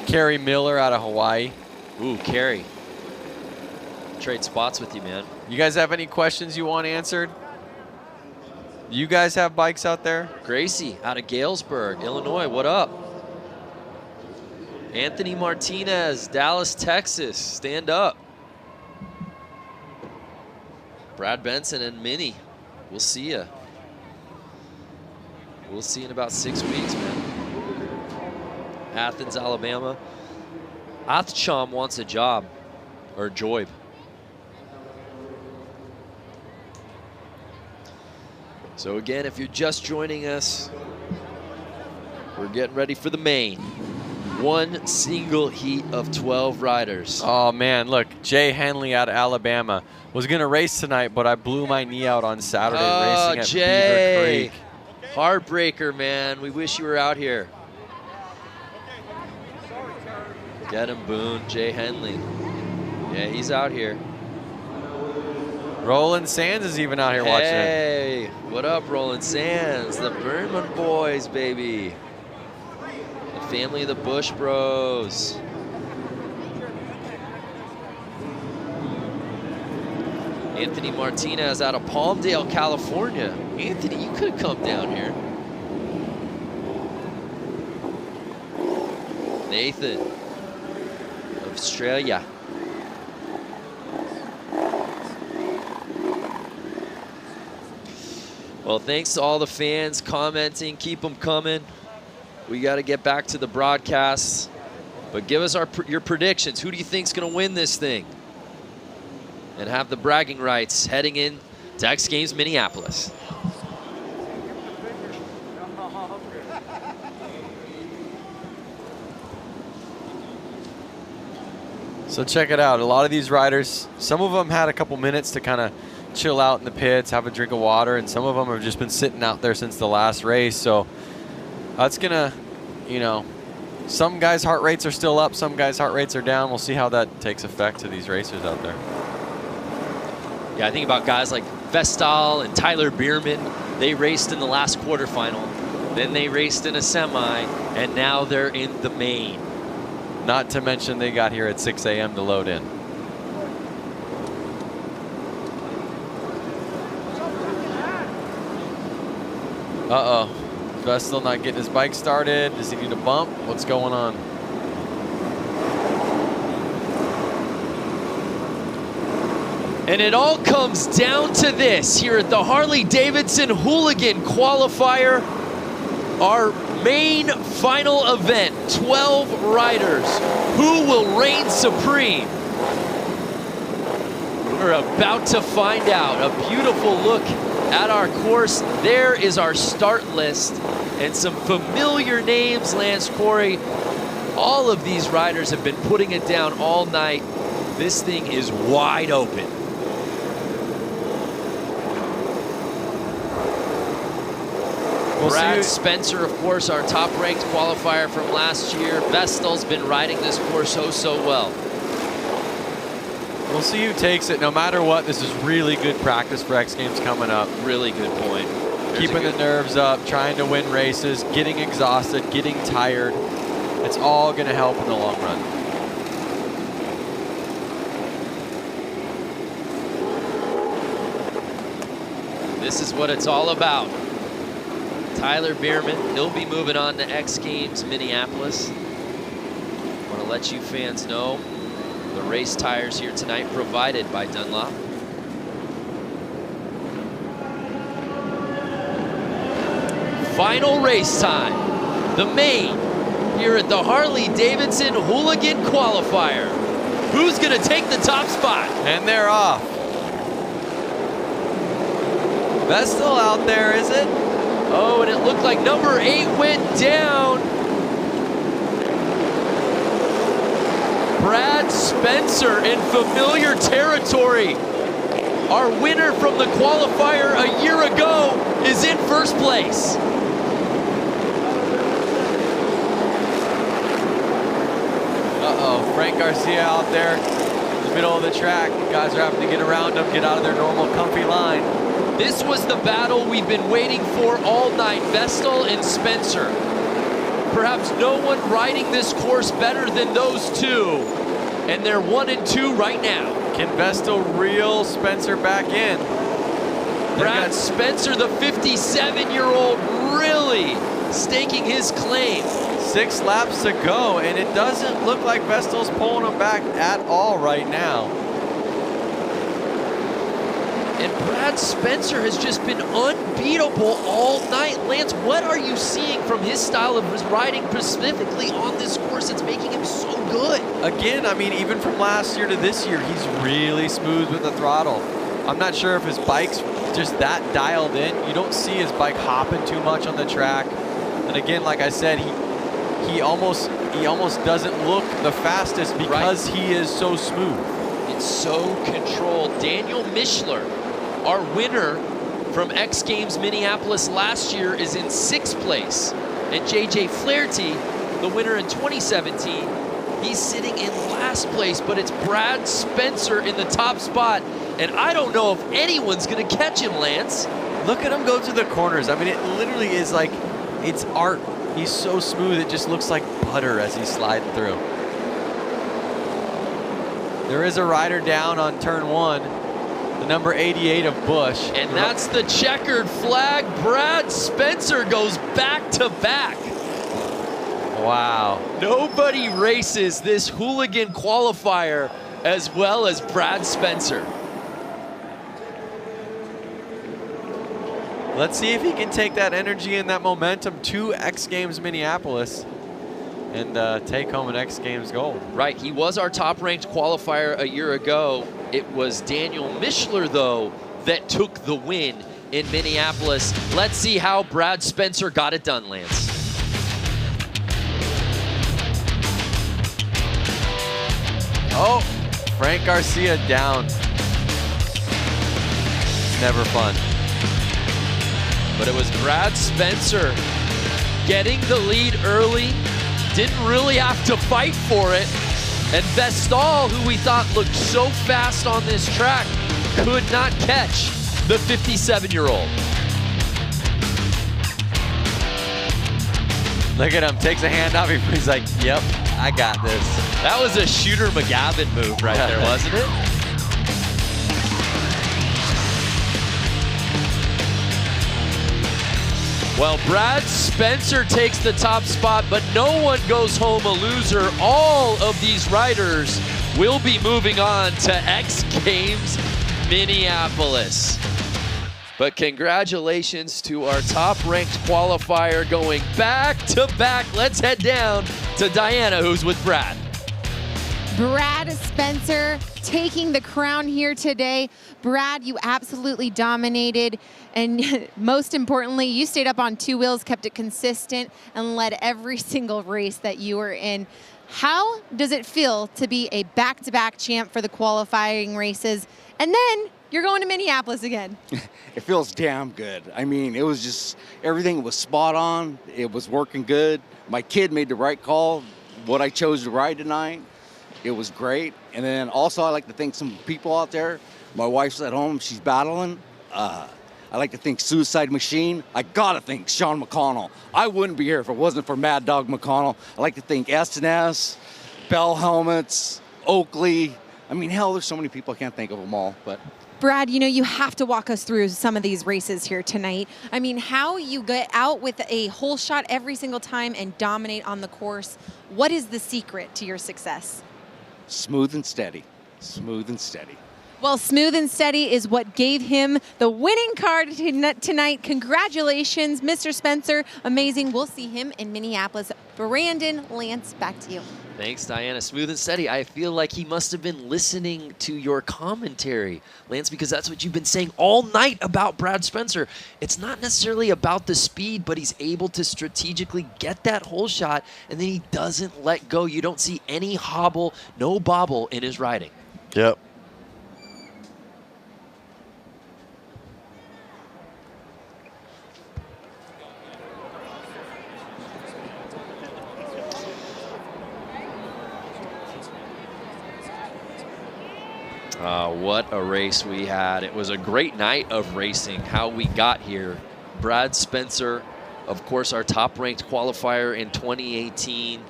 [SPEAKER 3] Kerry Miller out of Hawaii.
[SPEAKER 1] Ooh, Kerry. Trade spots with you, man.
[SPEAKER 3] You guys have any questions you want answered? You guys have bikes out there?
[SPEAKER 1] Gracie out of Galesburg, Illinois. What up? Anthony Martinez, Dallas, Texas. Stand up. Brad Benson and Minnie. We'll see ya. We'll see in about 6 weeks, man. Athens, Alabama. Athcham wants a job, or Joib. So again, if you're just joining us, we're getting ready for the main. One single heat of 12 riders.
[SPEAKER 3] Oh man, look, Jay Henley out of Alabama. Was gonna race tonight, but I blew my knee out on Saturday racing at
[SPEAKER 1] Jay.
[SPEAKER 3] Beaver Creek.
[SPEAKER 1] Heartbreaker, man. We wish you were out here. Get him, Boone. Jay Henley. Yeah, he's out here.
[SPEAKER 3] Roland Sands is even out here watching it.
[SPEAKER 1] Hey, what up, Roland Sands? The Berman boys, baby. The family of the Bush Bros. Anthony Martinez out of Palmdale, California. Anthony, you could have come down here. Nathan, Australia. Well, thanks to all the fans commenting. Keep them coming. We got to get back to the broadcasts. But give us your predictions. Who do you think's going to win this thing? And have the bragging rights heading in to X Games Minneapolis.
[SPEAKER 3] So check it out. A lot of these riders, some of them had a couple minutes to kind of chill out in the pits, have a drink of water, and some of them have just been sitting out there since the last race. So that's gonna, you know, some guys' heart rates are still up, some guys' heart rates are down. We'll see how that takes effect to these racers out there.
[SPEAKER 1] Yeah, I think about guys like Vestal and Tyler Bierman. They raced in the last quarterfinal, then they raced in a semi, and now they're in the main.
[SPEAKER 3] Not to mention they got here at 6 a.m. to load in. Uh-oh. Vestal not getting his bike started. Does he need a bump? What's going on?
[SPEAKER 1] And it all comes down to this here at the Harley-Davidson Hooligan Qualifier. Our main final event, 12 riders. Who will reign supreme? We're about to find out. A beautiful look at our course. There is our start list and some familiar names, Lance Corey. All of these riders have been putting it down all night. This thing is wide open. Brad Spencer, of course, our top-ranked qualifier from last year. Vestal's been riding this course so well.
[SPEAKER 3] We'll see who takes it. No matter what, this is really good practice for X Games coming up.
[SPEAKER 1] Really good point.
[SPEAKER 3] Keeping the nerves up, trying to win races, getting exhausted, getting tired. It's all going to help in the long run.
[SPEAKER 1] This is what it's all about. Tyler Bierman, he'll be moving on to X Games Minneapolis. Want to let you fans know the race tires here tonight provided by Dunlop. Final race time. The main here at the Harley-Davidson Hooligan Qualifier. Who's going to take the top spot?
[SPEAKER 3] And they're off. Vestal out there, is it?
[SPEAKER 1] Oh, and it looked like number 8 went down. Brad Spencer in familiar territory. Our winner from the qualifier a year ago is in first place.
[SPEAKER 3] Uh-oh, Frank Garcia out there in the middle of the track. Guys are having to get around him, get out of their normal comfy line.
[SPEAKER 1] This was the battle we've been waiting for all night, Vestal and Spencer. Perhaps no one riding this course better than those two. And they're 1 and 2 right now.
[SPEAKER 3] Can Vestal reel Spencer back in?
[SPEAKER 1] Brad Spencer, the 57-year-old, really staking his claim.
[SPEAKER 3] 6 laps to go, and it doesn't look like Vestal's pulling him back at all right now.
[SPEAKER 1] And Brad Spencer has just been unbeatable all night. Lance, what are you seeing from his style of riding specifically on this course that's making him so good?
[SPEAKER 3] Again, I mean, even from last year to this year, he's really smooth with the throttle. I'm not sure if his bike's just that dialed in. You don't see his bike hopping too much on the track. And again, like I said, he almost doesn't look the fastest because he is so smooth.
[SPEAKER 1] It's so controlled. Daniel Mischler, our winner from X Games Minneapolis last year, is in 6th place. And JJ Flaherty, the winner in 2017, he's sitting in last place, but it's Brad Spencer in the top spot. And I don't know if anyone's gonna catch him, Lance.
[SPEAKER 3] Look at him go through the corners. I mean, it literally is like, it's art. He's so smooth, it just looks like butter as he's sliding through. There is a rider down on turn 1, the number 88 of Busch.
[SPEAKER 1] And that's the checkered flag. Brad Spencer goes back to back.
[SPEAKER 3] Wow.
[SPEAKER 1] Nobody races this Hooligan Qualifier as well as Brad Spencer.
[SPEAKER 3] Let's see if he can take that energy and that momentum to X Games Minneapolis and take home an X Games gold.
[SPEAKER 1] Right, he was our top-ranked qualifier a year ago. It was Daniel Mischler, though, that took the win in Minneapolis. Let's see how Brad Spencer got it done, Lance.
[SPEAKER 3] Oh, Frank Garcia down. It's never fun.
[SPEAKER 1] But it was Brad Spencer getting the lead early. Didn't really have to fight for it. And Vestal, who we thought looked so fast on this track, could not catch the 57-year-old.
[SPEAKER 3] Look at him, takes a hand off before he's like, yep, I got this.
[SPEAKER 1] That was a Shooter McGavin move right there, wasn't it? Well, Brad Spencer takes the top spot, but no one goes home a loser. All of these riders will be moving on to X Games Minneapolis. But congratulations to our top-ranked qualifier going back to back. Let's head down to Diana, who's with Brad.
[SPEAKER 4] Brad Spencer taking the crown here today. Brad, you absolutely dominated. And most importantly, you stayed up on 2 wheels, kept it consistent, and led every single race that you were in. How does it feel to be a back-to-back champ for the qualifying races? And then you're going to Minneapolis again.
[SPEAKER 18] It feels damn good. I mean, it was just, everything was spot on. It was working good. My kid made the right call, what I chose to ride tonight. It was great. And then also I like to thank some people out there. My wife's at home, she's battling. I like to thank Suicide Machine. I gotta thank Sean McConnell. I wouldn't be here if it wasn't for Mad Dog McConnell. I like to thank S&S, Bell Helmets, Oakley. I mean, hell, there's so many people, I can't think of them all, but.
[SPEAKER 4] Brad, you know, you have to walk us through some of these races here tonight. I mean, how you get out with a whole shot every single time and dominate on the course. What is the secret to your success?
[SPEAKER 18] Smooth and steady. Smooth and steady.
[SPEAKER 4] Well, smooth and steady is what gave him the winning card tonight. Congratulations, Mr. Spencer. Amazing. We'll see him in Minneapolis. Brandon, Lance, back to you.
[SPEAKER 1] Thanks, Diana. Smooth and steady. I feel like he must have been listening to your commentary, Lance, because that's what you've been saying all night about Brad Spencer. It's not necessarily about the speed, but he's able to strategically get that hole shot, and then he doesn't let go. You don't see any hobble, no bobble in his riding.
[SPEAKER 19] Yep.
[SPEAKER 1] What a race we had. It was a great night of racing, how we got here. Brad Spencer, of course, our top-ranked qualifier in 2018.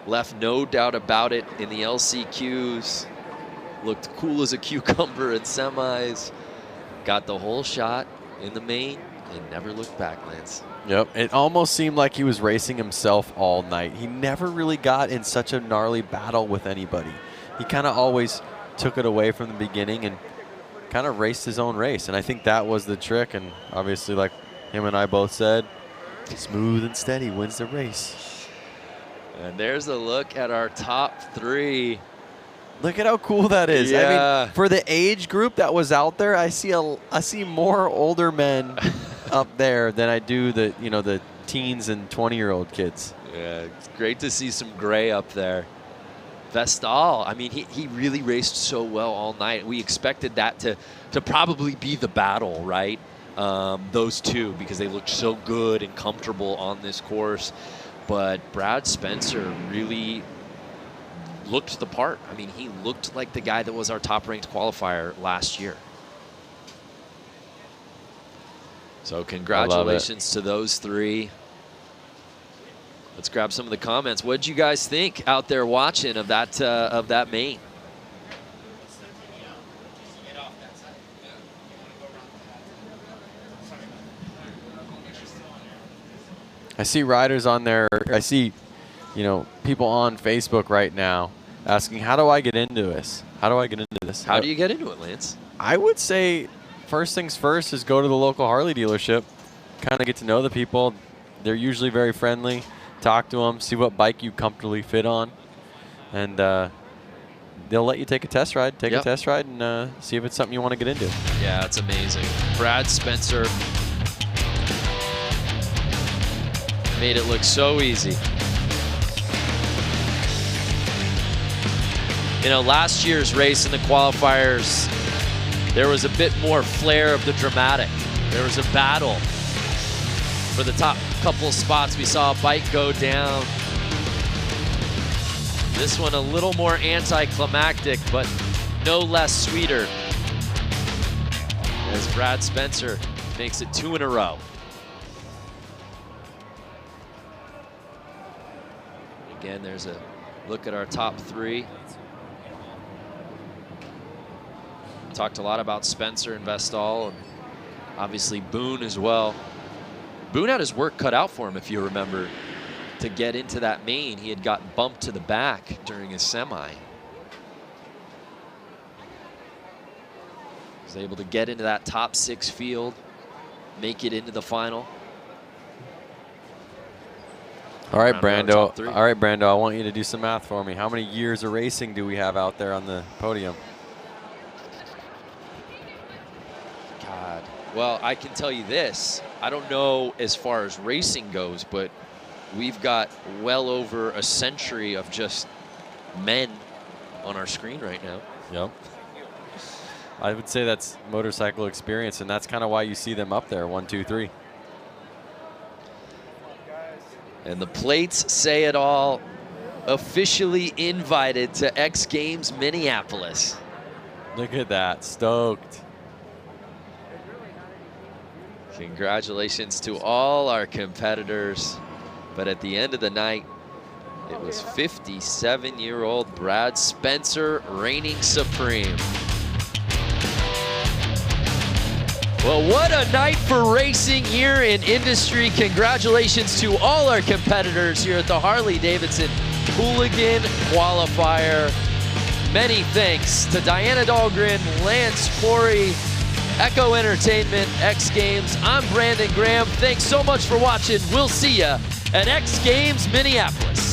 [SPEAKER 1] Left no doubt about it in the LCQs. Looked cool as a cucumber in semis. Got the whole shot in the main and never looked back, Lance.
[SPEAKER 19] Yep, it almost seemed like he was racing himself all night. He never really got in such a gnarly battle with anybody. He kind of always took it away from the beginning and kind of raced his own race. And I think that was the trick. And obviously, like him and I both said, smooth and steady wins the race.
[SPEAKER 1] And there's a look at our top three.
[SPEAKER 19] Look at how cool that is.
[SPEAKER 1] Yeah.
[SPEAKER 19] I mean, for the age group that was out there, I see more older men up there than I do the teens and 20-year-old kids.
[SPEAKER 1] Yeah, it's great to see some gray up there. Vestal, I mean, he really raced so well all night. We expected that to probably be the battle, right? Those two, because they looked so good and comfortable on this course. But Brad Spencer really looked the part. I mean, he looked like the guy that was our top-ranked qualifier last year. So congratulations to those three. Let's grab some of the comments. What did you guys think out there watching of that main?
[SPEAKER 19] I see riders on there. I see, people on Facebook right now asking, how do I get into this? How do I get into this?
[SPEAKER 1] How do you get into it, Lance?
[SPEAKER 19] I would say first things first is go to the local Harley dealership, kind of get to know the people. They're usually very friendly. Talk to them, see what bike you comfortably fit on, and they'll let you take a test ride. Take a test ride and see if it's something you want to get into.
[SPEAKER 1] Yeah, it's amazing. Brad Spencer made it look so easy. Last year's race in the qualifiers, there was a bit more flair of the dramatic. There was a battle for the top couple of spots. We saw a bike go down. This one a little more anticlimactic, but no less sweeter, as Brad Spencer makes it 2 in a row. Again, there's a look at our top three. Talked a lot about Spencer and Vestal, and obviously Boone as well. Boone had his work cut out for him, if you remember, to get into that main. He had gotten bumped to the back during his semi. He was able to get into that top 6 field, make it into the final.
[SPEAKER 19] All right, Brando. All right, Brando, I want you to do some math for me. How many years of racing do we have out there on the podium?
[SPEAKER 1] God. Well, I can tell you this. I don't know as far as racing goes, but we've got well over a century of just men on our screen right now.
[SPEAKER 19] Yep. I would say that's motorcycle experience, and that's kind of why you see them up there, 1, 2, 3.
[SPEAKER 1] And the plates say it all. Officially invited to X Games Minneapolis.
[SPEAKER 19] Look at that, stoked.
[SPEAKER 1] Congratulations to all our competitors. But at the end of the night, it was 57-year-old Brad Spencer reigning supreme. Well, what a night for racing here in industry. Congratulations to all our competitors here at the Harley-Davidson Hooligan Qualifier. Many thanks to Diana Dahlgren, Lance Corey, Echo Entertainment, X Games. I'm Brandon Graham. Thanks so much for watching. We'll see ya at X Games Minneapolis.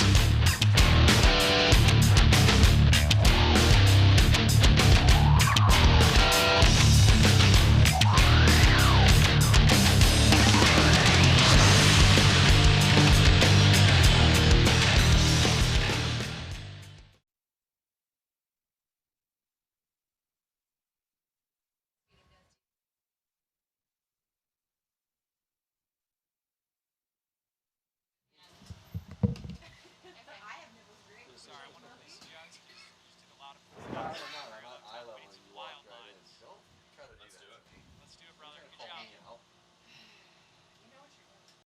[SPEAKER 15] I don't know.